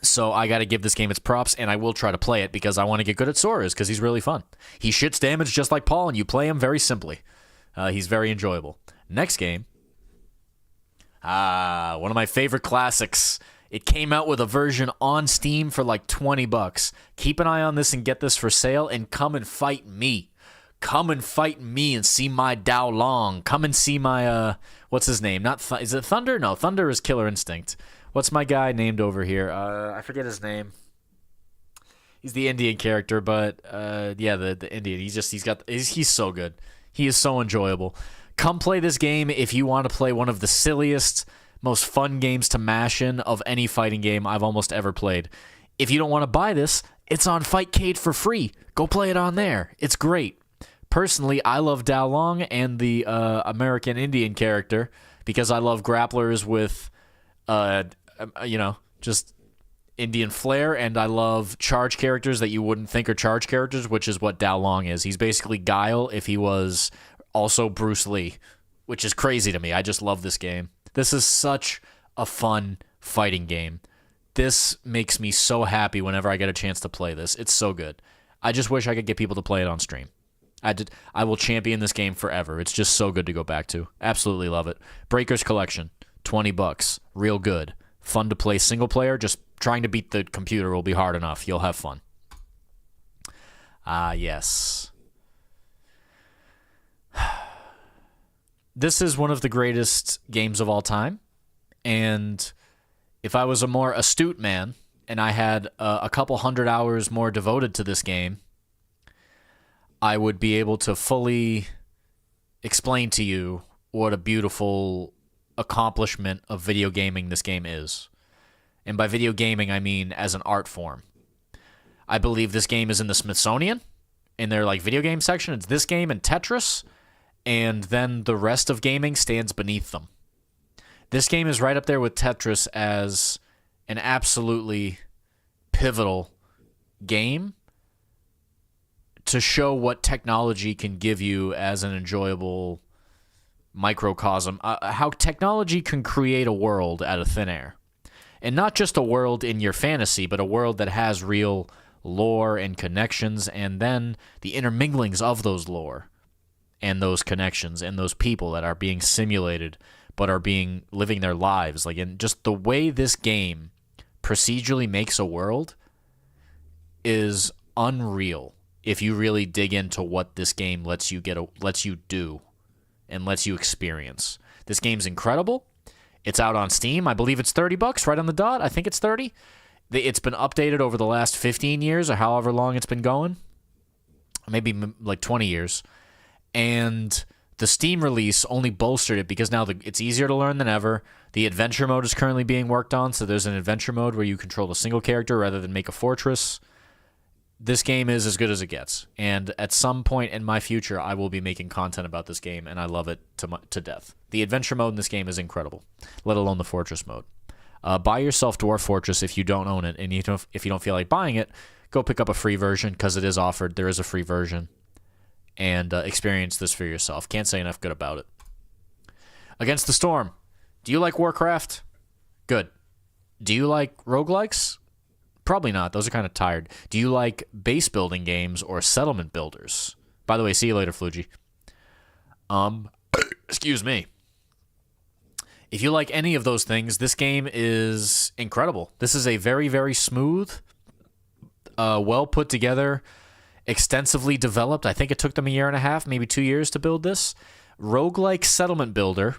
So I got to give this game its props, and I will try to play it because I want to get good at Sora's because he's really fun. He shits damage just like Paul, and you play him very simply. He's very enjoyable. Next game. One of my favorite classics. It came out with a version on Steam for like $20. Keep an eye on this and get this for sale, and come and fight me. Come and fight me and see my Dao Long. Come and see my, what's his name? Is it Thunder? No, Thunder is Killer Instinct. What's my guy named over here? I forget his name. He's the Indian character, but yeah, the Indian. He's so good. He is so enjoyable. Come play this game if you want to play one of the silliest, most fun games to mash in of any fighting game I've almost ever played. If you don't want to buy this, it's on Fightcade for free. Go play it on there. It's great. Personally, I love Dao Long and the American Indian character because I love grapplers with, just Indian flair, and I love charge characters that you wouldn't think are charge characters, which is what Dao Long is. He's basically Guile if he was also Bruce Lee, which is crazy to me. I just love this game. This is such a fun fighting game. This makes me so happy whenever I get a chance to play this. It's so good. I just wish I could get people to play it on stream. I will champion this game forever. It's just so good to go back to. Absolutely love it. Breakers Collection, $20. Real good. Fun to play single player. Just trying to beat the computer will be hard enough. You'll have fun. Ah, yes. This is one of the greatest games of all time. And if I was a more astute man and I had a couple hundred hours more devoted to this game, I would be able to fully explain to you what a beautiful accomplishment of video gaming this game is. And by video gaming, I mean as an art form. I believe this game is in the Smithsonian, in their like video game section. It's this game and Tetris, and then the rest of gaming stands beneath them. This game is right up there with Tetris as an absolutely pivotal game to show what technology can give you as an enjoyable microcosm, how technology can create a world out of thin air. And not just a world in your fantasy, but a world that has real lore and connections, and then the interminglings of those lore and those connections and those people that are being simulated but are living their lives. Like, in just the way this game procedurally makes a world is unreal if you really dig into what this game lets you do and lets you experience. This game's incredible. It's out on Steam. I believe it's $30 right on the dot. I think it's 30. It's been updated over the last 15 years or however long it's been going. Maybe like 20 years. And the Steam release only bolstered it because now it's easier to learn than ever. The adventure mode is currently being worked on, so there's an adventure mode where you control a single character rather than make a fortress. This game is as good as it gets. And at some point in my future, I will be making content about this game, and I love it to death. The adventure mode in this game is incredible, let alone the fortress mode. Buy yourself Dwarf Fortress if you don't own it, and if you don't feel like buying it, go pick up a free version because it is offered. There is a free version, and experience this for yourself. Can't say enough good about it. Against the Storm. Do you like Warcraft? Good. Do you like roguelikes? Probably not. Those are kind of tired. Do you like base building games or settlement builders? By the way, see you later, Flugy. Excuse me. If you like any of those things, this game is incredible. This is a very, very smooth, well put together, extensively developed. I think it took them 1.5 years, maybe 2 years to build this. Roguelike settlement builder,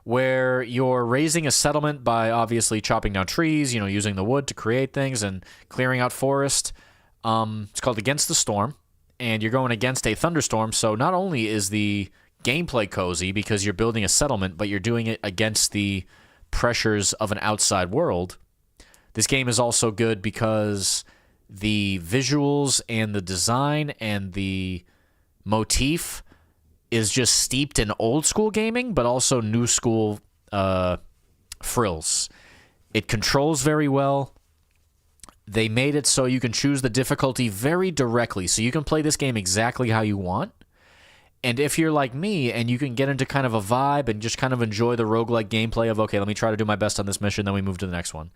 where you're raising a settlement by obviously chopping down trees, using the wood to create things and clearing out forest. It's called Against the Storm, and you're going against a thunderstorm. So not only is the gameplay cozy because you're building a settlement, but you're doing it against the pressures of an outside world. This game is also good because the visuals and the design and the motif is just steeped in old school gaming, but also new school frills. It controls very well. They made it so you can choose the difficulty very directly, so you can play this game exactly how you want. And if you're like me and you can get into kind of a vibe and just kind of enjoy the roguelike gameplay of, okay, let me try to do my best on this mission, then we move to the next one.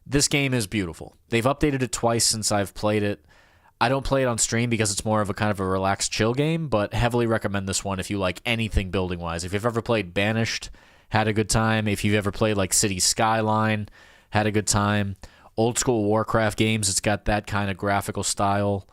This game is beautiful. They've updated it twice since I've played it. I don't play it on stream because it's more of a kind of a relaxed chill game, but heavily recommend this one if you like anything building-wise. If you've ever played Banished, had a good time. If you've ever played like City Skyline, had a good time. Old school Warcraft games, it's got that kind of graphical style.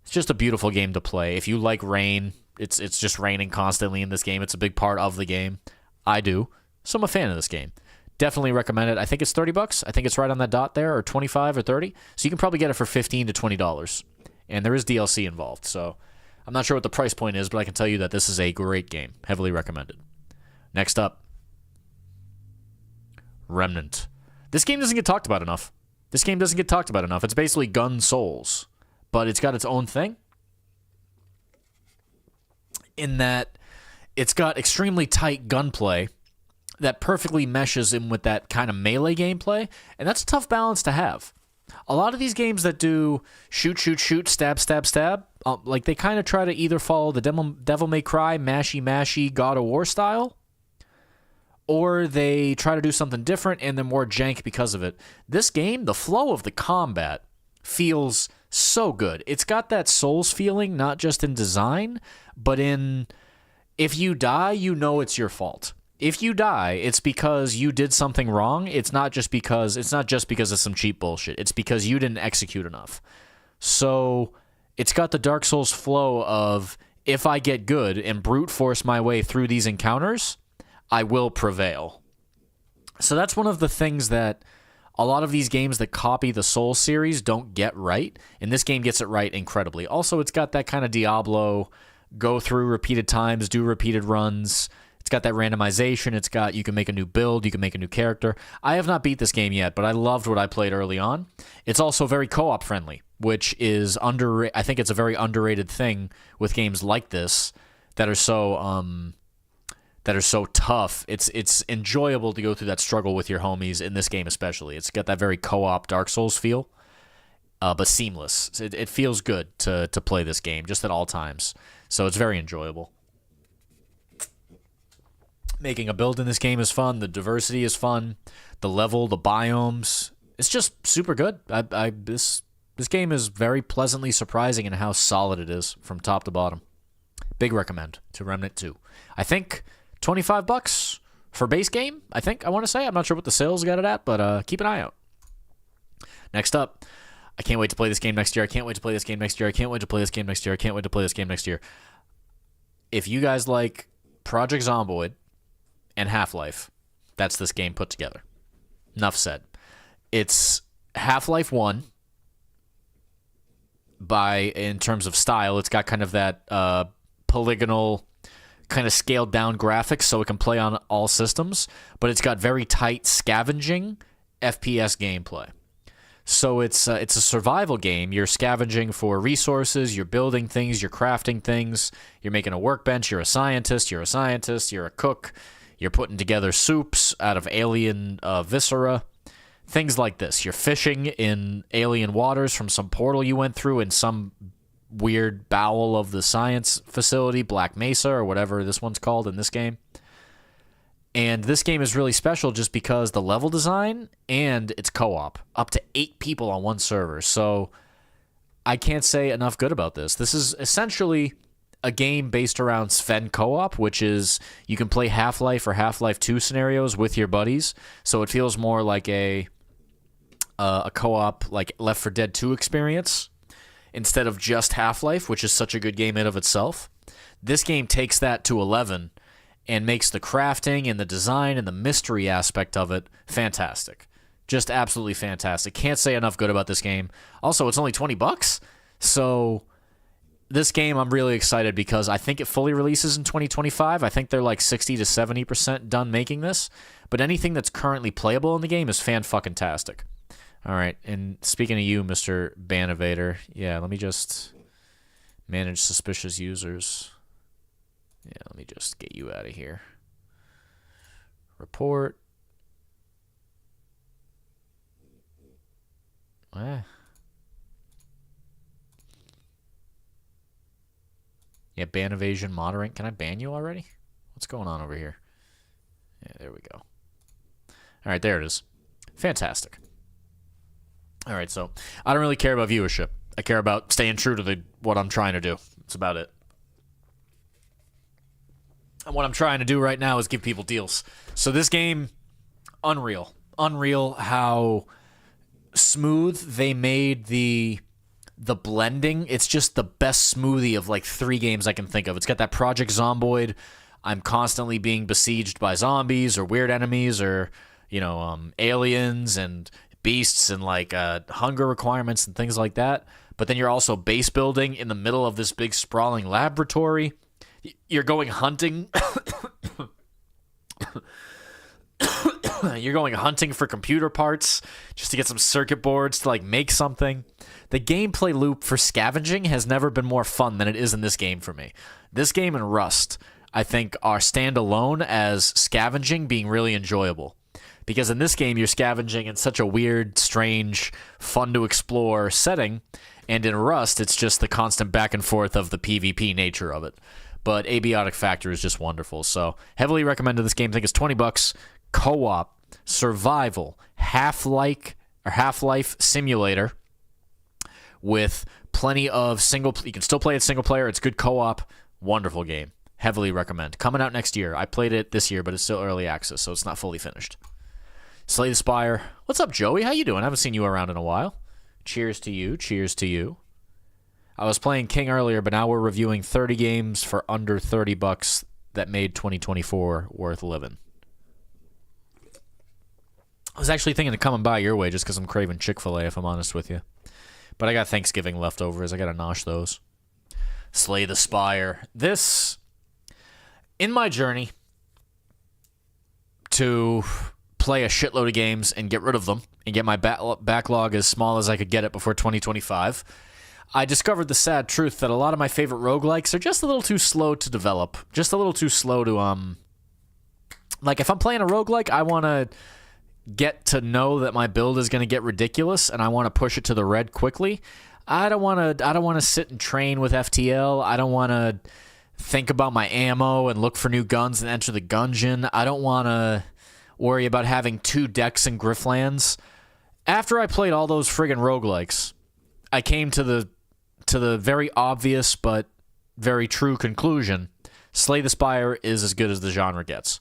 It's just a beautiful game to play. If you like rain, it's just raining constantly in this game. It's a big part of the game. I do. So I'm a fan of this game. Definitely recommend it. I think it's $30. I think it's right on that dot there, or 25 or 30. So you can probably get it for $15 to $20. And there is DLC involved. So I'm not sure what the price point is, but I can tell you that this is a great game. Heavily recommended. Next up, Remnant. This game doesn't get talked about enough. It's basically Gun Souls, but it's got its own thing in that it's got extremely tight gunplay that perfectly meshes in with that kind of melee gameplay, and that's a tough balance to have. A lot of these games that do shoot, shoot, shoot, stab, stab, stab, like they kind of try to either follow the Devil May Cry, mashy, mashy, God of War style, or they try to do something different and they're more jank because of it. This game, the flow of the combat feels so good. It's got that Souls feeling, not just in design, but in if you die, you know it's your fault. If you die, it's because you did something wrong. It's not just because of some cheap bullshit. It's because you didn't execute enough. So it's got the Dark Souls flow of, if I get good and brute force my way through these encounters, I will prevail. So that's one of the things that a lot of these games that copy the Souls series don't get right, and this game gets it right incredibly. Also, it's got that kind of Diablo, go through repeated times, do repeated runs. It's got that randomization. It's got, you can make a new build, you can make a new character. I have not beat this game yet, but I loved what I played early on. It's also very co-op friendly, which is I think it's a very underrated thing with games like this that are so tough. It's enjoyable to go through that struggle with your homies in this game especially. It's got that very co-op Dark Souls feel, but seamless. It feels good to play this game just at all times. So it's very enjoyable. Making a build in this game is fun. The diversity is fun. The level, the biomes, it's just super good. This game is very pleasantly surprising in how solid it is from top to bottom. Big recommend to Remnant 2. I think $25 for base game, I want to say. I'm not sure what the sales got it at, but keep an eye out. Next up, I can't wait to play this game next year. I can't wait to play this game next year. I can't wait to play this game next year. I can't wait to play this game next year. If you guys like Project Zomboid and Half-Life, that's this game put together. Enough said. It's Half-Life 1 in terms of style. It's got kind of that polygonal, kind of scaled down graphics so it can play on all systems, but it's got very tight scavenging FPS gameplay. So it's a survival game. You're scavenging for resources, you're building things, you're crafting things, you're making a workbench, you're a scientist, you're a cook, you're putting together soups out of alien viscera, things like this. You're fishing in alien waters from some portal you went through in some weird bowel of the science facility, Black Mesa or whatever this one's called in this game. And this game is really special just because the level design and it's co-op. Up to 8 people on one server. So I can't say enough good about this. This is essentially a game based around Sven co-op, which is you can play Half-Life or Half-Life 2 scenarios with your buddies. So it feels more like a co-op like Left 4 Dead 2 experience instead of just Half-Life, which is such a good game in of itself. This game takes that to 11 and makes the crafting and the design and the mystery aspect of it fantastic. Just absolutely fantastic. Can't say enough good about this game. Also, it's only $20, so this game I'm really excited because I think it fully releases in 2025. I think they're like 60 to 70% done making this, but anything that's currently playable in the game is fan-fucking-tastic. All right, and speaking of you, Mr. Ban Evader, yeah, let me just manage suspicious users. Yeah, let me just get you out of here. Report. Yeah, ban evasion moderating. Can I ban you already? What's going on over here? Yeah, there we go. All right, there it is. Fantastic. All right, so I don't really care about viewership. I care about staying true to what I'm trying to do. That's about it. And what I'm trying to do right now is give people deals. So this game, unreal. Unreal how smooth they made the blending. It's just the best smoothie of like 3 games I can think of. It's got that Project Zomboid. I'm constantly being besieged by zombies or weird enemies or, aliens and beasts and like hunger requirements and things like that. But then you're also base building in the middle of this big sprawling laboratory. You're going hunting. You're going hunting for computer parts just to get some circuit boards to like make something. The gameplay loop for scavenging has never been more fun than it is in this game for me. This game and Rust, I think, are standalone as scavenging being really enjoyable. Because in this game, you're scavenging in such a weird, strange, fun to explore setting. And in Rust, it's just the constant back and forth of the PvP nature of it. But Abiotic Factor is just wonderful. So heavily recommended this game. I think it's $20. Co-op, survival, Half-Life simulator with plenty of you can still play it single player. It's good co-op. Wonderful game. Heavily recommend. Coming out next year. I played it this year, but it's still early access, so it's not fully finished. Slay the Spire. What's up, Joey? How you doing? I haven't seen you around in a while. Cheers to you. Cheers to you. I was playing King earlier, but now we're reviewing 30 games for under $30 that made 2024 worth living. I was actually thinking of coming by your way just because I'm craving Chick-fil-A, if I'm honest with you. But I got Thanksgiving leftovers. I got to nosh those. Slay the Spire. This, in my journey to play a shitload of games and get rid of them and get my backlog as small as I could get it before 2025, I discovered the sad truth that a lot of my favorite roguelikes are just a little too slow to develop. Just a little too slow to, like, if I'm playing a roguelike, I want to get to know that my build is going to get ridiculous and I want to push it to the red quickly. I don't want to sit and train with FTL. I don't want to think about my ammo and look for new guns and enter the gungeon. I don't want to worry about having 2 decks in Grifflands. After I played all those friggin' roguelikes, I came to the very obvious but very true conclusion. Slay the Spire is as good as the genre gets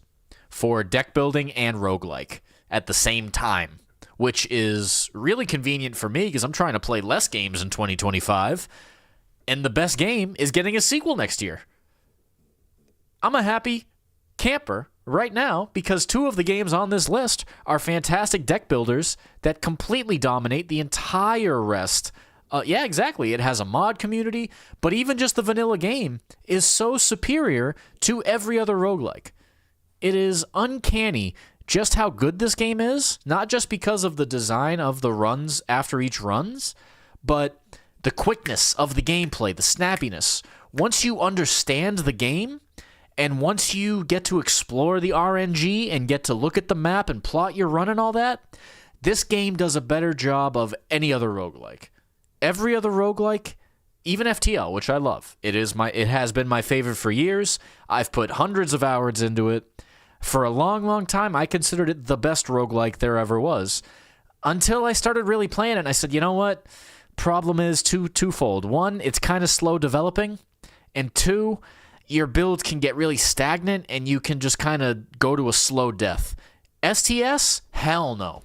for deck building and roguelike at the same time, which is really convenient for me because I'm trying to play less games in 2025, and the best game is getting a sequel next year. I'm a happy camper right now because 2 of the games on this list are fantastic deck builders that completely dominate the entire rest. Yeah, exactly. It has a mod community, but even just the vanilla game is so superior to every other roguelike. It is uncanny just how good this game is, not just because of the design of the runs after each runs, but the quickness of the gameplay, the snappiness. Once you understand the game, and once you get to explore the RNG and get to look at the map and plot your run and all that, this game does a better job of any other roguelike. Every other roguelike, even FTL, which I love, it has been my favorite for years. I've put hundreds of hours into it. For a long, long time, I considered it the best roguelike there ever was, until I started really playing it, and I said, you know what? Problem is twofold. 1, it's kind of slow developing, and 2, your build can get really stagnant, and you can just kind of go to a slow death. STS? Hell no.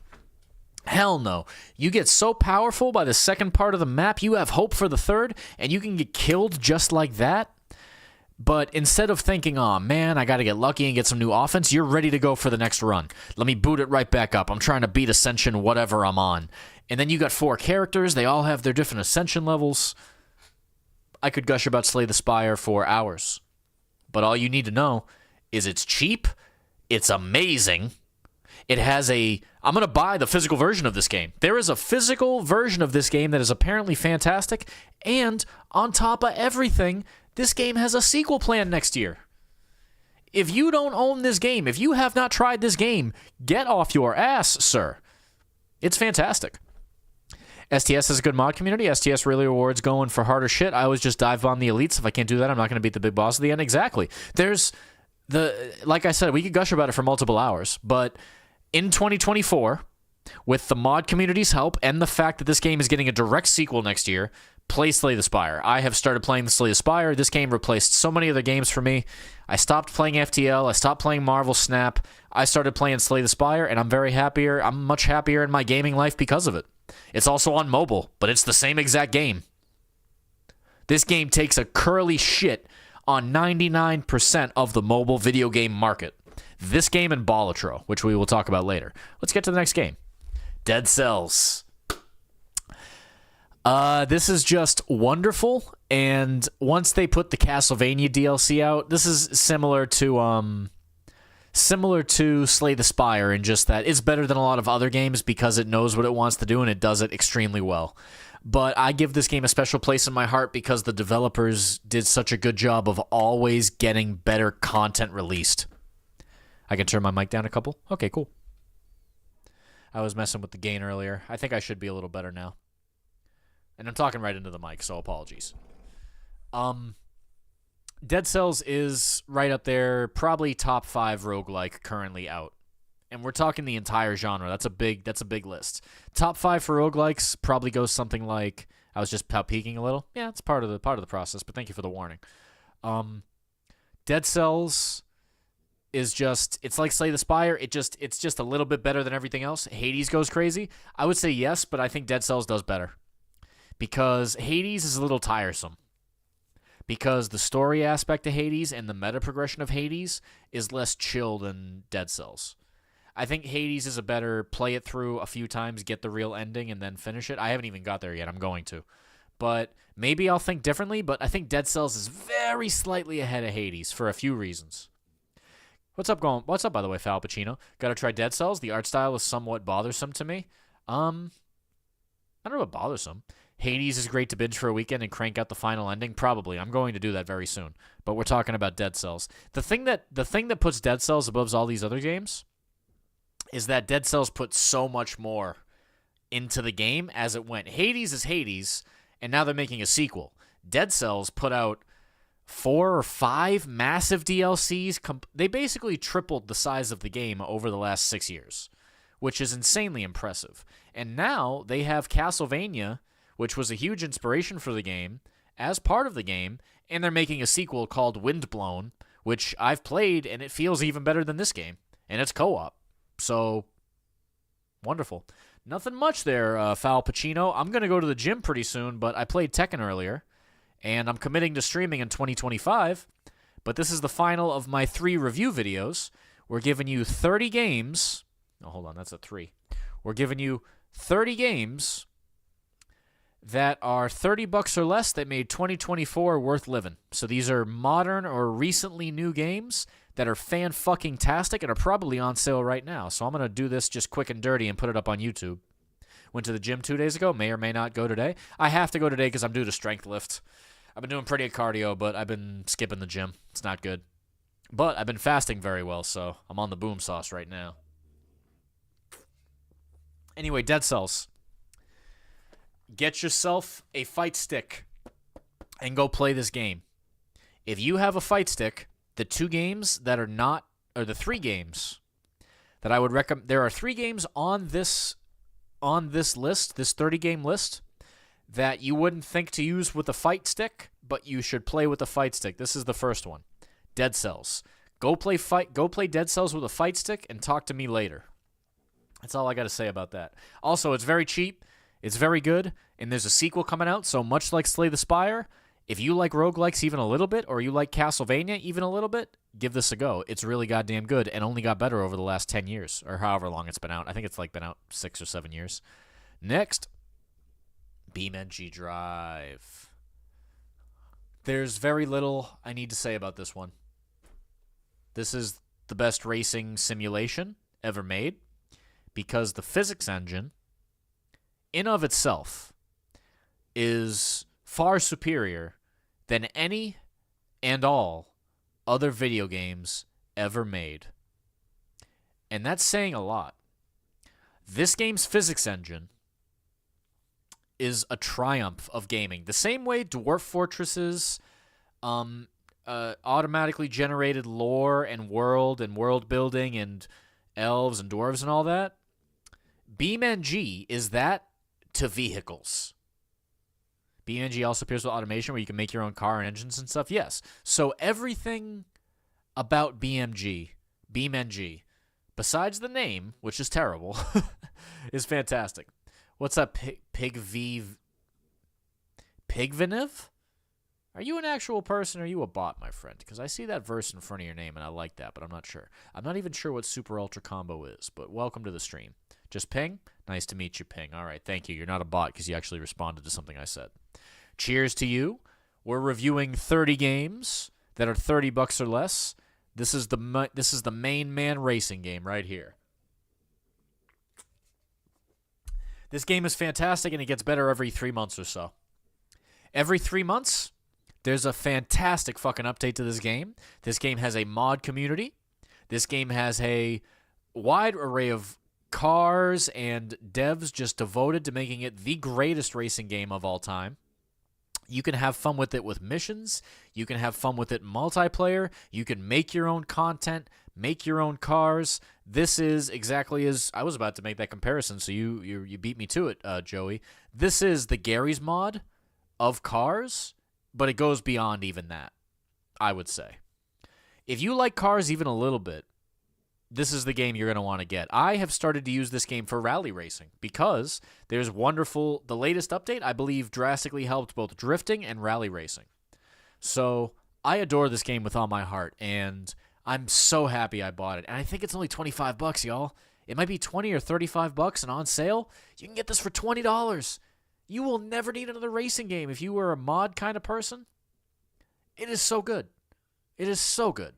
Hell no. You get so powerful by the second part of the map, you have hope for the third, and you can get killed just like that. But instead of thinking, oh man, I got to get lucky and get some new offense, you're ready to go for the next run. Let me boot it right back up. I'm trying to beat Ascension, whatever I'm on. And then you got 4 characters. They all have their different Ascension levels. I could gush about Slay the Spire for hours. But all you need to know is it's cheap, it's amazing, it has I'm going to buy the physical version of this game. There is a physical version of this game that is apparently fantastic, and on top of everything, this game has a sequel planned next year. If you don't own this game, if you have not tried this game, get off your ass, sir. It's fantastic. STS has a good mod community. STS really rewards going for harder shit. I always just dive on the elites. If I can't do that, I'm not going to beat the big boss at the end. Exactly. Like I said, we could gush about it for multiple hours, but in 2024, with the mod community's help and the fact that this game is getting a direct sequel next year, play Slay the Spire. I have started playing the Slay the Spire. This game replaced so many other games for me. I stopped playing FTL. I stopped playing Marvel Snap. I started playing Slay the Spire, and I'm much happier in my gaming life because of it. It's also on mobile, but it's the same exact game. This game takes a curly shit on 99% of the mobile video game market. This game and Balatro, which we will talk about later. Let's get to the next game. Dead Cells. This is just wonderful, and once they put the Castlevania DLC out, this is similar to Slay the Spire in just that it's better than a lot of other games because it knows what it wants to do and it does it extremely well. But I give this game a special place in my heart because the developers did such a good job of always getting better content released. I can turn my mic down a couple? Okay, cool. I was messing with the gain earlier. I think I should be a little better now. And I'm talking right into the mic, so apologies. Dead Cells is right up there, probably top 5 roguelike currently out. And we're talking the entire genre. That's a big list. Top 5 for roguelikes probably goes something like, I was just peeking a little. Yeah, it's part of the process, but thank you for the warning. Dead Cells is just, it's like Slay the Spire. It's just a little bit better than everything else. Hades goes crazy. I would say yes, but I think Dead Cells does better. because Hades is a little tiresome. Because the story aspect of Hades and the meta progression of Hades is less chill than Dead Cells. I think Hades is a better play it through a few times, get the real ending, and then finish it. I haven't even got there yet. I'm going to. But maybe I'll think differently, but I think Dead Cells is very slightly ahead of Hades for a few reasons. What's up, by the way, Fal Pacino? Gotta try Dead Cells. The art style is somewhat bothersome to me. I don't know what bothersome. Hades is great to binge for a weekend and crank out the final ending. Probably. I'm going to do that very soon. But we're talking about Dead Cells. The thing that puts Dead Cells above all these other games is that Dead Cells put so much more into the game as it went. Hades is Hades, and now they're making a sequel. Dead Cells put out 4 or 5 massive DLCs. They basically tripled the size of the game over the last 6 years, which is insanely impressive. And now they have Castlevania, which was a huge inspiration for the game, as part of the game, and they're making a sequel called Windblown, which I've played, and it feels even better than this game, and it's co-op. So, wonderful. Nothing much there, Fal Pacino. I'm going to go to the gym pretty soon, but I played Tekken earlier, and I'm committing to streaming in 2025, but this is the final of my 3 review videos. We're giving you 30 games. Oh, hold on, that's a 3. We're giving you 30 games that are $30 or less that made 2024 worth living. So these are modern or recently new games that are fan-fucking-tastic and are probably on sale right now. So I'm going to do this just quick and dirty and put it up on YouTube. Went to the gym 2 days ago. May or may not go today. I have to go today because I'm due to strength lift. I've been doing pretty good cardio, but I've been skipping the gym. It's not good. But I've been fasting very well, so I'm on the boom sauce right now. Anyway, Dead Cells. Get yourself a fight stick and go play this game. If you have a fight stick, the 2 games that are not, or the 3 games that I would recommend, there are 3 games on this list, this 30-game list, that you wouldn't think to use with a fight stick, but you should play with a fight stick. This is the first one, Dead Cells. Go play Dead Cells with a fight stick and talk to me later. That's all I got to say about that. Also, it's very cheap. It's very good, and there's a sequel coming out, so much like Slay the Spire, if you like roguelikes even a little bit, or you like Castlevania even a little bit, give this a go. It's really goddamn good, and only got better over the last 10 years, or however long it's been out. I think it's been out 6 or 7 years. Next, BeamNG Drive. There's very little I need to say about this one. This is the best racing simulation ever made, because the physics engine in of itself is far superior than any and all other video games ever made. And that's saying a lot. This game's physics engine is a triumph of gaming. The same way Dwarf Fortress's automatically generated lore and world building and elves and dwarves and all that, BeamNG is that to vehicles. BeamNG also appears with automation where you can make your own car and engines and stuff. Yes. So everything about BeamNG, besides the name, which is terrible, is fantastic. What's up, Pigvinev? Are you an actual person or are you a bot, my friend? Because I see that verse in front of your name and I like that, but I'm not sure. I'm not even sure what Super Ultra Combo is, but welcome to the stream. Just Ping? Nice to meet you, Ping. All right, thank you. You're not a bot because you actually responded to something I said. Cheers to you. We're reviewing 30 games that are $30 or less. This is the main man racing game right here. This game is fantastic, and it gets better every 3 months or so. Every 3 months, there's a fantastic fucking update to this game. This game has a mod community. This game has a wide array of cars and devs just devoted to making it the greatest racing game of all time. You can have fun with it with missions. You can have fun with it multiplayer. You can make your own content, make your own cars. This is exactly as I was about to make that comparison, so you beat me to it, Joey. This is the Gary's mod of cars, but it goes beyond even that, I would say. If you like cars even a little bit, this is the game you're going to want to get. I have started to use this game for rally racing because there's wonderful, the latest update, I believe, drastically helped both drifting and rally racing. So I adore this game with all my heart, and I'm so happy I bought it. And I think it's only $25, y'all. It might be $20 or $35, and on sale, you can get this for $20. You will never need another racing game if you were a mod kind of person. It is so good. It is so good.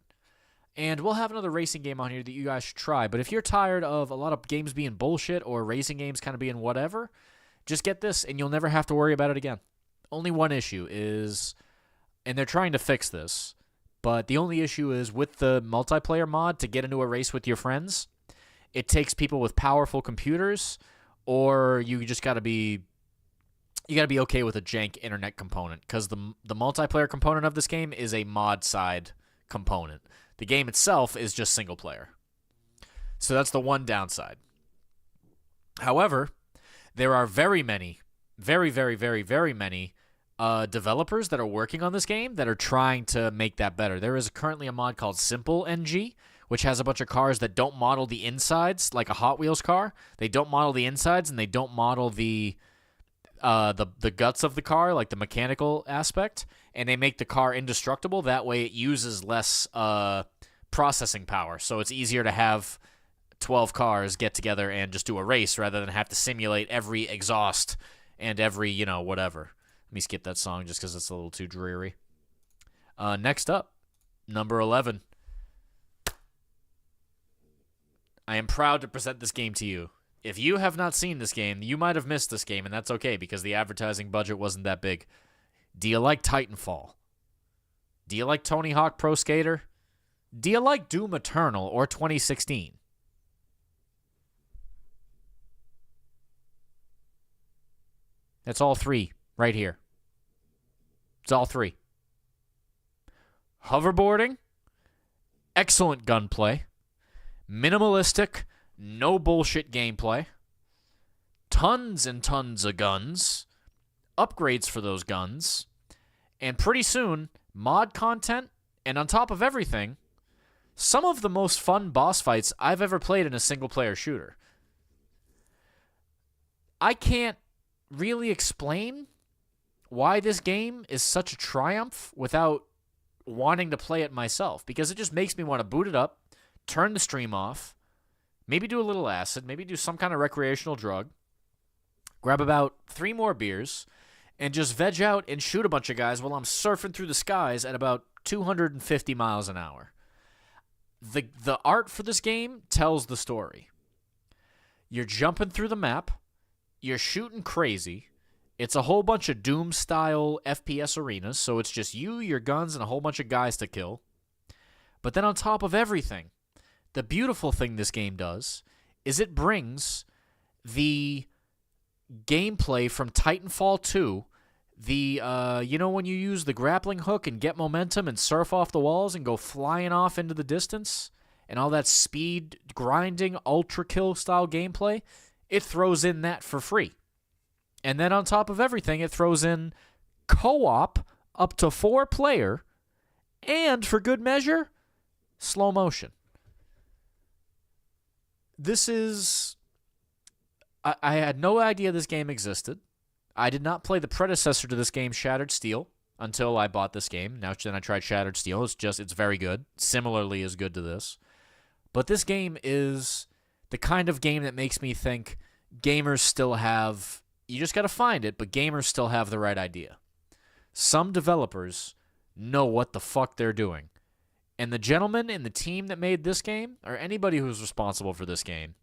And we'll have another racing game on here that you guys should try. But if you're tired of a lot of games being bullshit or racing games kind of being whatever, just get this and you'll never have to worry about it again. Only one issue is, and they're trying to fix this, but the only issue is with the multiplayer mod to get into a race with your friends, it takes people with powerful computers, or you just got to be okay with a jank internet component, because the multiplayer component of this game is a mod side component. The game itself is just single player. So that's the one downside. However, there are very many, very, very, very, very many developers that are working on this game that are trying to make that better. There is currently a mod called Simple NG, which has a bunch of cars that don't model the insides like a Hot Wheels car. They don't model the insides, and they don't model the guts of the car, like the mechanical aspect, and they make the car indestructible. That way it uses less processing power, so it's easier to have 12 cars get together and just do a race rather than have to simulate every exhaust and every, whatever. Let me skip that song just because it's a little too dreary. Next up, number 11. I am proud to present this game to you. If you have not seen this game, you might have missed this game, and that's okay because the advertising budget wasn't that big. Do you like Titanfall? Do you like Tony Hawk Pro Skater? Do you like Doom Eternal or 2016? That's all three right here. It's all three. Hoverboarding, excellent gunplay, minimalistic, no bullshit gameplay, tons and tons of guns, upgrades for those guns, and pretty soon, mod content, and on top of everything, some of the most fun boss fights I've ever played in a single-player shooter. I can't really explain why this game is such a triumph without wanting to play it myself, because it just makes me want to boot it up, turn the stream off, maybe do a little acid, maybe do some kind of recreational drug, grab about 3 more beers, and just veg out and shoot a bunch of guys while I'm surfing through the skies at about 250 miles an hour. The art for this game tells the story. You're jumping through the map, you're shooting crazy, it's a whole bunch of Doom-style FPS arenas, so it's just you, your guns, and a whole bunch of guys to kill. But then on top of everything, the beautiful thing this game does is it brings the gameplay from Titanfall 2, when you use the grappling hook and get momentum and surf off the walls and go flying off into the distance, and all that speed grinding ultra kill style gameplay, it throws in that for free. And then on top of everything, it throws in co-op up to 4-player, and for good measure, slow motion. This is... I had no idea this game existed. I did not play the predecessor to this game, Shattered Steel, until I bought this game. Now then I tried Shattered Steel. It's very good. Similarly as good to this. But this game is the kind of game that makes me think gamers still have... You just got to find it, but gamers still have the right idea. Some developers know what the fuck they're doing. And the gentleman in the team that made this game, or anybody who's responsible for this game,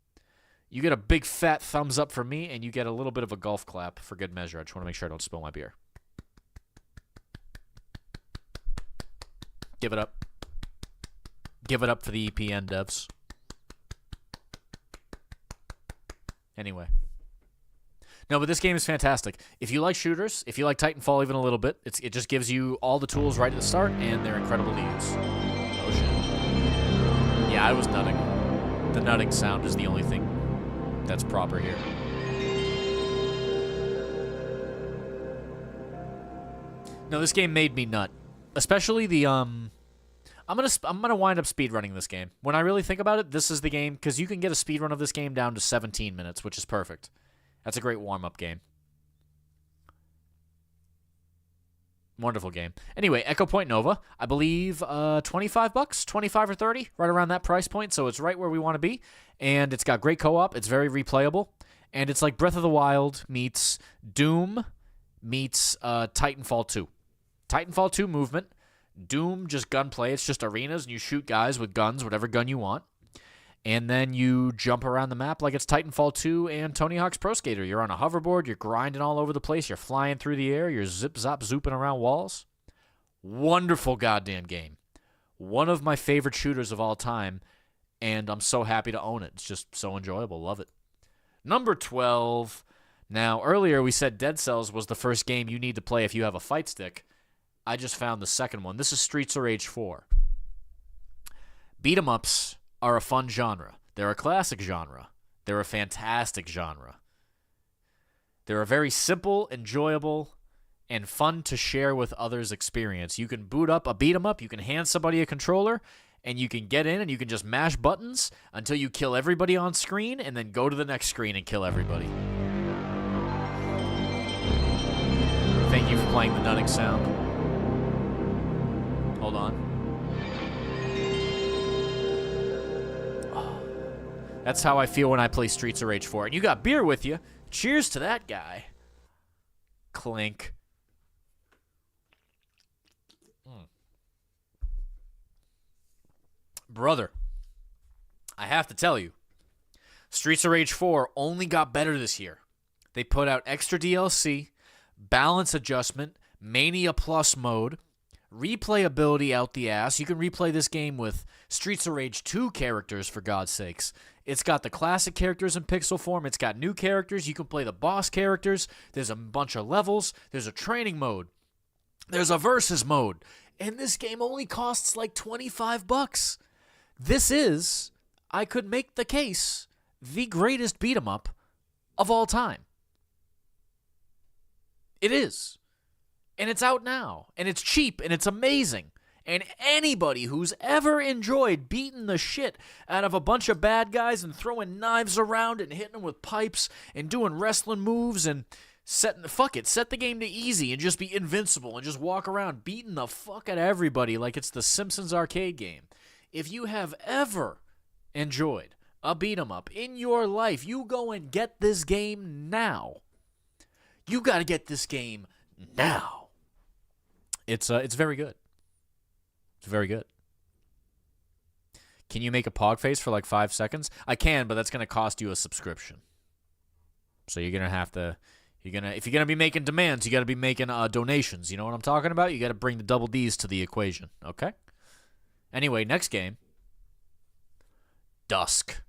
you get a big fat thumbs up from me, and you get a little bit of a golf clap for good measure. I just want to make sure I don't spill my beer. Give it up. Give it up for the EPN devs. Anyway. No, but this game is fantastic. If you like shooters, if you like Titanfall even a little bit, it just gives you all the tools right at the start, and they're incredible to use. Oh, shit. Yeah, I was nutting. The nutting sound is the only thing that's proper here. No, this game made me nut. Especially the, I'm gonna wind up speedrunning this game. When I really think about it, this is the game, because you can get a speedrun of this game down to 17 minutes, which is perfect. That's a great warm-up game. Wonderful game. Anyway, Echo Point Nova, I believe $25, 25 or 30, right around that price point, so it's right where we want to be. And it's got great co-op, it's very replayable, and it's like Breath of the Wild meets Doom meets Titanfall 2. Titanfall 2 movement, Doom just gunplay, it's just arenas, and you shoot guys with guns, whatever gun you want. And then you jump around the map like it's Titanfall 2 and Tony Hawk's Pro Skater. You're on a hoverboard, you're grinding all over the place, you're flying through the air, you're zip-zop-zooping around walls. Wonderful goddamn game. One of my favorite shooters of all time, and I'm so happy to own it. It's just so enjoyable. Love it. Number 12. Now, earlier we said Dead Cells was the first game you need to play if you have a fight stick. I just found the second one. This is Streets of Rage 4. Beat-em-ups are a fun genre. They're a classic genre. They're a fantastic genre. They're a very simple, enjoyable, and fun to share with others experience. You can boot up a beat-em-up, you can hand somebody a controller, and you can get in and you can just mash buttons until you kill everybody on screen and then go to the next screen and kill everybody. Thank you for playing the nutting sound. Hold on. That's how I feel when I play Streets of Rage 4. And you got beer with you. Cheers to that guy. Clink. Brother, I have to tell you, Streets of Rage 4 only got better this year. They put out extra DLC, balance adjustment, Mania Plus mode, replayability out the ass. You can replay this game with Streets of Rage 2 characters, for God's sakes. It's got the classic characters in pixel form. It's got new characters. You can play the boss characters. There's a bunch of levels. There's a training mode. There's a versus mode. And this game only costs like $25. This is, I could make the case, the greatest beat-em-up of all time. It is. And it's out now. And it's cheap. And it's amazing. And anybody who's ever enjoyed beating the shit out of a bunch of bad guys and throwing knives around and hitting them with pipes and doing wrestling moves and set the game to easy and just be invincible and just walk around beating the fuck out of everybody like it's the Simpsons arcade game. If you have ever enjoyed a beat 'em up in your life, you go and get this game now. You got to get this game now. It's very good. It's very good. Can you make a pog face for like 5 seconds? I can, but that's going to cost you a subscription. So you're going to have to, if you're going to be making demands, you got to be making donations. You know what I'm talking about? You got to bring the double D's to the equation, okay? Anyway, next game. Dusk.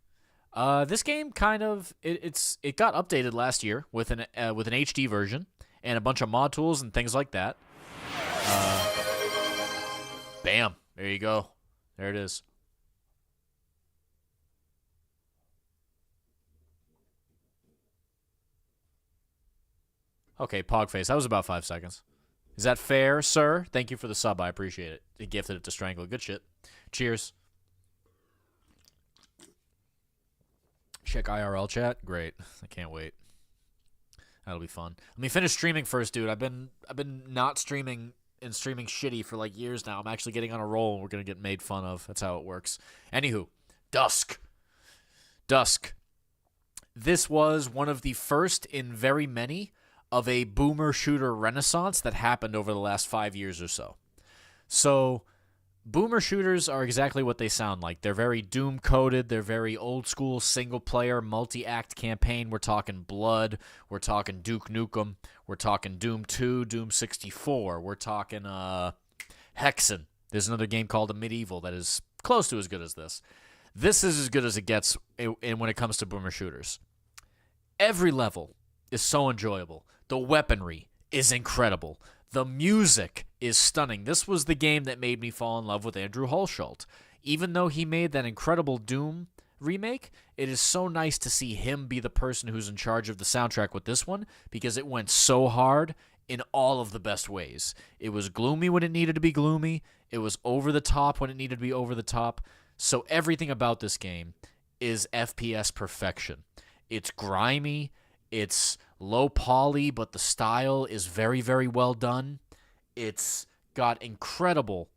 This game kind of, it got updated last year with an HD version and a bunch of mod tools and things like that. Bam. There you go. There it is. Okay, Pogface. That was about 5 seconds. Is that fair, sir? Thank you for the sub. I appreciate it. He gifted it to Strangle. Good shit. Cheers. Check IRL chat. Great. I can't wait. That'll be fun. Let me finish streaming first, dude. I've been not streaming and streaming shitty for like years now. I'm actually getting on a roll and we're going to get made fun of. That's how it works. Anywho, Dusk. This was one of the first in very many of a boomer shooter renaissance that happened over the last 5 years or so. So, boomer shooters are exactly what they sound like. They're very Doom-coded. They're very old-school, single-player, multi-act campaign. We're talking Blood. We're talking Duke Nukem. We're talking Doom 2, Doom 64. We're talking Hexen. There's another game called Medieval that is close to as good as this. This is as good as it gets when it comes to boomer shooters. Every level is so enjoyable. The weaponry is incredible. The music is stunning. This was the game that made me fall in love with Andrew Hulshult. Even though he made that incredible Doom remake, it is so nice to see him be the person who's in charge of the soundtrack with this one because it went so hard in all of the best ways. It was gloomy when it needed to be gloomy. It was over the top when it needed to be over the top. So everything about this game is FPS perfection. It's grimy. It's low poly, but the style is very, very well done. It's got incredible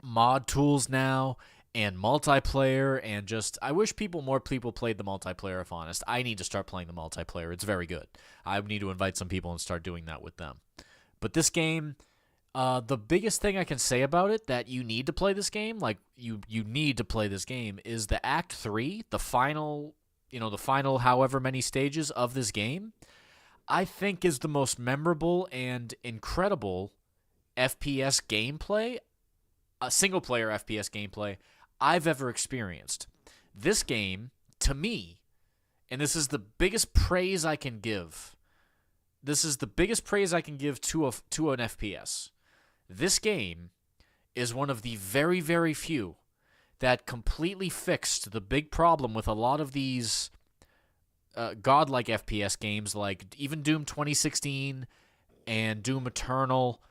mod tools now and multiplayer, and just I wish more people played the multiplayer, if honest. I need to start playing the multiplayer. It's very good. I need to invite some people and start doing that with them. But this game, the biggest thing I can say about it that you need to play this game, like you need to play this game, is the Act 3, the final however many stages of this game, I think is the most memorable and incredible FPS gameplay, single-player FPS gameplay I've ever experienced. This game, to me, and this is the biggest praise I can give. This is the biggest praise I can give to an FPS. This game is one of the very, very few that completely fixed the big problem with a lot of these godlike FPS games, like even Doom 2016 and Doom Eternal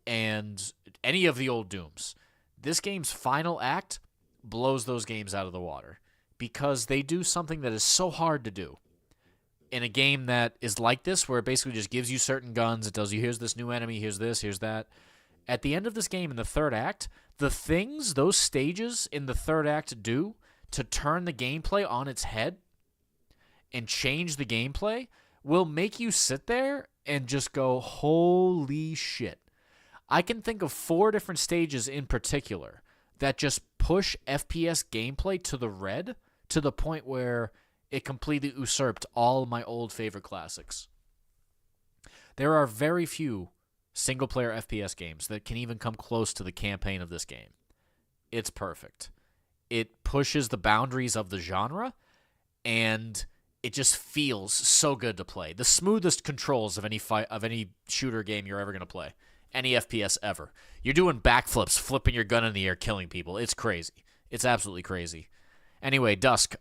and any of the old Dooms. This game's final act blows those games out of the water because they do something that is so hard to do in a game that is like this, where it basically just gives you certain guns. It tells you, here's this new enemy, here's this, here's that. At the end of this game, in the third act, the things those stages in the third act do to turn the gameplay on its head and change the gameplay will make you sit there and just go, holy shit. I can think of 4 different stages in particular that just push FPS gameplay to the red to the point where it completely usurped all of my old favorite classics. There are very few single-player FPS games that can even come close to the campaign of this game. It's perfect. It pushes the boundaries of the genre, and it just feels so good to play. The smoothest controls of any shooter game you're ever going to play. Any FPS ever. You're doing backflips, flipping your gun in the air, killing people. It's crazy. It's absolutely crazy. Anyway, Dusk,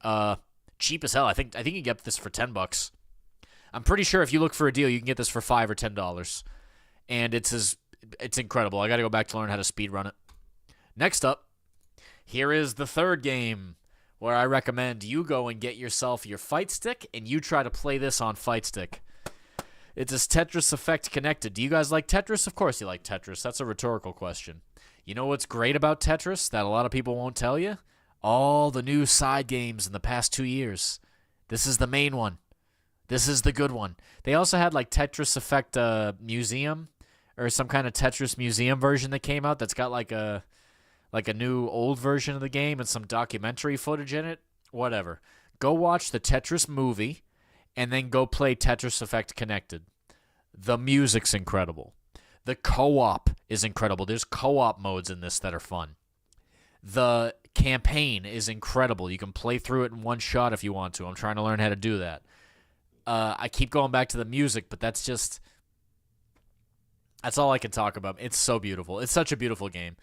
cheap as hell. I think you can get this for $10. I'm pretty sure if you look for a deal, you can get this for $5 or $10. And it's incredible. I got to go back to learn how to speedrun it. Next up, here is the third game where I recommend you go and get yourself your Fight Stick and you try to play this on Fight Stick. It's this Tetris Effect Connected. Do you guys like Tetris? Of course you like Tetris. That's a rhetorical question. You know what's great about Tetris that a lot of people won't tell you? All the new side games in the past 2 years. This is the main one. This is the good one. They also had like Tetris Effect Museum or some kind of Tetris Museum version that came out that's got like a new old version of the game and some documentary footage in it. Whatever. Go watch the Tetris movie and then go play Tetris Effect Connected. The music's incredible. The co-op is incredible. There's co-op modes in this that are fun. The campaign is incredible. You can play through it in one shot if you want to. I'm trying to learn how to do that. I keep going back to the music, but that's all I can talk about. It's so beautiful. It's such a beautiful game.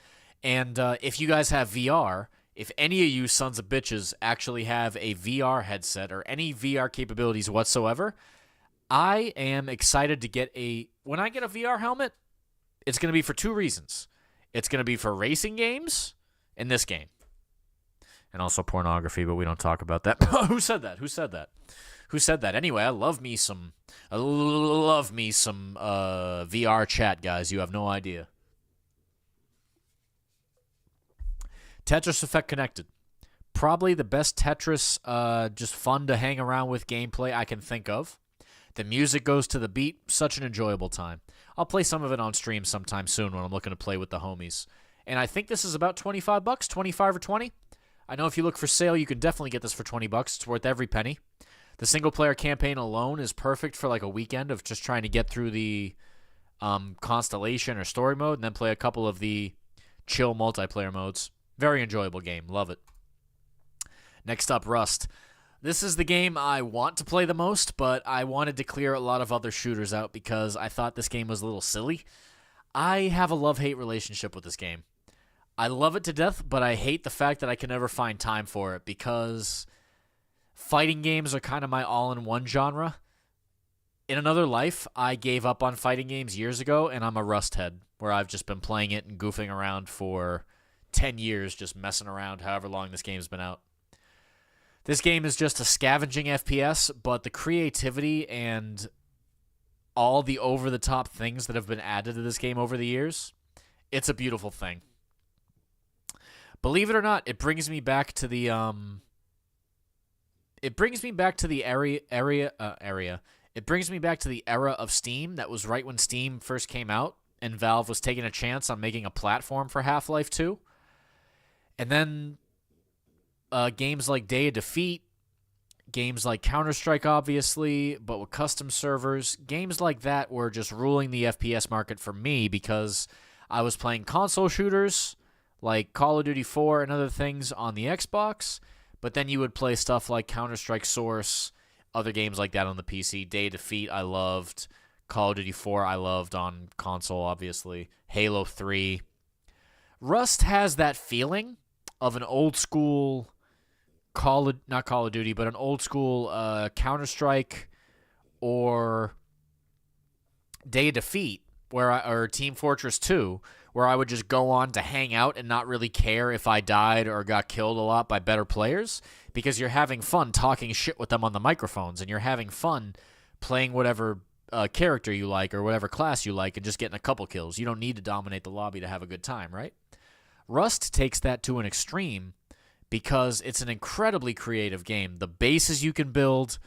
And if you guys have VR, if any of you sons of bitches actually have a VR headset or any VR capabilities whatsoever, I am excited to get when I get a VR helmet, it's going to be for 2 reasons. It's going to be for racing games and this game. And also pornography, but we don't talk about that. Who said that? Who said that? Anyway, I love me some VR chat, guys. You have no idea. Tetris Effect Connected. Probably the best Tetris, just fun to hang around with gameplay I can think of. The music goes to the beat. Such an enjoyable time. I'll play some of it on stream sometime soon when I'm looking to play with the homies. And I think this is about $25, 25 or 20. I know if you look for sale, you can definitely get this for $20. It's worth every penny. The single-player campaign alone is perfect for like a weekend of just trying to get through the Constellation or Story mode and then play a couple of the chill multiplayer modes. Very enjoyable game. Love it. Next up, Rust. This is the game I want to play the most, but I wanted to clear a lot of other shooters out because I thought this game was a little silly. I have a love-hate relationship with this game. I love it to death, but I hate the fact that I can never find time for it because fighting games are kind of my all-in-one genre. In another life, I gave up on fighting games years ago, and I'm a Rust head, where I've just been playing it and goofing around for 10 years, just messing around however long this game's been out. This game is just a scavenging FPS, but the creativity and all the over-the-top things that have been added to this game over the years, it's a beautiful thing. Believe it or not, it brings me back to the It brings me back to the It brings me back to the era of Steam. That was right when Steam first came out, and Valve was taking a chance on making a platform for Half-Life 2. And then games like Day of Defeat, games like Counter-Strike, obviously, but with custom servers, games like that were just ruling the FPS market for me because I was playing console shooters like Call of Duty 4 and other things on the Xbox, but then you would play stuff like Counter-Strike Source, other games like that on the PC. Day of Defeat I loved. Call of Duty 4 I loved on console, obviously. Halo 3. Rust has that feeling of an old school not Call of Duty, but an old school Counter-Strike or Day of Defeat or Team Fortress 2, where I would just go on to hang out and not really care if I died or got killed a lot by better players, because you're having fun talking shit with them on the microphones, and you're having fun playing whatever character you like or whatever class you like and just getting a couple kills. You don't need to dominate the lobby to have a good time, right? Rust takes that to an extreme because it's an incredibly creative game. The bases you can build,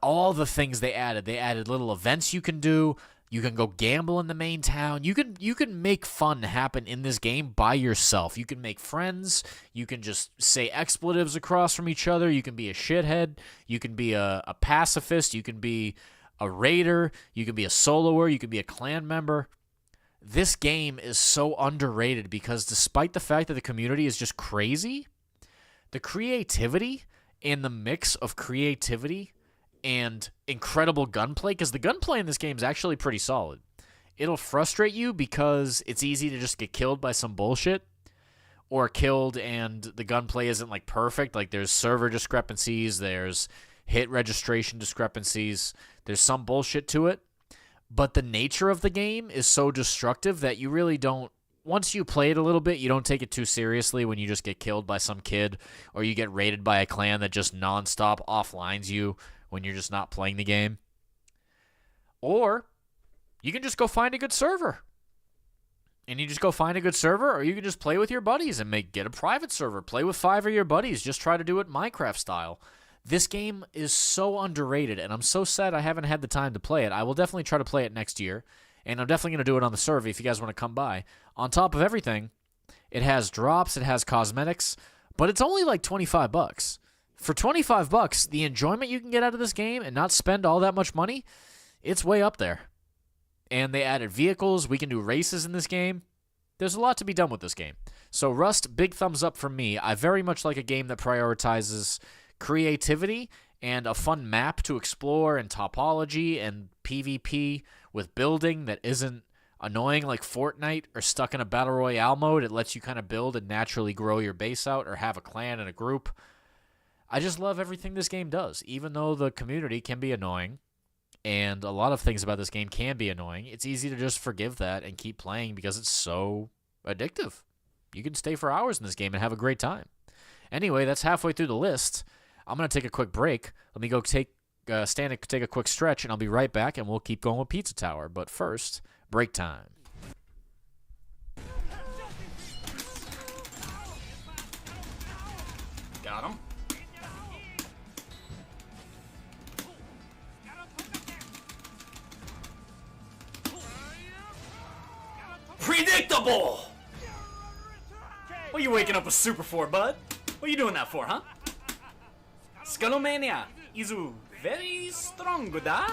all the things they added little events you can do. You can go gamble in the main town. You can make fun happen in this game by yourself. You can make friends. You can just say expletives across from each other. You can be a shithead. You can be a pacifist. You can be a raider. You can be a soloer. You can be a clan member. This game is so underrated because despite the fact that the community is just crazy, the creativity and the mix of creativity and incredible gunplay, because the gunplay in this game is actually pretty solid. It'll frustrate you because it's easy to just get killed by some bullshit, or killed and the gunplay isn't like perfect. Like there's server discrepancies, there's hit registration discrepancies, there's some bullshit to it. But the nature of the game is so destructive that you really don't, once you play it a little bit, you don't take it too seriously when you just get killed by some kid, or you get raided by a clan that just nonstop offlines you when you're just not playing the game. Or you can just go find a good server. And you just go find a good server, or you can just play with your buddies and get a private server. Play with 5 of your buddies. Just try to do it Minecraft style. This game is so underrated, and I'm so sad I haven't had the time to play it. I will definitely try to play it next year, and I'm definitely going to do it on the server if you guys want to come by. On top of everything, it has drops, it has cosmetics, but it's only like $25. For $25, the enjoyment you can get out of this game and not spend all that much money, it's way up there. And they added vehicles. We can do races in this game. There's a lot to be done with this game. So Rust, big thumbs up from me. I very much like a game that prioritizes creativity and a fun map to explore and topology and PvP with building that isn't annoying like Fortnite or stuck in a Battle Royale mode. It lets you kind of build and naturally grow your base out or have a clan and a group. I just love everything this game does, even though the community can be annoying and a lot of things about this game can be annoying. It's easy to just forgive that and keep playing because it's so addictive. You can stay for hours in this game and have a great time. Anyway, that's halfway through the list. I'm going to take a quick break. Let me go take a quick stretch, and I'll be right back, and we'll keep going with Pizza Tower. But first, break time. Got him. Predictable! What are you waking up with Super for, bud? What are you doing that for, huh? Skullomania is very strong, da?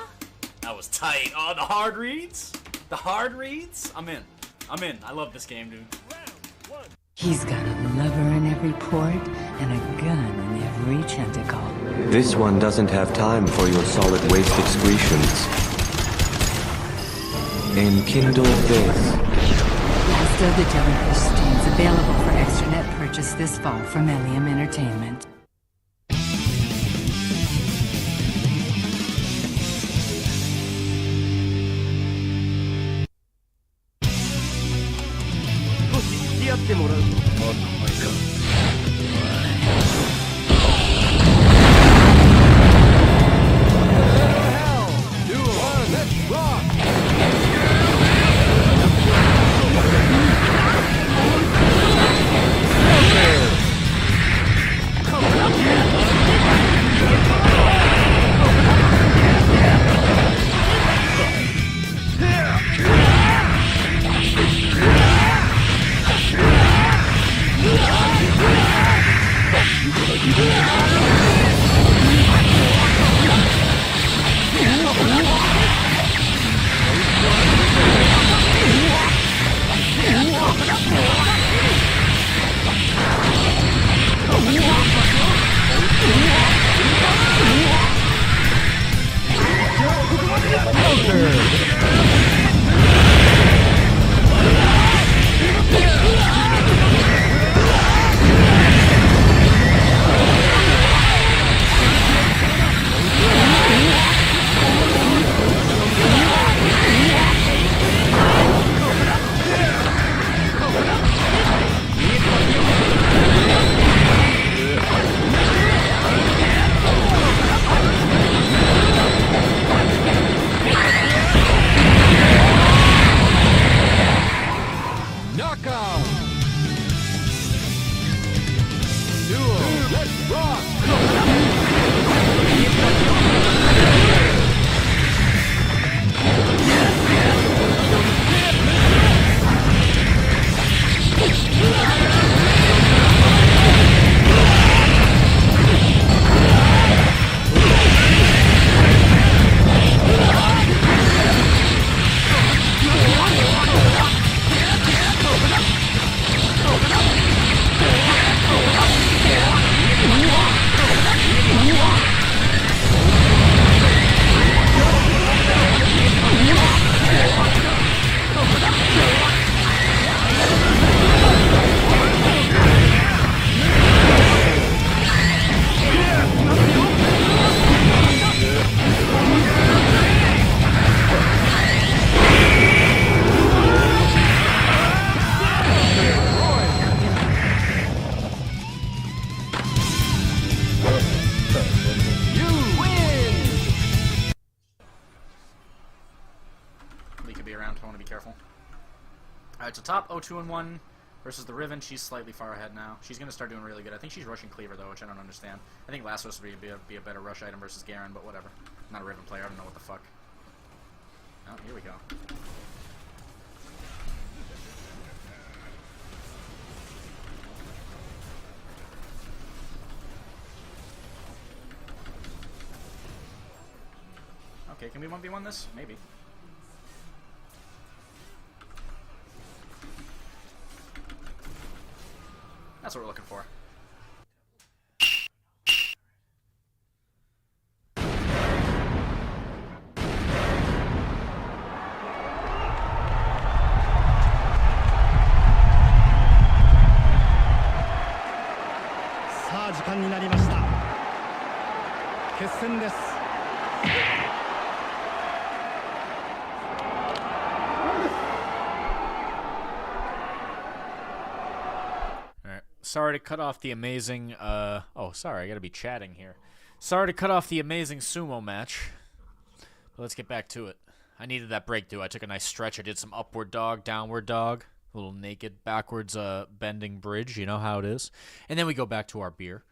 That was tight. Oh, the hard reads? The hard reads? I'm in. I love this game, dude. He's got a lever in every port and a gun in every tentacle. This one doesn't have time for your solid waste excretions. Enkindle this. Last of the Jellyfish Steams available for extranet purchase this fall from Elium Entertainment. careful. Alright, so top 0-2-1 versus the Riven. She's slightly far ahead now. She's going to start doing really good. I think she's rushing Cleaver, though, which I don't understand. I think Lassos would be a better rush item versus Garen, but whatever. I'm not a Riven player. I don't know what the fuck. Oh, here we go. Okay, can we 1v1 this? Maybe. That's what we're looking for. Sorry to cut off the amazing, oh, sorry, I gotta be chatting here. Sorry to cut off the amazing sumo match. But let's get back to it. I needed that breakthrough. I took a nice stretch. I did some upward dog, downward dog, a little naked, backwards, bending bridge. You know how it is. And then we go back to our beer.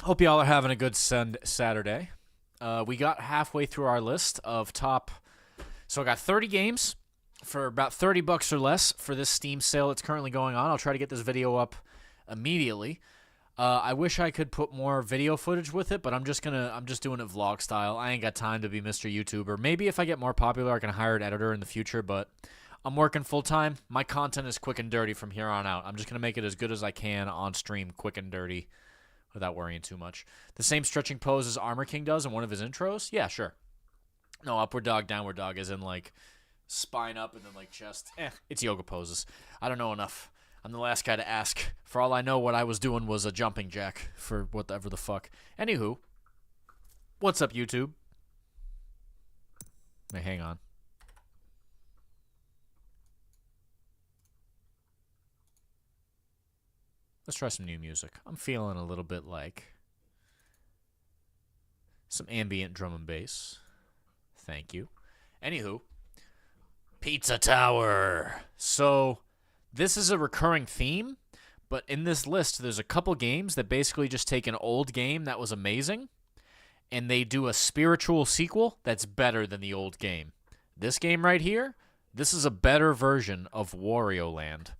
Hope y'all are having a good Saturday. We got halfway through our list of top, so I got 30 games for about $30 or less for this Steam sale that's currently going on. I'll try to get this video up immediately. I wish I could put more video footage with it, but I'm just doing it vlog style. I ain't got time to be Mr. YouTuber. Maybe if I get more popular, I can hire an editor in the future, but I'm working full time. My content is quick and dirty from here on out. I'm just gonna make it as good as I can on stream, quick and dirty, without worrying too much. The same stretching pose as Armor King does in one of his intros? Yeah, sure. No, upward dog, downward dog is in like spine up and then like chest. It's yoga poses. I don't know enough. I'm the last guy to ask. For all I know, what I was doing was a jumping jack for whatever the fuck. Anywho, what's up, YouTube? Hey, hang on. Let's try some new music. I'm feeling a little bit like some ambient drum and bass. Thank you. Anywho, Pizza Tower. So, this is a recurring theme, but in this list, there's a couple games that basically just take an old game that was amazing, and they do a spiritual sequel that's better than the old game. This game right here, this is a better version of Wario Land,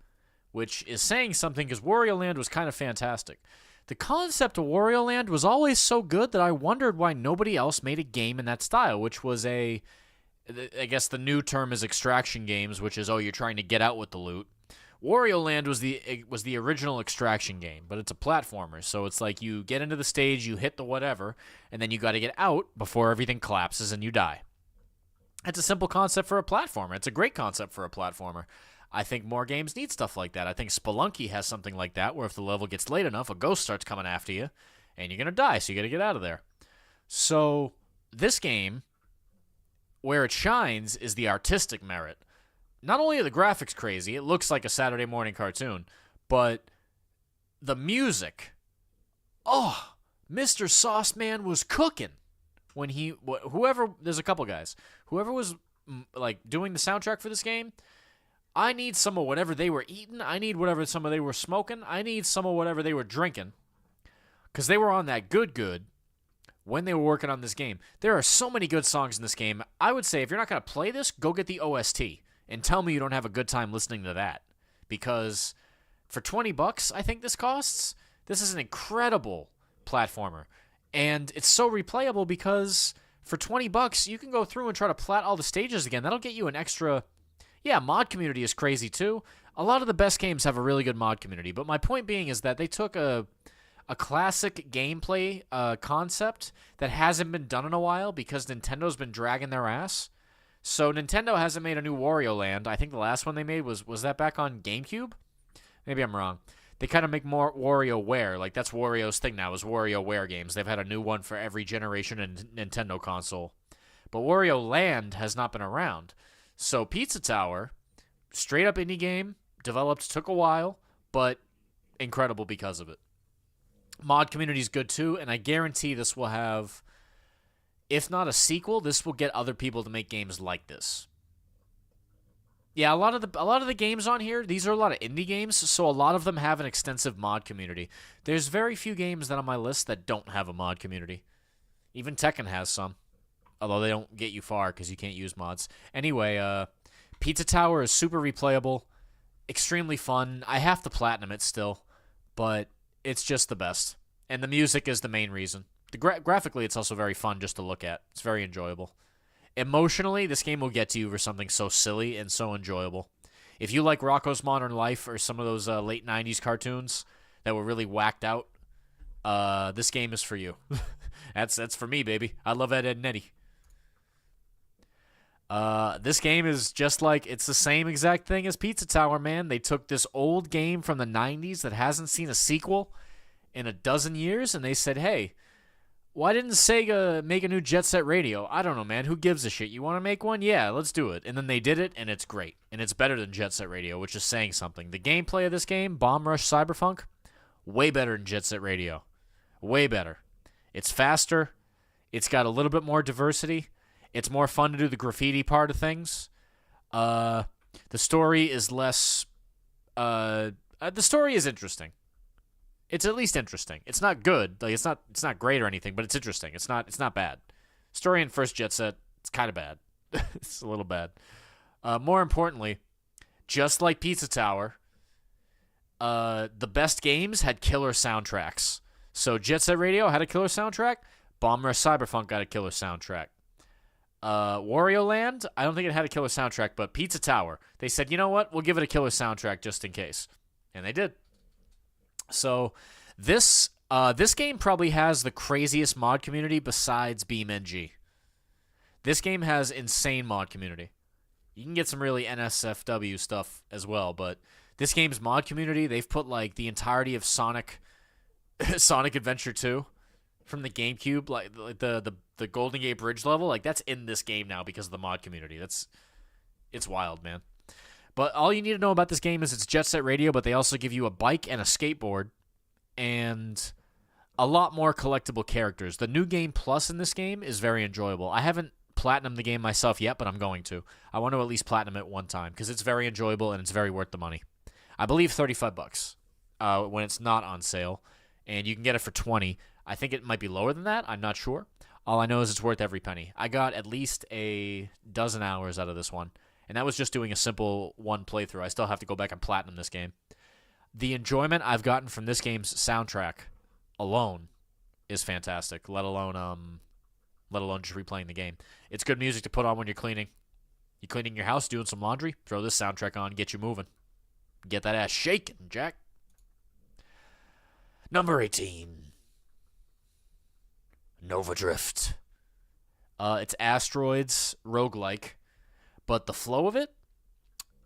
which is saying something because Wario Land was kind of fantastic. The concept of Wario Land was always so good that I wondered why nobody else made a game in that style, which was I guess the new term is extraction games, which is, oh, you're trying to get out with the loot. Wario Land was the original extraction game, but it's a platformer, so it's like you get into the stage, you hit the whatever, and then you got to get out before everything collapses and you die. It's a simple concept for a platformer. It's a great concept for a platformer. I think more games need stuff like that. I think Spelunky has something like that, where if the level gets late enough, a ghost starts coming after you, and you're going to die, so you got to get out of there. So, this game, where it shines is the artistic merit. Not only are the graphics crazy, it looks like a Saturday morning cartoon, but the music, oh, Mr. Sauceman was cooking when there's a couple guys, whoever was like doing the soundtrack for this game, I need some of whatever they were eating, I need whatever some of they were smoking, I need some of whatever they were drinking, because they were on that good when they were working on this game. There are so many good songs in this game. I would say if you're not going to play this, go get the OST and tell me you don't have a good time listening to that. Because for $20, I think this costs, this is an incredible platformer. And it's so replayable because for $20, you can go through and try to plat all the stages again. That'll get you an extra... Yeah, mod community is crazy too. A lot of the best games have a really good mod community. But my point being is that they took a classic gameplay concept that hasn't been done in a while because Nintendo's been dragging their ass. So Nintendo hasn't made a new Wario Land. I think the last one they made was that back on GameCube? Maybe I'm wrong. They kind of make more WarioWare. Like, that's Wario's thing now, is WarioWare games. They've had a new one for every generation in Nintendo console. But Wario Land has not been around. So Pizza Tower, straight up indie game, developed, took a while, but incredible because of it. Mod community is good too, and I guarantee this will have if not a sequel, this will get other people to make games like this. Yeah, a lot of the games on here, these are a lot of indie games, so a lot of them have an extensive mod community. There's very few games that on my list that don't have a mod community. Even Tekken has some, although they don't get you far because you can't use mods. Anyway, Pizza Tower is super replayable, extremely fun. I have to platinum it still, but it's just the best. And the music is the main reason. Graphically, it's also very fun just to look at. It's very enjoyable. Emotionally, this game will get to you for something so silly and so enjoyable. If you like Rocko's Modern Life or some of those late 90s cartoons that were really whacked out, this game is for you. That's for me, baby. I love Ed, Edd n Eddy. This game is just like, it's the same exact thing as Pizza Tower, man. They took this old game from the 90s that hasn't seen a sequel in a dozen years, and they said, hey, why didn't Sega make a new Jet Set Radio? I don't know, man. Who gives a shit? You want to make one? Yeah, let's do it. And then they did it, and it's great. And it's better than Jet Set Radio, which is saying something. The gameplay of this game, Bomb Rush Cyberpunk, way better than Jet Set Radio. Way better. It's faster. It's got a little bit more diversity. It's more fun to do the graffiti part of things. The story is less... the story is interesting. It's at least interesting. It's not good. Like it's not great or anything, but it's interesting. It's not bad. Story in first Jet Set, it's kind of bad. It's a little bad. More importantly, just like Pizza Tower, the best games had killer soundtracks. So Jet Set Radio had a killer soundtrack. Bomb Rush Cyberpunk got a killer soundtrack. Wario Land, I don't think it had a killer soundtrack, but Pizza Tower, they said, you know what? We'll give it a killer soundtrack just in case. And they did. So this game probably has the craziest mod community besides BeamNG. This game has insane mod community. You can get some really NSFW stuff as well, but this game's mod community, they've put like the entirety of Sonic Adventure 2 from the GameCube, like the Golden Gate Bridge level, like that's in this game now because of the mod community. It's wild, man. But all you need to know about this game is it's Jet Set Radio, but they also give you a bike and a skateboard and a lot more collectible characters. The New Game Plus in this game is very enjoyable. I haven't platinumed the game myself yet, but I'm going to. I want to at least platinum it one time because it's very enjoyable and it's very worth the money. I believe $35 when it's not on sale, and you can get it for $20. I think it might be lower than that. I'm not sure. All I know is it's worth every penny. I got at least a dozen hours out of this one. And that was just doing a simple one playthrough. I still have to go back and platinum this game. The enjoyment I've gotten from this game's soundtrack alone is fantastic, let alone just replaying the game. It's good music to put on when you're cleaning. You're cleaning your house, doing some laundry, throw this soundtrack on, get you moving. Get that ass shaking, Jack. Number 18. Nova Drift. It's Asteroids roguelike. But the flow of it,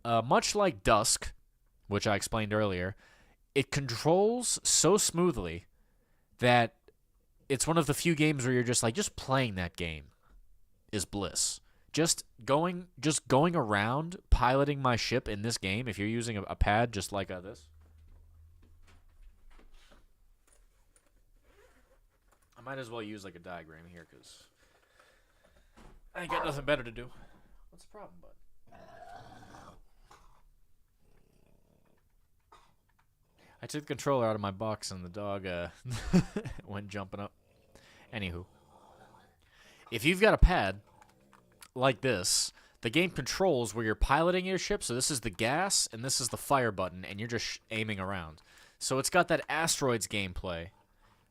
much like Dusk, which I explained earlier, it controls so smoothly that it's one of the few games where you're just like, just playing that game is bliss. Just going around piloting my ship in this game, if you're using a pad just like this. I might as well use like a diagram here because I ain't got nothing better to do. What's the problem, bud? I took the controller out of my box and the dog went jumping up. Anywho. If you've got a pad like this, the game controls where you're piloting your ship. So this is the gas and this is the fire button, and you're just aiming around. So it's got that Asteroids gameplay.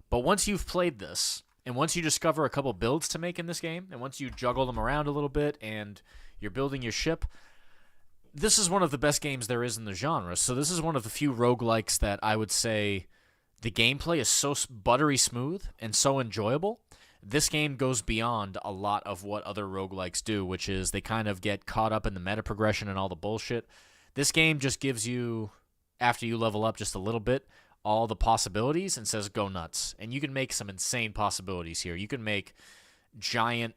But once you've played this, and once you discover a couple builds to make in this game, and once you juggle them around a little bit and you're building your ship, this is one of the best games there is in the genre. So this is one of the few roguelikes that I would say the gameplay is so buttery smooth and so enjoyable. This game goes beyond a lot of what other roguelikes do, which is they kind of get caught up in the meta progression and all the bullshit. This game just gives you, after you level up just a little bit, all the possibilities and says go nuts. And you can make some insane possibilities here. You can make giant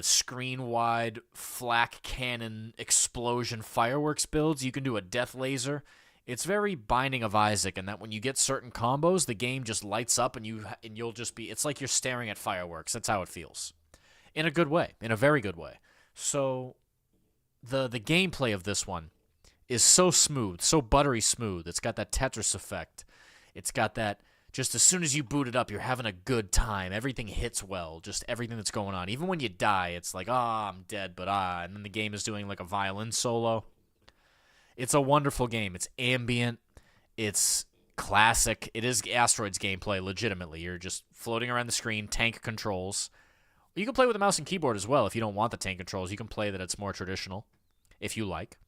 screen-wide flak cannon explosion fireworks builds. You can do a death laser It's very Binding of Isaac, in that when you get certain combos, the game just lights up, and you'll just be. It's like you're staring at fireworks. That's how it feels, in a good way, in a very good way. So, the gameplay of this one is so smooth, so buttery smooth. It's got that Tetris effect. It's got that. Just as soon as you boot it up, you're having a good time. Everything hits well, just everything that's going on. Even when you die, it's like, I'm dead, but and then the game is doing like a violin solo. It's a wonderful game. It's ambient. It's classic. It is Asteroids gameplay, legitimately. You're just floating around the screen, tank controls. You can play with a mouse and keyboard as well if you don't want the tank controls. You can play that it's more traditional, if you like.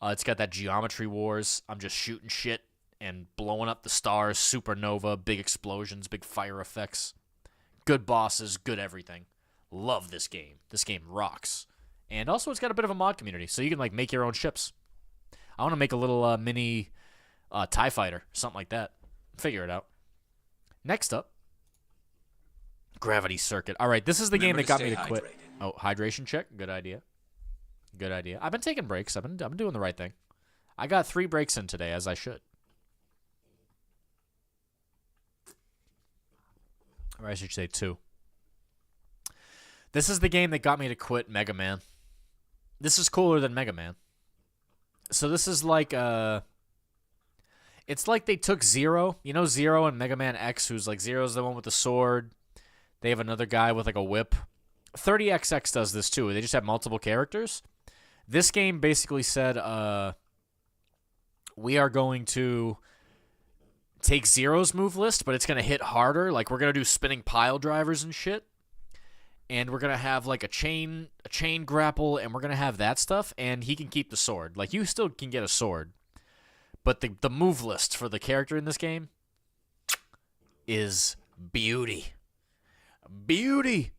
It's got that Geometry Wars. I'm just shooting shit and blowing up the stars, supernova, big explosions, big fire effects. Good bosses, good everything. Love this game. This game rocks. And also it's got a bit of a mod community, so you can like make your own ships. I want to make a little mini TIE fighter, something like that. Figure it out. Next up, Gravity Circuit. All right, this is the game that got me to quit. Oh, hydration check. Good idea. Good idea. I've been taking breaks. I'm doing the right thing. I got 3 breaks in today, as I should. Or I should say 2. This is the game that got me to quit Mega Man. This is cooler than Mega Man. So this is like it's like they took Zero. You know Zero and Mega Man X, who's like Zero's the one with the sword. They have another guy with like a whip. 30XX does this too. They just have multiple characters. This game basically said, we are going to take Zero's move list, but it's going to hit harder. Like, we're going to do spinning pile drivers and shit. And we're going to have, like, a chain grapple, and we're going to have that stuff, and he can keep the sword. Like, you still can get a sword. But the move list for the character in this game is beauty. Beauty!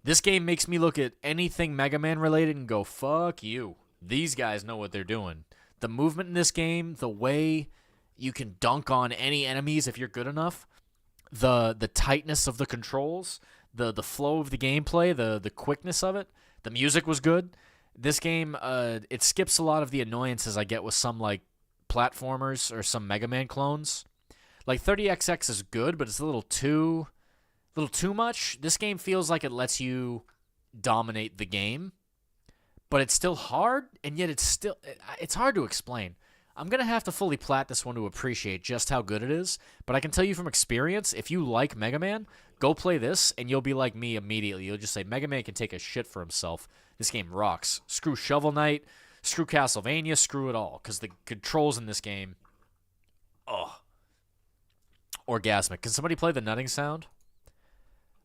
This game makes me look at anything Mega Man related and go, fuck you. These guys know what they're doing. The movement in this game, the way you can dunk on any enemies if you're good enough, the tightness of the controls, the flow of the gameplay, the quickness of it, the music was good. This game, it skips a lot of the annoyances I get with some like platformers or some Mega Man clones. Like 30XX is good, but it's a little too much. This game feels like it lets you dominate the game, but it's still hard, and yet it's hard to explain. I'm going to have to fully plat this one to appreciate just how good it is, but I can tell you from experience, if you like Mega Man, go play this, and you'll be like me immediately. You'll just say, Mega Man can take a shit for himself. This game rocks. Screw Shovel Knight, screw Castlevania, screw it all, because the controls in this game, orgasmic. Can somebody play the nutting sound?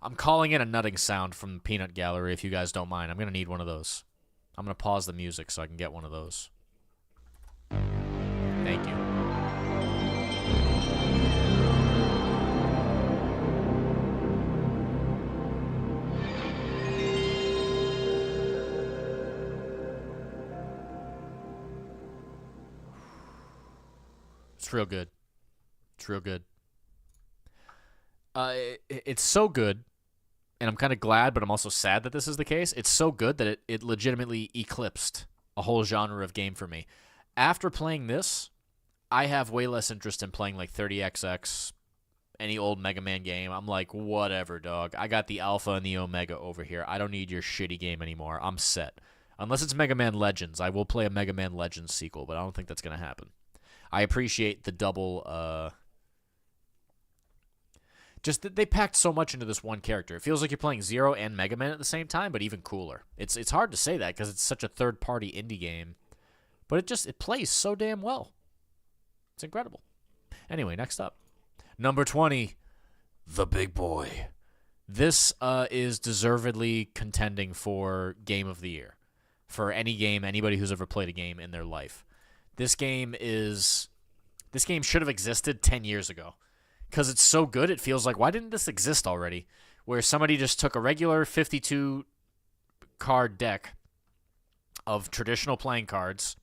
I'm calling in a nutting sound from the Peanut Gallery, if you guys don't mind. I'm going to need one of those. I'm going to pause the music so I can get one of those. Thank you. It's real good. It's real good. It's so good, and I'm kind of glad, but I'm also sad that this is the case. It's so good that it legitimately eclipsed a whole genre of game for me. After playing this, I have way less interest in playing like 30XX, any old Mega Man game. I'm like, whatever, dog. I got the Alpha and the Omega over here. I don't need your shitty game anymore. I'm set. Unless it's Mega Man Legends. I will play a Mega Man Legends sequel, but I don't think that's going to happen. I appreciate the double... Just that they packed so much into this one character. It feels like you're playing Zero and Mega Man at the same time, but even cooler. It's hard to say that because it's such a third-party indie game. But it plays so damn well. It's incredible. Anyway, next up. Number 20, The Big Boy. This is deservedly contending for Game of the Year. For any game, anybody who's ever played a game in their life. This game should have existed 10 years ago. Because it's so good, it feels like, why didn't this exist already? Where somebody just took a regular 52-card deck of traditional playing cards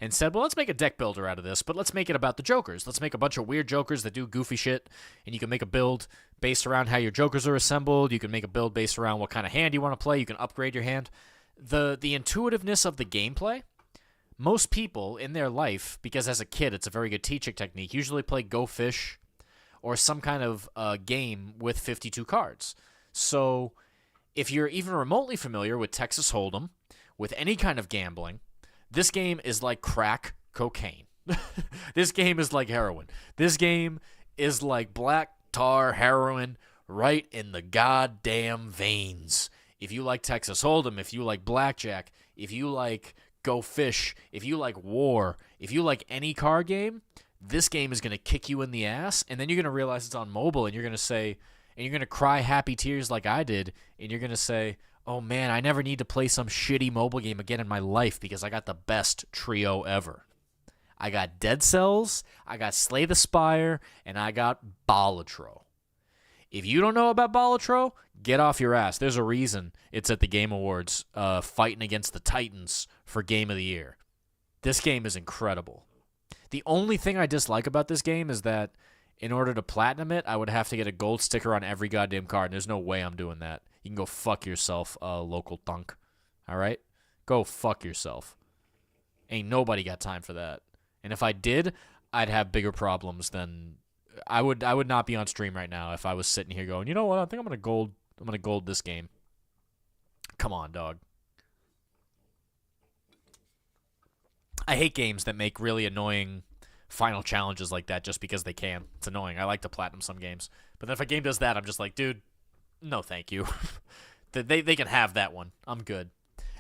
and said, well, let's make a deck builder out of this, but let's make it about the Jokers. Let's make a bunch of weird Jokers that do goofy shit, and you can make a build based around how your Jokers are assembled. You can make a build based around what kind of hand you want to play. You can upgrade your hand. The intuitiveness of the gameplay most people in their life, because as a kid it's a very good teaching technique, usually play Go Fish or some kind of game with 52 cards. So if you're even remotely familiar with Texas Hold'em, with any kind of gambling, this game is like crack cocaine. This game is like heroin. This game is like black tar heroin right in the goddamn veins. If you like Texas Hold'em, if you like blackjack, if you like Go Fish, if you like war, if you like any card game, this game is going to kick you in the ass, and then you're going to realize it's on mobile, and you're going to say, and you're going to cry happy tears like I did, and you're going to say, oh man, I never need to play some shitty mobile game again in my life because I got the best trio ever. I got Dead Cells, I got Slay the Spire, and I got Balatro. If you don't know about Balatro, get off your ass. There's a reason it's at the Game Awards fighting against the Titans for Game of the Year. This game is incredible. The only thing I dislike about this game is that in order to platinum it, I would have to get a gold sticker on every goddamn card, and there's no way I'm doing that. You can go fuck yourself, local thunk. All right? Go fuck yourself. Ain't nobody got time for that. And if I did, I'd have bigger problems than... I would not be on stream right now if I was sitting here going, you know what, I think I'm gonna gold this game. Come on, dog. I hate games that make really annoying final challenges like that just because they can. It's annoying. I like to platinum some games. But then if a game does that, I'm just like, dude, no thank you. they can have that one. I'm good.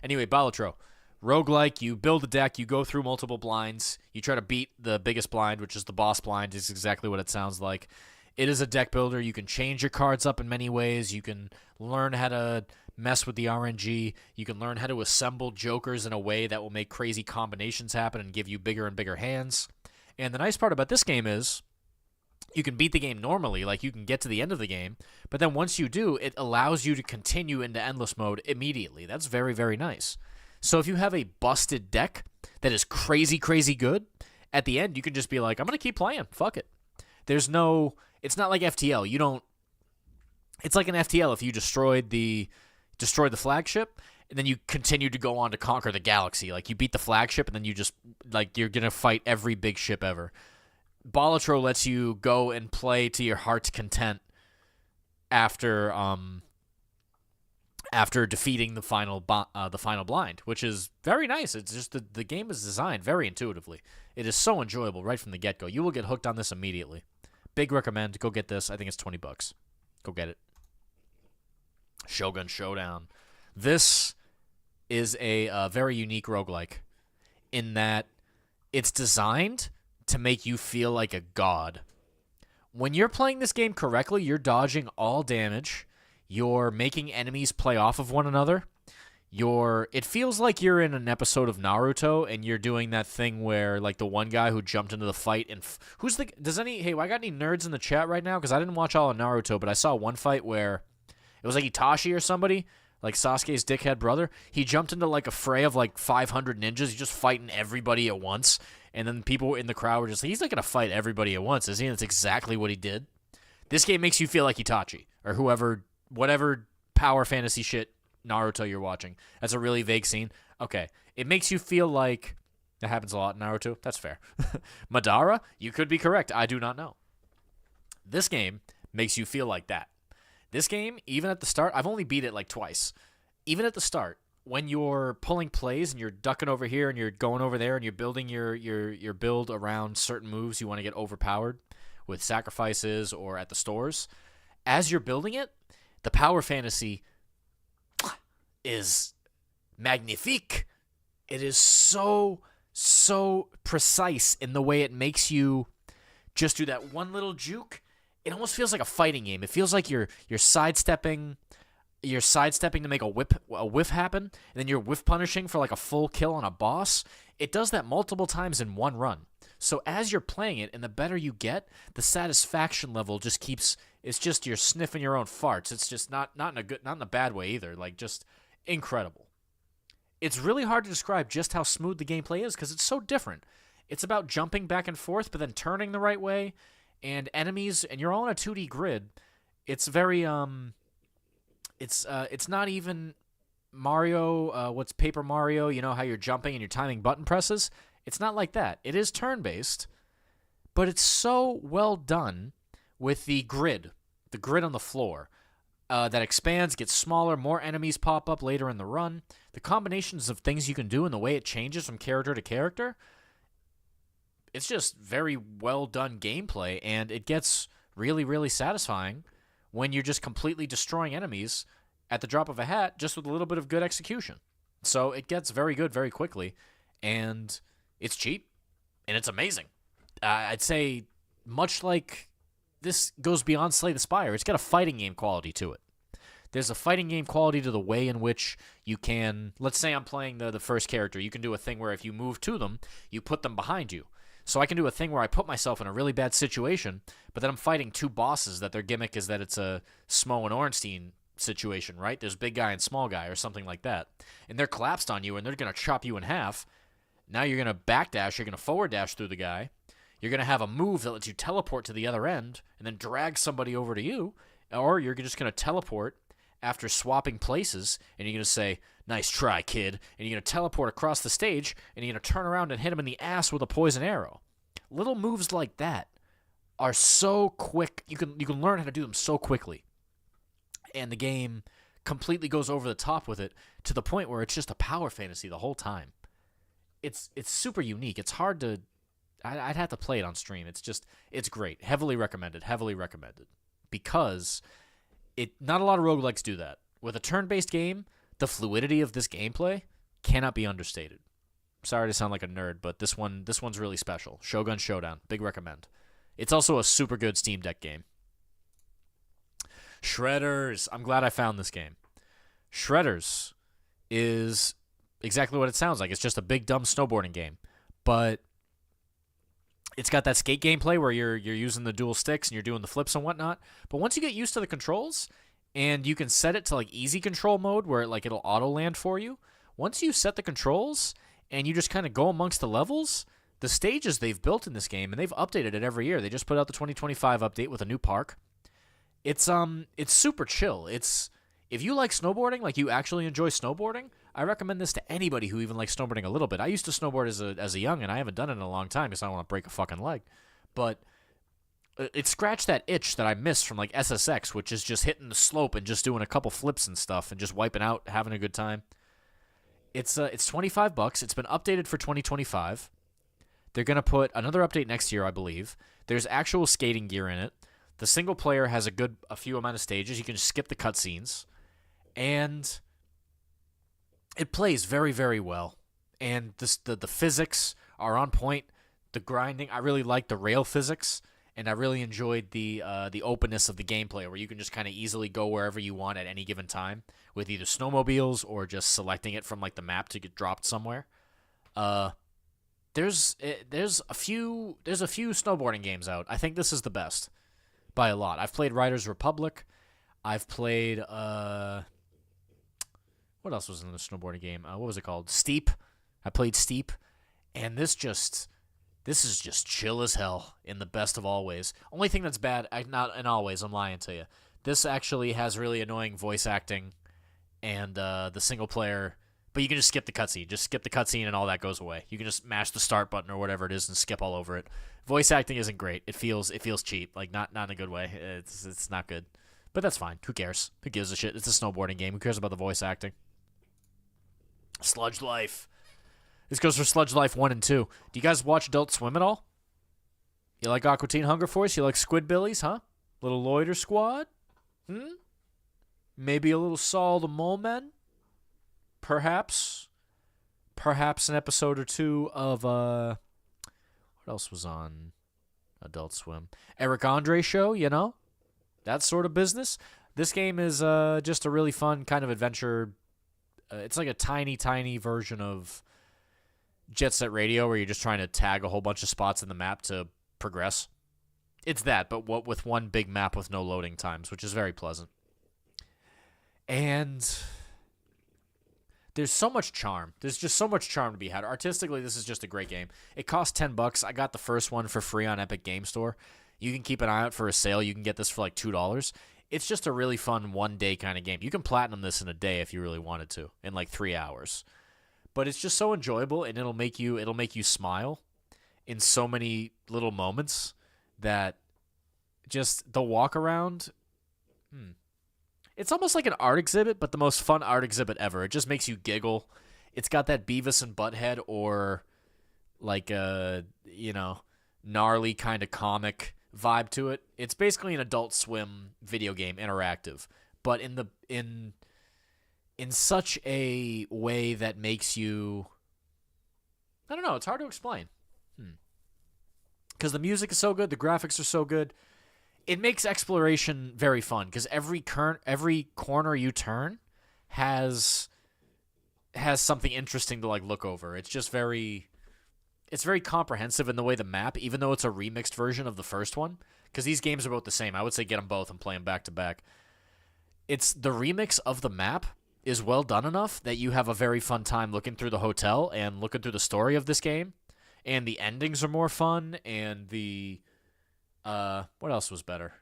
Anyway, Balatro. Roguelike, you build a deck, you go through multiple blinds, you try to beat the biggest blind, which is the boss blind, is exactly what it sounds like. It is a deck builder. You can change your cards up in many ways. You can learn how to mess with the RNG. You can learn how to assemble jokers in a way that will make crazy combinations happen and give you bigger and bigger hands. And the nice part about this game is you can beat the game normally, like you can get to the end of the game, but then once you do, it allows you to continue into endless mode immediately. That's very, very nice. So if you have a busted deck that is crazy, crazy good, at the end you can just be like, I'm going to keep playing. Fuck it. There's no... It's not like FTL. You don't... It's like an FTL if you destroyed the flagship, and then you continue to go on to conquer the galaxy. Like, you beat the flagship, and then you just... Like, you're going to fight every big ship ever. Balatro lets you go and play to your heart's content after defeating the final blind, which is very nice. It's just the game is designed very intuitively. It is so enjoyable right from the get-go. You will get hooked on this immediately. Big recommend. Go get this. I think it's $20. Go get it. Shogun Showdown. This is a very unique roguelike in that it's designed to make you feel like a god. When you're playing this game correctly, you're dodging all damage. You're making enemies play off of one another. It feels like you're in an episode of Naruto and you're doing that thing where, like, the one guy who jumped into the fight and hey, I got any nerds in the chat right now? Because I didn't watch all of Naruto, but I saw one fight where it was like Itachi or somebody, like Sasuke's dickhead brother. He jumped into like a fray of like 500 ninjas. He's just fighting everybody at once. And then people in the crowd were just like, he's not going to fight everybody at once, is he? And that's exactly what he did. This game makes you feel like Itachi or whatever power fantasy shit Naruto you're watching. That's a really vague scene. Okay. It makes you feel like... That happens a lot in Naruto. That's fair. Madara? You could be correct. I do not know. This game makes you feel like that. This game, even at the start... I've only beat it like twice. Even at the start, when you're pulling plays and you're ducking over here and you're going over there and you're building your build around certain moves you want to get overpowered with sacrifices or at the stores, as you're building it, the power fantasy is magnifique. It is so precise in the way it makes you just do that one little juke. It almost feels like a fighting game. It feels like you're sidestepping to make a whiff happen, and then you're whiff punishing for like a full kill on a boss. It does that multiple times in one run. So as you're playing it, and the better you get, the satisfaction level just keeps. It's just you're sniffing your own farts. It's just not in a bad way either. Like, just incredible. It's really hard to describe just how smooth the gameplay is because it's so different. It's about jumping back and forth, but then turning the right way, and enemies, and you're all on a 2D grid. It's very it's not even Mario, what's Paper Mario, you know how you're jumping and you're timing button presses? It's not like that. It is turn-based, but it's so well done with the grid on the floor. That expands, gets smaller, more enemies pop up later in the run. The combinations of things you can do and the way it changes from character to character, it's just very well done gameplay, and it gets really, really satisfying when you're just completely destroying enemies at the drop of a hat just with a little bit of good execution. So it gets very good very quickly, and it's cheap, and it's amazing. I'd say much like this goes beyond Slay the Spire, it's got a fighting game quality to it. There's a fighting game quality to the way in which you can, let's say I'm playing the first character, you can do a thing where if you move to them, you put them behind you. So I can do a thing where I put myself in a really bad situation, but then I'm fighting two bosses that their gimmick is that it's a Smo and Ornstein situation, right? There's big guy and small guy or something like that. And they're collapsed on you and they're going to chop you in half. Now you're going to backdash, you're going to forward dash through the guy. You're going to have a move that lets you teleport to the other end and then drag somebody over to you. Or you're just going to teleport after swapping places and you're going to say, "Nice try, kid." And you're going to teleport across the stage and you're going to turn around and hit him in the ass with a poison arrow. Little moves like that are so quick. You can learn how to do them so quickly. And the game completely goes over the top with it to the point where it's just a power fantasy the whole time. It's super unique. It's hard to... I'd have to play it on stream. It's great. Heavily recommended. Because not a lot of roguelikes do that. With a turn-based game, the fluidity of this gameplay cannot be understated. Sorry to sound like a nerd, but this one's really special. Shogun Showdown. Big recommend. It's also a super good Steam Deck game. Shredders. I'm glad I found this game. Shredders is exactly what it sounds like. It's just a big, dumb snowboarding game. But it's got that skate gameplay where you're using the dual sticks and you're doing the flips and whatnot. But once you get used to the controls, and you can set it to like easy control mode where it'll auto land for you. Once you set the controls and you just kind of go amongst the levels, the stages they've built in this game, and they've updated it every year. They just put out the 2025 update with a new park. It's super chill. If you like snowboarding, like you actually enjoy snowboarding, I recommend this to anybody who even likes snowboarding a little bit. I used to snowboard as a young, and I haven't done it in a long time because I don't want to break a fucking leg. But it scratched that itch that I missed from like SSX, which is just hitting the slope and just doing a couple flips and stuff and just wiping out, having a good time. It's $25. It's been updated for 2025. They're going to put another update next year, I believe. There's actual skating gear in it. The single player has a few amount of stages. You can just skip the cutscenes. And it plays very, very well. And the physics are on point. The grinding, I really like the rail physics. And I really enjoyed the openness of the gameplay where you can just kind of easily go wherever you want at any given time with either snowmobiles or just selecting it from like the map to get dropped somewhere. There's a few snowboarding games out. I think this is the best by a lot. I've played Riders Republic. I've played what else was in the snowboarding game? What was it called? Steep. I played Steep, and this is just chill as hell in the best of all ways. Only thing that's bad, not in all ways, I'm lying to you. This actually has really annoying voice acting and the single player, but you can just skip the cutscene. Just skip the cutscene and all that goes away. You can just mash the start button or whatever it is and skip all over it. Voice acting isn't great. It feels cheap, like not in a good way. It's not good, but that's fine. Who cares? Who gives a shit? It's a snowboarding game. Who cares about the voice acting? Sludge Life. This goes for Sludge Life 1 and 2. Do you guys watch Adult Swim at all? You like Aqua Teen Hunger Force? You like Squidbillies, huh? Little Loiter Squad? Maybe a little Saul the Mole Men? Perhaps an episode or two of, what else was on Adult Swim? Eric Andre Show, you know? That sort of business. This game is just a really fun kind of adventure. It's like a tiny, tiny version of Jet Set Radio where you're just trying to tag a whole bunch of spots in the map to progress. It's that, but with one big map with no loading times, which is very pleasant. And there's so much charm. There's just so much charm to be had. Artistically, this is just a great game. It costs $10. I got the first one for free on Epic Game Store. You can keep an eye out for a sale. You can get this for like $2. It's just a really fun one-day kind of game. You can platinum this in a day if you really wanted to, in like 3 hours. But it's just so enjoyable, and it'll make you smile in so many little moments that just the walk around. It's almost like an art exhibit, but the most fun art exhibit ever. It just makes you giggle. It's got that Beavis and Butthead or like a, gnarly kind of comic vibe to it. It's basically an Adult Swim video game, interactive, but in such a way that makes you, I don't know, it's hard to explain. Because the music is so good, the graphics are so good. It makes exploration very fun because every corner you turn has something interesting to like look over. It's just very comprehensive in the way the map, even though it's a remixed version of the first one, because these games are both the same. I would say get them both and play them back to back. It's the remix of the map is well done enough that you have a very fun time looking through the hotel and looking through the story of this game, and the endings are more fun, and the what else was better?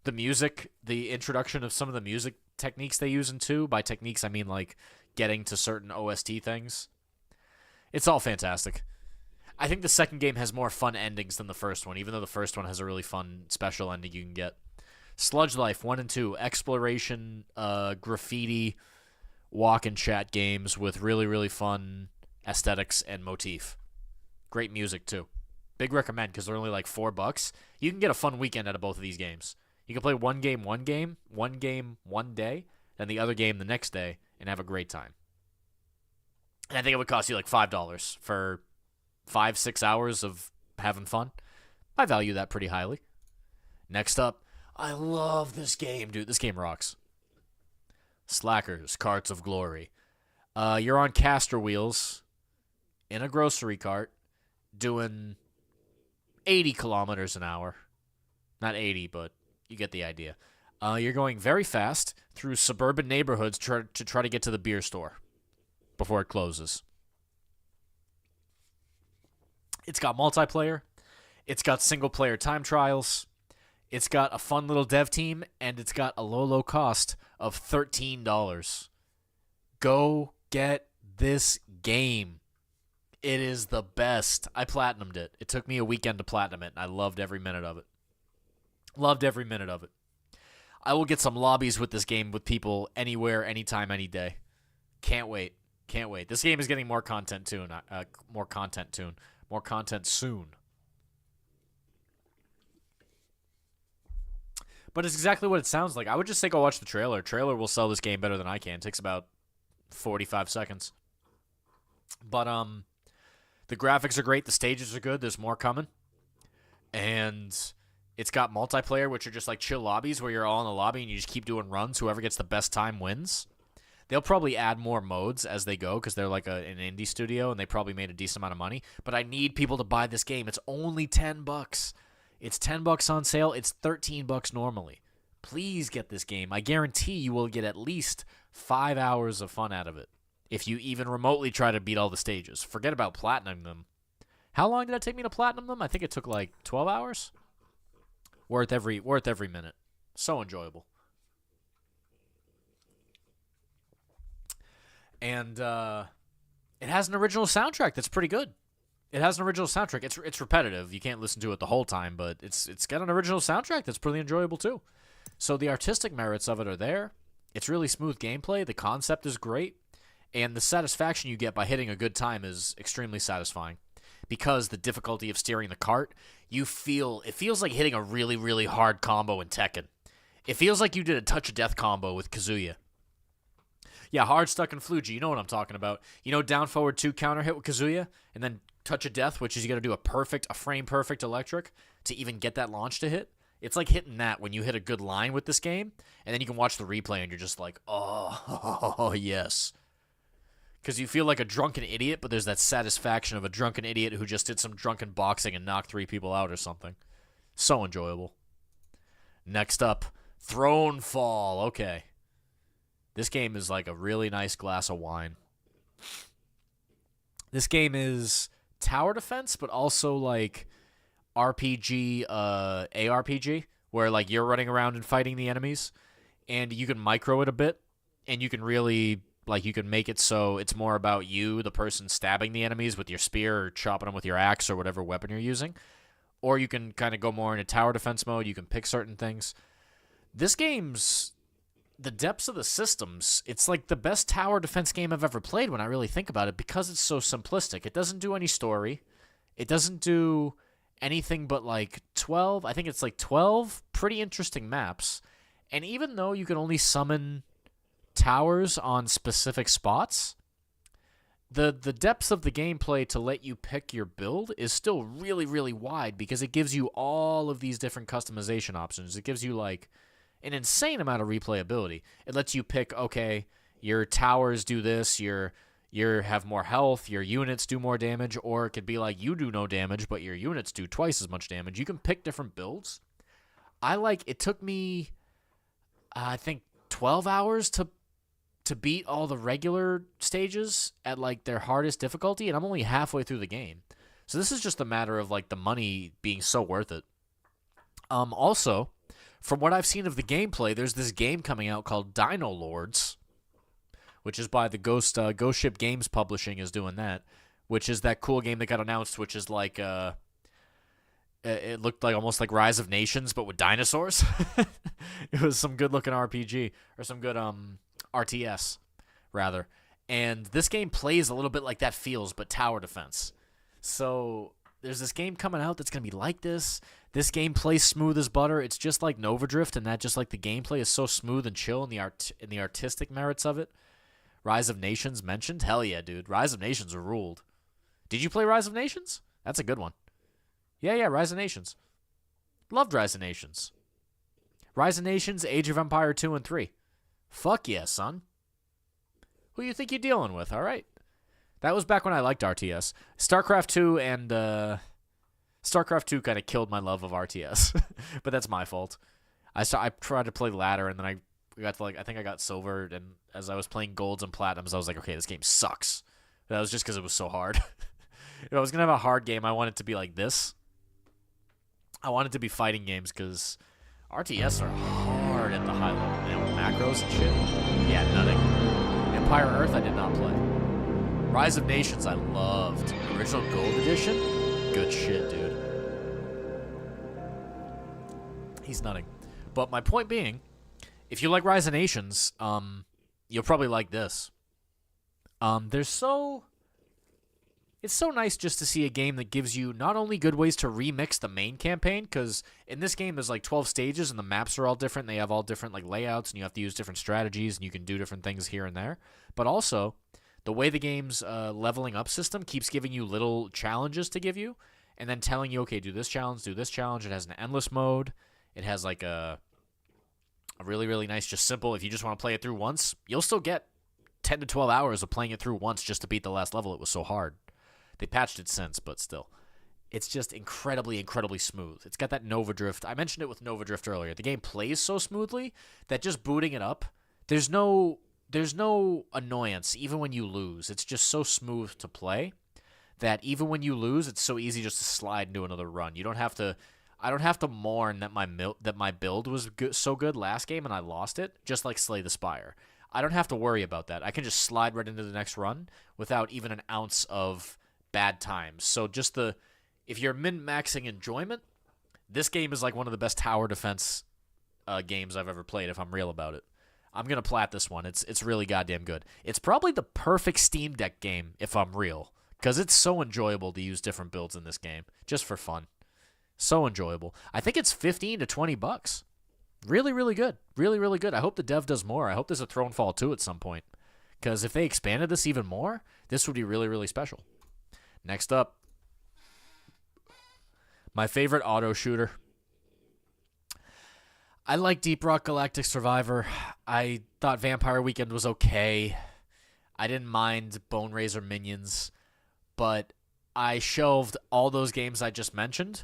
The music, the introduction of some of the music techniques they use in 2. By techniques, I mean like getting to certain OST things. It's all fantastic. I think the second game has more fun endings than the first one, even though the first one has a really fun special ending you can get. Sludge Life 1 and 2, exploration, graffiti, walk and chat games with really, really fun aesthetics and motif. Great music, too. Big recommend because they're only like $4. You can get a fun weekend out of both of these games. You can play one game one day, and the other game the next day, and have a great time. And I think it would cost you like $5 for 5-6 hours of having fun. I value that pretty highly. Next up, I love this game, dude. This game rocks. Slackers, Carts of Glory. You're on caster wheels in a grocery cart doing 80 kilometers an hour. Not 80, but you get the idea. You're going very fast through suburban neighborhoods to try to get to the beer store before it closes. It's got multiplayer. It's got single-player time trials. It's got a fun little dev team, and it's got a low cost of $13. Go get this game. It is the best. I platinumed it. It took me a weekend to platinum it, and I loved every minute of it. Loved every minute of it. I will get some lobbies with this game with people anywhere, anytime, any day. Can't wait. Can't wait. This game is getting more content soon. More content soon. But it's exactly what it sounds like. I would just say go watch the trailer. Trailer will sell this game better than I can. It takes about 45 seconds. But the graphics are great. The stages are good. There's more coming. And it's got multiplayer, which are just like chill lobbies where you're all in the lobby and you just keep doing runs. Whoever gets the best time wins. They'll probably add more modes as they go because they're like an indie studio and they probably made a decent amount of money. But I need people to buy this game. It's only $10. It's $10 on sale. It's $13 normally. Please get this game. I guarantee you will get at least 5 hours of fun out of it if you even remotely try to beat all the stages. Forget about platinum them. How long did it take me to platinum them? I think it took like 12 hours. Worth every minute. So enjoyable. And it has an original soundtrack that's pretty good. It has an original soundtrack. It's repetitive. You can't listen to it the whole time, but it's got an original soundtrack that's pretty enjoyable too. So the artistic merits of it are there. It's really smooth gameplay. The concept is great. And the satisfaction you get by hitting a good time is extremely satisfying. Because the difficulty of steering the cart, it feels like hitting a really, really hard combo in Tekken. It feels like you did a touch of death combo with Kazuya. Yeah, hard stuck in Fluji. You know what I'm talking about. You know, down forward 2 counter hit with Kazuya, and then touch of death, which is you got to do a frame perfect electric to even get that launch to hit. It's like hitting that when you hit a good line with this game, and then you can watch the replay and you're just like, oh yes. Because you feel like a drunken idiot, but there's that satisfaction of a drunken idiot who just did some drunken boxing and knocked 3 people out or something. So enjoyable. Next up, Throne Fall. Okay. This game is like a really nice glass of wine. This game is tower defense, but also like RPG, ARPG, where like you're running around and fighting the enemies, and you can micro it a bit, and you can really like you can make it so it's more about you, the person stabbing the enemies with your spear or chopping them with your axe or whatever weapon you're using. Or you can kind of go more into tower defense mode. You can pick certain things. This game's the depths of the systems. It's like the best tower defense game I've ever played when I really think about it, because it's so simplistic. It doesn't do any story. It doesn't do anything but like 12. I think it's like 12 pretty interesting maps. And even though you can only summon towers on specific spots, the depths of the gameplay to let you pick your build is still really, really wide, because it gives you all of these different customization options. It gives you like an insane amount of replayability. It lets you pick, okay, your towers do this, your have more health, your units do more damage, or it could be like you do no damage, but your units do twice as much damage. You can pick different builds. It took me, I think, 12 hours to beat all the regular stages at like their hardest difficulty, and I'm only halfway through the game. So this is just a matter of like the money being so worth it. Also, from what I've seen of the gameplay, there's this game coming out called Dino Lords, which is by the Ghost Ship Games Publishing is doing that, which is that cool game that got announced, which is like it looked like almost like Rise of Nations, but with dinosaurs. It was some good-looking RPG, or some good RTS, rather. And this game plays a little bit like that feels, but tower defense. So there's this game coming out that's going to be like this. This game plays smooth as butter. It's just like Nova Drift, and that just like the gameplay is so smooth and chill in the artistic merits of it. Rise of Nations mentioned? Hell yeah, dude. Rise of Nations ruled. Did you play Rise of Nations? That's a good one. Yeah, Rise of Nations. Loved Rise of Nations. Rise of Nations, Age of Empire 2 and 3. Fuck yeah, son. Who you think you're dealing with, all right? That was back when I liked RTS. StarCraft 2 and StarCraft 2 kind of killed my love of RTS, but that's my fault. I tried to play ladder, and then I got to I think I got silver, and as I was playing golds and platinums, I was like, okay, this game sucks. But that was just because it was so hard. If I was gonna have a hard game, I want it to be like this. I want it to be fighting games, because RTS are hard at the high level. You know, macros and shit. Yeah, nothing. Empire Earth, I did not play. Rise of Nations, I loved. Original Gold Edition, good shit, dude. He's nutting. But my point being, if you like Rise of Nations, you'll probably like this. It's so nice just to see a game that gives you not only good ways to remix the main campaign, because in this game there's like 12 stages and the maps are all different. They have all different like layouts, and you have to use different strategies, and you can do different things here and there. But also, the way the game's leveling up system keeps giving you little challenges to give you, and then telling you, okay, do this challenge, do this challenge. It has an endless mode. It has like a really, really nice, just simple, if you just want to play it through once, you'll still get 10 to 12 hours of playing it through once just to beat the last level. It was so hard. They patched it since, but still. It's just incredibly, incredibly smooth. It's got that Nova Drift. I mentioned it with Nova Drift earlier. The game plays so smoothly that just booting it up, there's no annoyance even when you lose. It's just so smooth to play that even when you lose, it's so easy just to slide into another run. I don't have to mourn that my build was so good last game and I lost it, just like Slay the Spire. I don't have to worry about that. I can just slide right into the next run without even an ounce of bad times. So if you're min-maxing enjoyment, this game is like one of the best tower defense games I've ever played, if I'm real about it. I'm going to plat this one. It's really goddamn good. It's probably the perfect Steam Deck game, if I'm real, because it's so enjoyable to use different builds in this game, just for fun. So enjoyable. I think it's $15 to $20. Really, really good. Really, really good. I hope the dev does more. I hope there's a Thronefall 2 at some point, because if they expanded this even more, this would be really, really special. Next up, my favorite auto shooter. I like Deep Rock Galactic Survivor. I thought Vampire Weekend was okay. I didn't mind Bone Razor Minions, but I shelved all those games I just mentioned,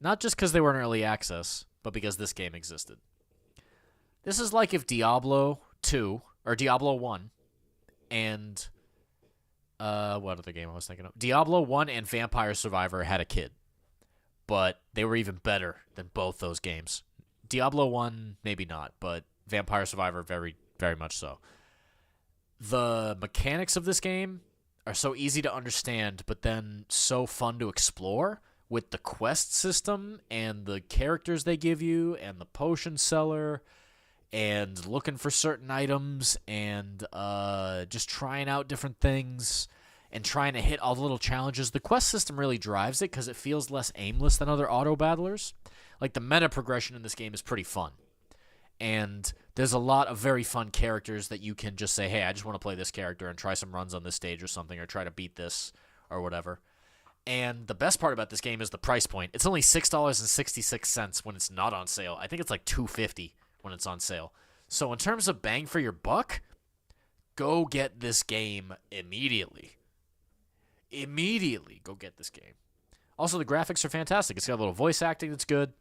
not just because they were in early access, but because this game existed. This is like if Diablo 2, or Diablo 1, and what other game I was thinking of? Diablo 1 and Vampire Survivor had a kid. But they were even better than both those games. Diablo 1, maybe not, but Vampire Survivor, very, very much so. The mechanics of this game are so easy to understand, but then so fun to explore with the quest system and the characters they give you and the potion seller and looking for certain items and just trying out different things and trying to hit all the little challenges. The quest system really drives it because it feels less aimless than other auto battlers. Like, the meta progression in this game is pretty fun. And there's a lot of very fun characters that you can just say, hey, I just want to play this character and try some runs on this stage or something, or try to beat this or whatever. And the best part about this game is the price point. It's only $6.66 when it's not on sale. I think it's like $2.50 when it's on sale. So in terms of bang for your buck, go get this game immediately. Immediately go get this game. Also, the graphics are fantastic. It's got a little voice acting that's good.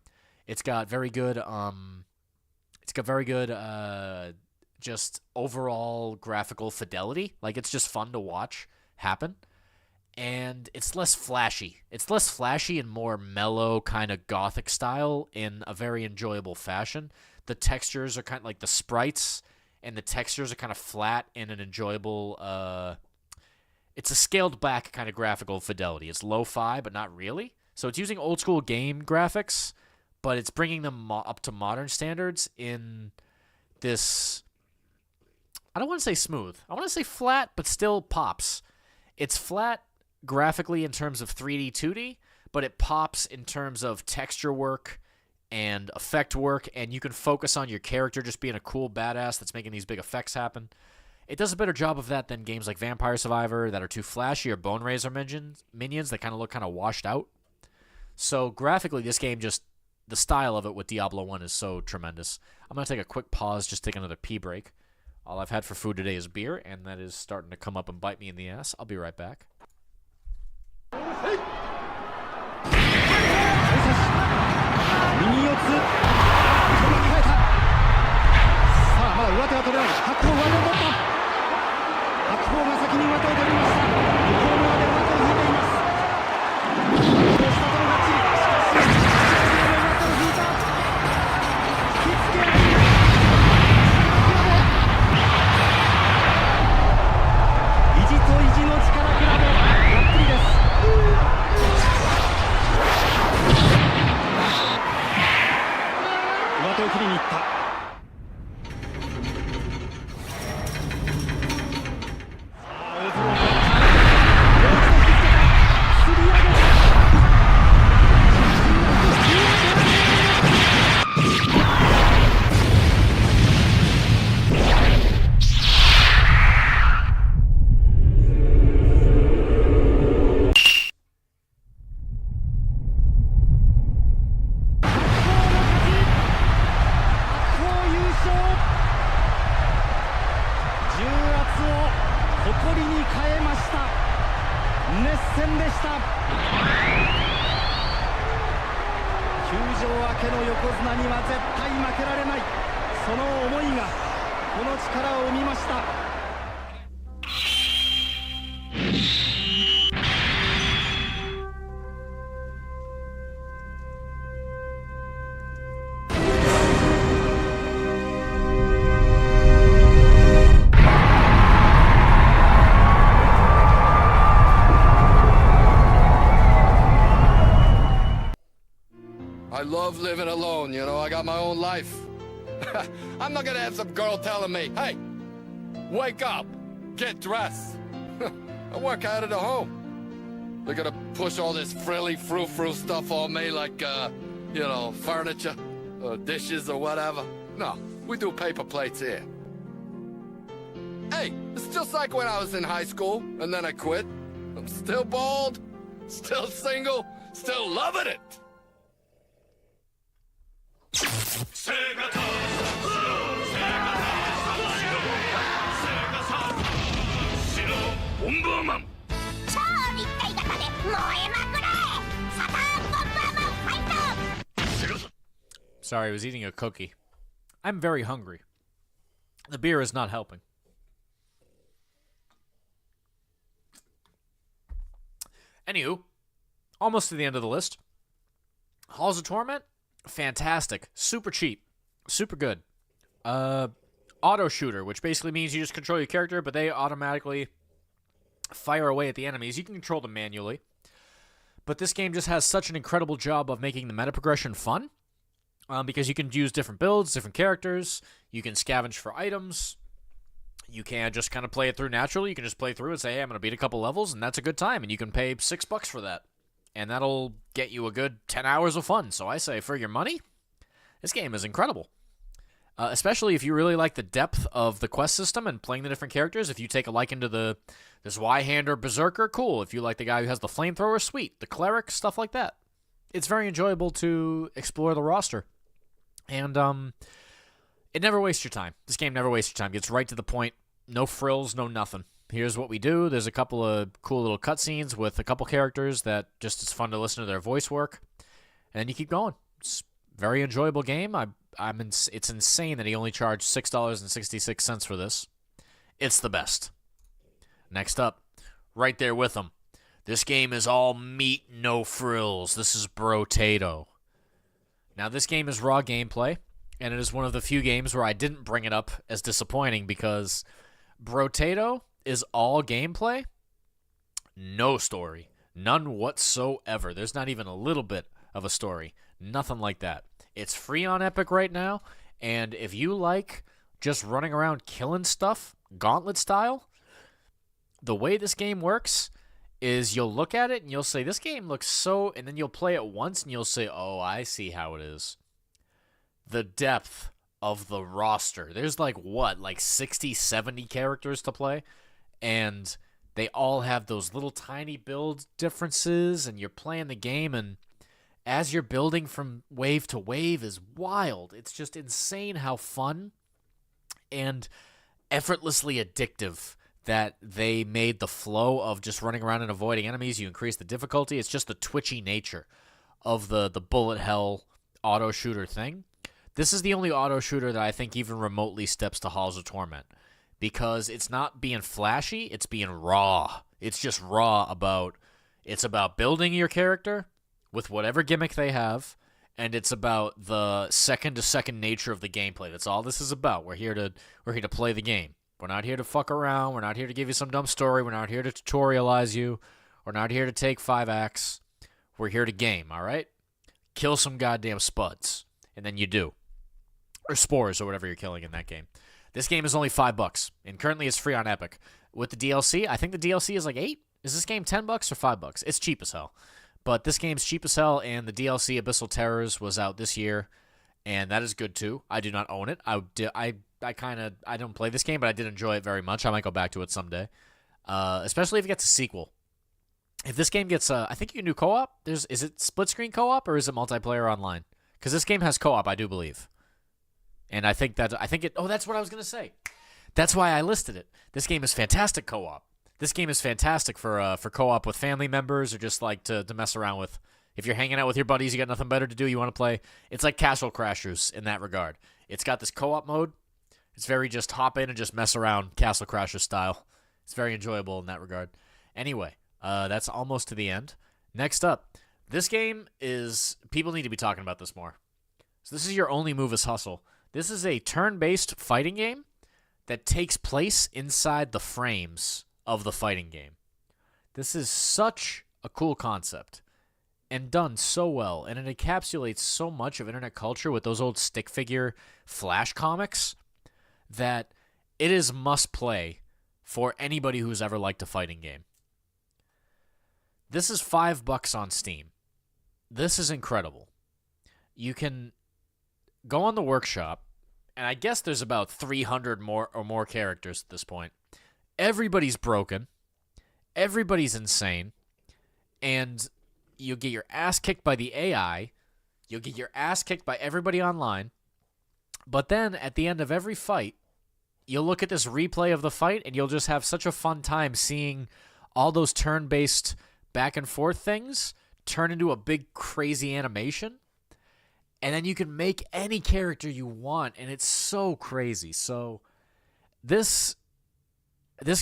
It's got very good just overall graphical fidelity. Like, it's just fun to watch happen. And it's less flashy. It's less flashy and more mellow, kind of gothic style in a very enjoyable fashion. The textures are kind of like the sprites, and the textures are kind of flat in an enjoyable, it's a scaled back kind of graphical fidelity. It's lo-fi, but not really. So it's using old school game graphics, but it's bringing them up to modern standards in this, I don't want to say smooth. I want to say flat, but still pops. It's flat graphically in terms of 3D, 2D, but it pops in terms of texture work and effect work, and you can focus on your character just being a cool badass that's making these big effects happen. It does a better job of that than games like Vampire Survivor that are too flashy, or Bone Razor minions that kind of look kind of washed out. So graphically, this game just, the style of it with Diablo 1 is so tremendous. I'm going to take a quick pause, just take another pee break. All I've had for food today is beer, and that is starting to come up and bite me in the ass. I'll be right back. その思いがこの力を生みました。 I love living alone, you know, I got my own life. I'm not gonna have some girl telling me, hey, wake up, get dressed. I work out of the home. They're gonna push all this frilly frou-frou stuff on me like, you know, furniture, or dishes or whatever. No, we do paper plates here. Hey, it's just like when I was in high school and then I quit. I'm still bald, still single, still loving it. ボンバーマン 超立体型で燃えまくれサターンボンバーマンファイト Sorry, I was eating a cookie. I'm very hungry. The beer is not helping. Anywho, almost to the end of the list. Halls of Torment, fantastic, super cheap, super good. Auto shooter, which basically means you just control your character, but they automatically fire away at the enemies. You can control them manually. But this game just has such an incredible job of making the meta progression fun, because you can use different builds, different characters. You can scavenge for items. You can just kind of play it through naturally. You can just play through and say, hey, I'm going to beat a couple levels, and that's a good time. And you can pay $6 for that. And that'll get you a good 10 hours of fun. So I say, for your money, this game is incredible. Especially if you really like the depth of the quest system and playing the different characters. If you take a liking to this Y-hander berserker, cool. If you like the guy who has the flamethrower, sweet. The cleric, stuff like that. It's very enjoyable to explore the roster. And it never wastes your time. This game never wastes your time. Gets right to the point. No frills, no nothing. Here's what we do. There's a couple of cool little cutscenes with a couple characters that just it's fun to listen to their voice work. And then you keep going. It's a very enjoyable game. It's insane that he only charged $6.66 for this. It's the best. Next up, right there with him. This game is all meat, no frills. This is Brotato. Now, this game is raw gameplay, and it is one of the few games where I didn't bring it up as disappointing because Brotato is all gameplay, no story. None whatsoever. There's not even a little bit of a story. Nothing like that. It's free on Epic right now, and if you like just running around killing stuff, Gauntlet style, the way this game works is you'll look at it and you'll say, this game looks so, and then you'll play it once and you'll say, oh, I see how it is. The depth of the roster. There's like 60, 70 characters to play, and they all have those little tiny build differences, and you're playing the game, and as you're building from wave to wave is wild. It's just insane how fun and effortlessly addictive that they made the flow of just running around and avoiding enemies. You increase the difficulty. It's just the twitchy nature of the bullet hell auto shooter thing. This is the only auto shooter that I think even remotely steps to Halls of Torment, because it's not being flashy, it's being raw. It's just raw it's about building your character with whatever gimmick they have, and it's about the second-to-second nature of the gameplay. That's all this is about. We're here to play the game. We're not here to fuck around. We're not here to give you some dumb story. We're not here to tutorialize you. We're not here to take 5 acts. We're here to game, all right? Kill some goddamn spuds, and then you do. Or spores, or whatever you're killing in that game. This game is only $5, and currently it's free on Epic. With the DLC, I think the DLC is like $8. Is this game $10 or $5? It's cheap as hell. But this game's cheap as hell, and the DLC Abyssal Terrors was out this year, and that is good too. I do not own it. I don't play this game, but I did enjoy it very much. I might go back to it someday, especially if it gets a sequel. If this game gets, I think you can do co-op. Is it split screen co-op or is it multiplayer online? Because this game has co-op, I do believe. And I think it. Oh, that's what I was gonna say. That's why I listed it. This game is fantastic co-op. This game is fantastic for co-op with family members, or just like to mess around with. If you're hanging out with your buddies, you got nothing better to do, you want to play. It's like Castle Crashers in that regard. It's got this co-op mode. It's very just hop in and just mess around Castle Crashers style. It's very enjoyable in that regard. Anyway, that's almost to the end. Next up, this game is, people need to be talking about this more. So this is Your Only Move is Hustle. This is a turn-based fighting game that takes place inside the frames of the fighting game. This is such a cool concept and done so well, and it encapsulates so much of internet culture with those old stick figure Flash comics that it is must play for anybody who's ever liked a fighting game. This is $5 on Steam. This is incredible. You can go on the workshop, and I guess there's about 300 more characters at this point. Everybody's broken. Everybody's insane. And you'll get your ass kicked by the AI. You'll get your ass kicked by everybody online. But then, at the end of every fight, you'll look at this replay of the fight, and you'll just have such a fun time seeing all those turn-based back and forth things turn into a big crazy animation. And then you can make any character you want, and it's so crazy. So this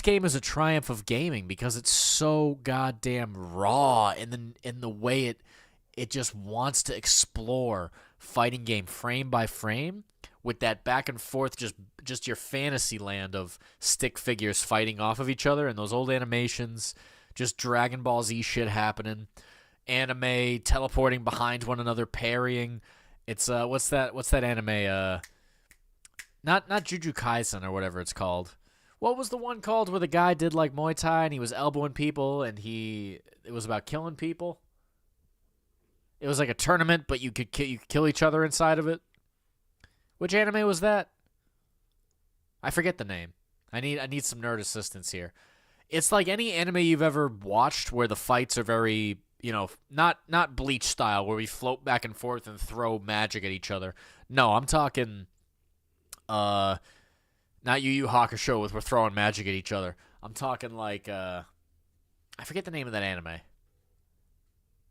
game is a triumph of gaming because it's so goddamn raw in the way it just wants to explore fighting game frame by frame with that back and forth, just your fantasy land of stick figures fighting off of each other and those old animations, just Dragon Ball Z shit happening, anime teleporting behind one another, parrying. It's what's that anime? Not Jujutsu Kaisen or whatever it's called. What was the one called where the guy did like Muay Thai and he was elbowing people and it was about killing people? It was like a tournament, but you could kill each other inside of it. Which anime was that? I forget the name. I need some nerd assistance here. It's like any anime you've ever watched where the fights are very, not Bleach style where we float back and forth and throw magic at each other. No, I'm talking not Yu Yu Hakusho with we're throwing magic at each other. I'm talking like I forget the name of that anime.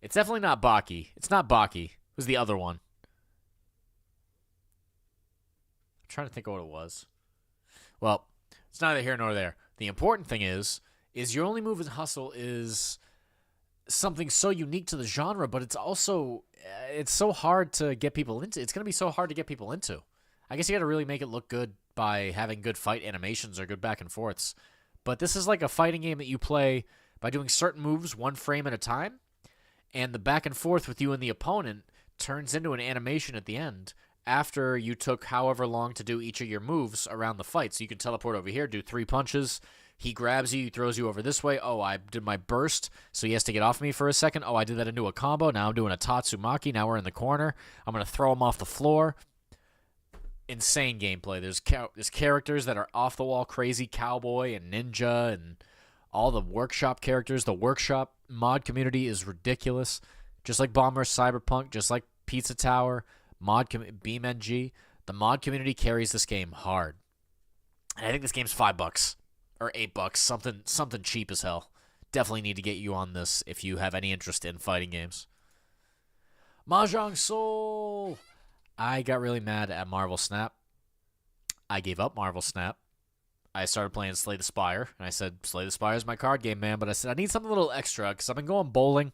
It's definitely not Baki. It's not Baki. It was the other one. I'm trying to think of what it was. Well, it's neither here nor there. The important thing is your only move in Hustle is something so unique to the genre, but it's also it's so hard to get people into. It's going to be so hard to get people into. I guess you got to really make it look good by having good fight animations or good back and forths. But this is like a fighting game that you play by doing certain moves one frame at a time, and the back and forth with you and the opponent turns into an animation at the end after you took however long to do each of your moves around the fight. So you can teleport over here, do 3 punches. He grabs you, he throws you over this way. Oh, I did my burst, so he has to get off me for a second. Oh, I did that into a combo. Now I'm doing a Tatsumaki. Now we're in the corner. I'm going to throw him off the floor. Insane gameplay. There's characters that are off-the-wall crazy, cowboy and ninja and all the workshop characters. The workshop mod community is ridiculous. Just like Bomber Cyberpunk, just like Pizza Tower, BeamNG. The mod community carries this game hard. And I think this game's $5 or $8, something cheap as hell. Definitely need to get you on this if you have any interest in fighting games. Mahjong Soul! I got really mad at Marvel Snap. I gave up Marvel Snap. I started playing Slay the Spire, and I said, Slay the Spire is my card game, man, but I said, I need something a little extra, because I've been going bowling.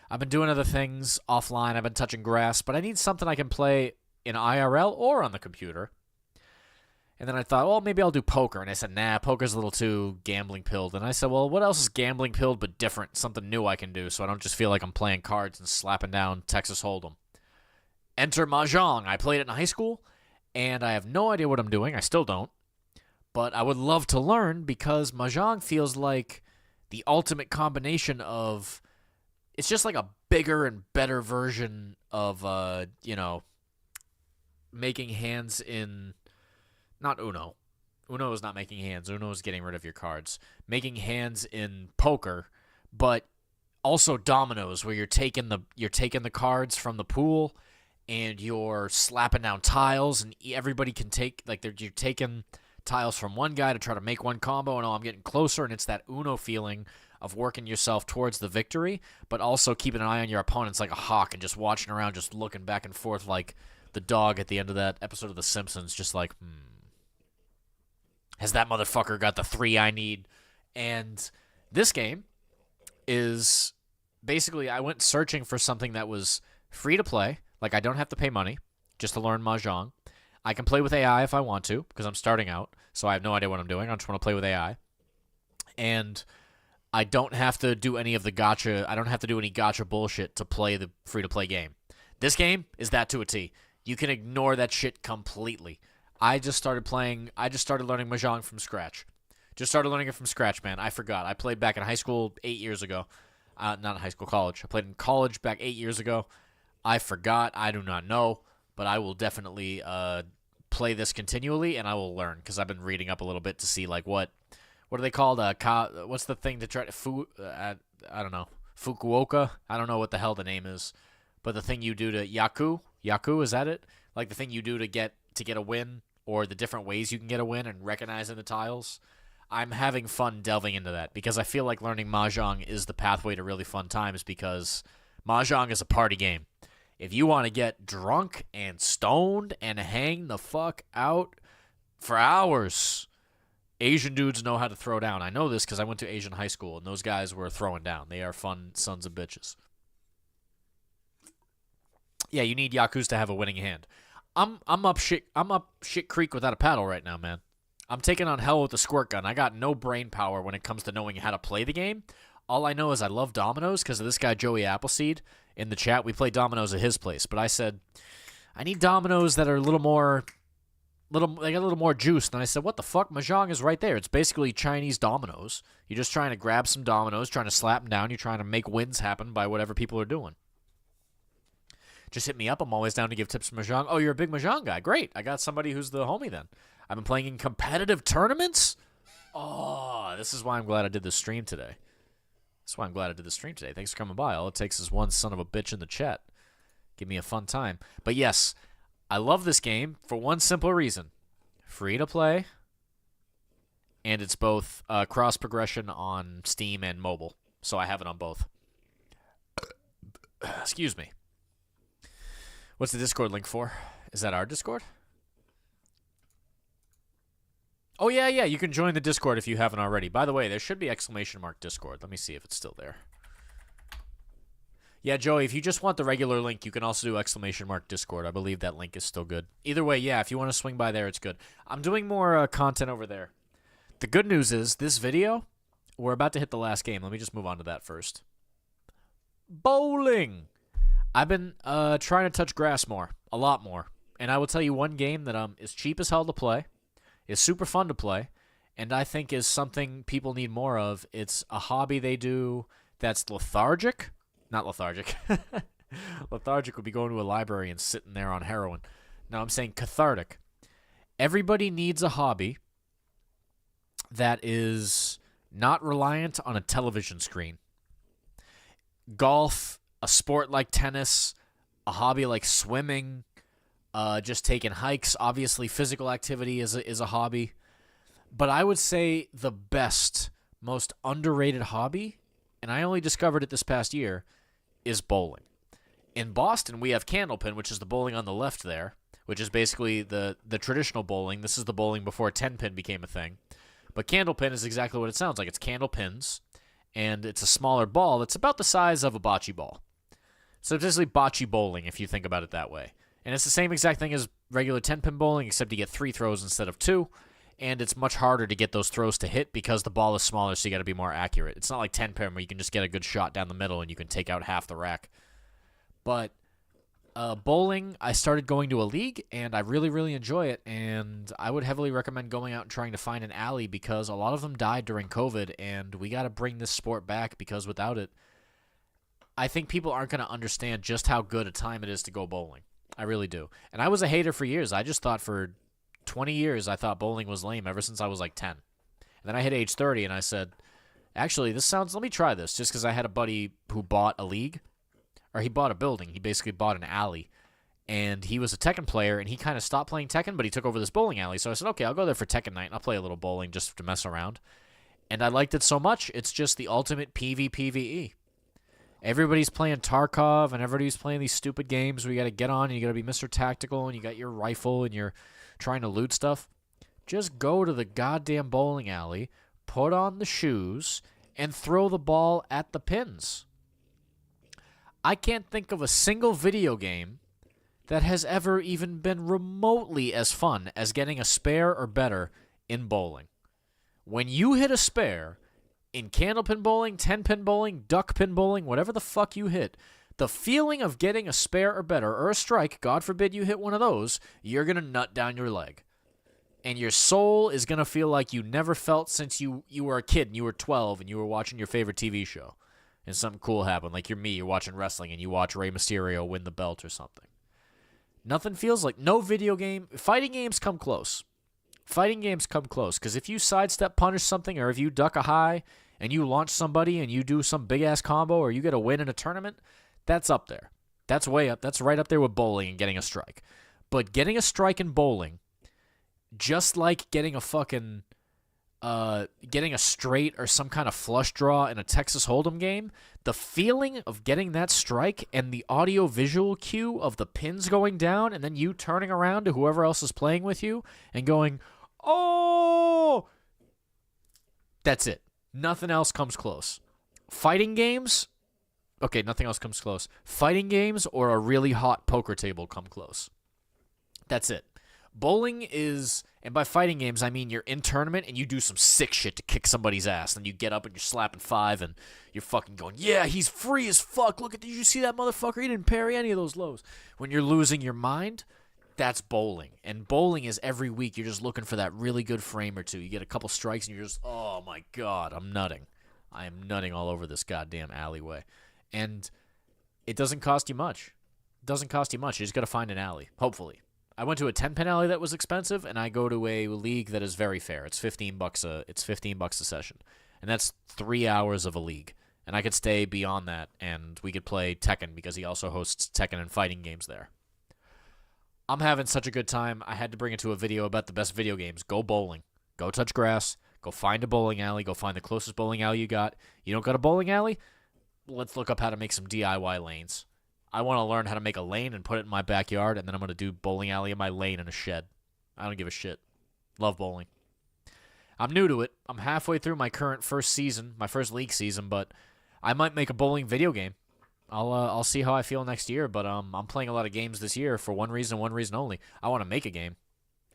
I've been doing other things offline. I've been touching grass, but I need something I can play in IRL or on the computer. And then I thought, well, maybe I'll do poker. And I said, nah, poker's a little too gambling pilled. And I said, well, what else is gambling pilled but different? Something new I can do so I don't just feel like I'm playing cards and slapping down Texas Hold'em. Enter Mahjong. I played it in high school, and I have no idea what I'm doing. I still don't. But I would love to learn because Mahjong feels like the ultimate combination of... It's just like a bigger and better version of, making hands in... Not Uno. Uno is not making hands. Uno is getting rid of your cards. Making hands in poker, but also dominoes, where you're taking the cards from the pool and you're slapping down tiles, and everybody can take, like, you're taking tiles from one guy to try to make one combo, and I'm getting closer, and it's that Uno feeling of working yourself towards the victory, but also keeping an eye on your opponents like a hawk and just watching around, just looking back and forth like the dog at the end of that episode of The Simpsons, just like, has that motherfucker got the 3 I need? And this game is basically, I went searching for something that was free to play. Like, I don't have to pay money just to learn Mahjong. I can play with AI if I want to, because I'm starting out, so I have no idea what I'm doing. I just want to play with AI. And I don't have to do any of the gacha. I don't have to do any gacha bullshit to play the free-to-play game. This game is that to a T. You can ignore that shit completely. I just started learning Mahjong from scratch. Just started learning it from scratch, man. I forgot. I played back in high school 8 years ago. Not in high school, college. I played in college back 8 years ago. I forgot. I do not know. But I will definitely play this continually, and I will learn, because I've been reading up a little bit to see, like, what are they called? What's the thing to try to... I don't know. Fukuoka? I don't know what the hell the name is. But the thing you do to Yaku? Yaku, is that it? Like, the thing you do to get a win, or the different ways you can get a win and recognizing the tiles. I'm having fun delving into that, because I feel like learning Mahjong is the pathway to really fun times, because Mahjong is a party game. If you want to get drunk and stoned and hang the fuck out for hours, Asian dudes know how to throw down. I know this because I went to Asian high school, and those guys were throwing down. They are fun sons of bitches. Yeah, you need Yakuza to have a winning hand. I'm up shit creek without a paddle right now, man. I'm taking on hell with the squirt gun. I got no brain power when it comes to knowing how to play the game. All I know is I love dominoes because of this guy Joey Appleseed in the chat. We play dominoes at his place, but I said I need dominoes that are they got a little more juice. And I said, what the fuck? Mahjong is right there. It's basically Chinese dominoes. You're just trying to grab some dominoes, trying to slap them down. You're trying to make wins happen by whatever people are doing. Just hit me up. I'm always down to give tips for Mahjong. Oh, you're a big Mahjong guy. Great. I got somebody who's the homie then. I've been playing in competitive tournaments. Oh, this is why I'm glad I did this stream today. Thanks for coming by. All it takes is one son of a bitch in the chat. Give me a fun time. But yes, I love this game for one simple reason. Free to play. And it's both cross progression on Steam and mobile. So I have it on both. Excuse me. What's the Discord link for? Is that our Discord? Oh, yeah, you can join the Discord if you haven't already. By the way, there should be ! Discord. Let me see if it's still there. Yeah, Joey, if you just want the regular link, you can also do ! Discord. I believe that link is still good. Either way, yeah, if you want to swing by there, it's good. I'm doing more content over there. The good news is, this video, we're about to hit the last game. Let me just move on to that first. Bowling! I've been trying to touch grass more, a lot more. And I will tell you one game that is cheap as hell to play, is super fun to play, and I think is something people need more of. It's a hobby they do that's lethargic. Not lethargic. Lethargic would be going to a library and sitting there on heroin. No, I'm saying cathartic. Everybody needs a hobby that is not reliant on a television screen. Golf, a sport like tennis, a hobby like swimming, just taking hikes. Obviously, physical activity is a hobby. But I would say the best, most underrated hobby, and I only discovered it this past year, is bowling. In Boston, we have Candlepin, which is the bowling on the left there, which is basically the traditional bowling. This is the bowling before 10-pin became a thing. But Candlepin is exactly what it sounds like. It's candle pins, and it's a smaller ball that's about the size of a bocce ball. So it's basically bocce bowling, if you think about it that way. And it's the same exact thing as regular 10-pin bowling, except you get 3 throws instead of 2. And it's much harder to get those throws to hit because the ball is smaller, so you got to be more accurate. It's not like 10-pin where you can just get a good shot down the middle and you can take out half the rack. But bowling, I started going to a league, and I really, really enjoy it. And I would heavily recommend going out and trying to find an alley because a lot of them died during COVID, and we got to bring this sport back because without it, I think people aren't going to understand just how good a time it is to go bowling. I really do. And I was a hater for years. I just thought for 20 years I thought bowling was lame ever since I was like 10. And then I hit age 30 and I said, actually, let me try this, just because I had a buddy who bought a league, or he bought a building. He basically bought an alley. And he was a Tekken player, and he kind of stopped playing Tekken, but he took over this bowling alley. So I said, okay, I'll go there for Tekken night, and I'll play a little bowling just to mess around. And I liked it so much, it's just the ultimate PvPvE. Everybody's playing Tarkov, and everybody's playing these stupid games where you got to get on, and you got to be Mr. Tactical, and you got your rifle, and you're trying to loot stuff. Just go to the goddamn bowling alley, put on the shoes, and throw the ball at the pins. I can't think of a single video game that has ever even been remotely as fun as getting a spare or better in bowling. When you hit a spare in candlepin bowling, 10-pin bowling, duck-pin bowling, whatever the fuck you hit, the feeling of getting a spare or better, or a strike, God forbid you hit one of those, you're going to nut down your leg. And your soul is going to feel like you never felt since you were a kid and you were 12 and you were watching your favorite TV show. And something cool happened, like you're watching wrestling and you watch Rey Mysterio win the belt or something. Nothing feels like, no video game, fighting games come close. Fighting games come close, because if you sidestep punish something, or if you duck a high, and you launch somebody, and you do some big-ass combo, or you get a win in a tournament, that's up there. That's way up. That's right up there with bowling and getting a strike. But getting a strike in bowling, just like getting a fucking, getting a straight or some kind of flush draw in a Texas Hold'em game, the feeling of getting that strike and the audio-visual cue of the pins going down and then you turning around to whoever else is playing with you and going, oh, that's it. Nothing else comes close. Fighting games, Okay, nothing else comes close. Fighting games or a really hot poker table come close. That's it. Bowling is, and by fighting games, I mean you're in tournament and you do some sick shit to kick somebody's ass. And you get up and you're slapping 5 and you're fucking going, yeah, he's free as fuck. Look at, did you see that motherfucker? He didn't parry any of those lows. When you're losing your mind, that's bowling. And bowling is every week you're just looking for that really good frame or two. You get a couple strikes and you're just, oh my God, I'm nutting. I am nutting all over this goddamn alleyway. And it doesn't cost you much. It doesn't cost you much. You just got to find an alley, hopefully. I went to a 10-pin alley that was expensive, and I go to a league that is very fair. It's $15 a session, and that's 3 hours of a league. And I could stay beyond that, and we could play Tekken because he also hosts Tekken and fighting games there. I'm having such a good time. I had to bring it to a video about the best video games. Go bowling. Go touch grass. Go find a bowling alley. Go find the closest bowling alley you got. You don't got a bowling alley? Let's look up how to make some DIY lanes. I want to learn how to make a lane and put it in my backyard, and then I'm going to do bowling alley in my lane in a shed. I don't give a shit. Love bowling. I'm new to it. I'm halfway through my current first season, my first league season, but I might make a bowling video game. I'll see how I feel next year, but I'm playing a lot of games this year for one reason only. I want to make a game,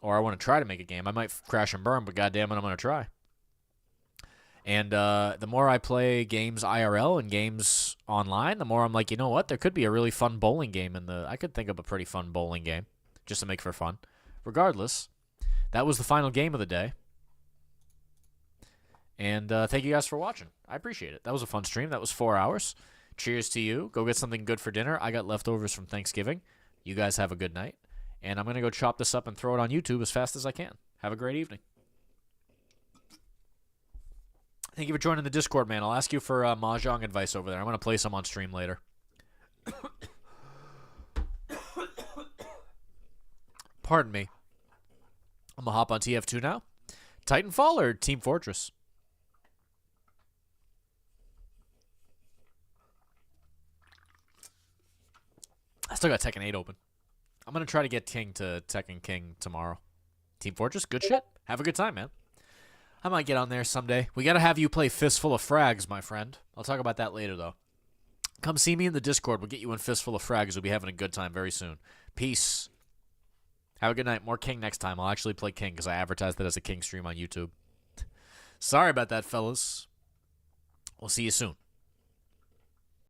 or I want to try to make a game. I might crash and burn, but goddamn it, I'm going to try. And the more I play games IRL and games online, the more I'm like, you know what? There could be a really fun bowling game I could think of a pretty fun bowling game just to make for fun. Regardless, that was the final game of the day. And thank you guys for watching. I appreciate it. That was a fun stream. That was 4 hours. Cheers to you. Go get something good for dinner. I got leftovers from Thanksgiving. You guys have a good night. And I'm going to go chop this up and throw it on YouTube as fast as I can. Have a great evening. Thank you for joining the Discord, man. I'll ask you for Mahjong advice over there. I'm going to play some on stream later. Pardon me. I'm going to hop on TF2 now. Titanfall or Team Fortress? I still got Tekken 8 open. I'm going to try to get King to Tekken King tomorrow. Team Fortress, good shit. Have a good time, man. I might get on there someday. We got to have you play Fistful of Frags, my friend. I'll talk about that later, though. Come see me in the Discord. We'll get you in Fistful of Frags. We'll be having a good time very soon. Peace. Have a good night. More King next time. I'll actually play King because I advertised that as a King stream on YouTube. Sorry about that, fellas. We'll see you soon.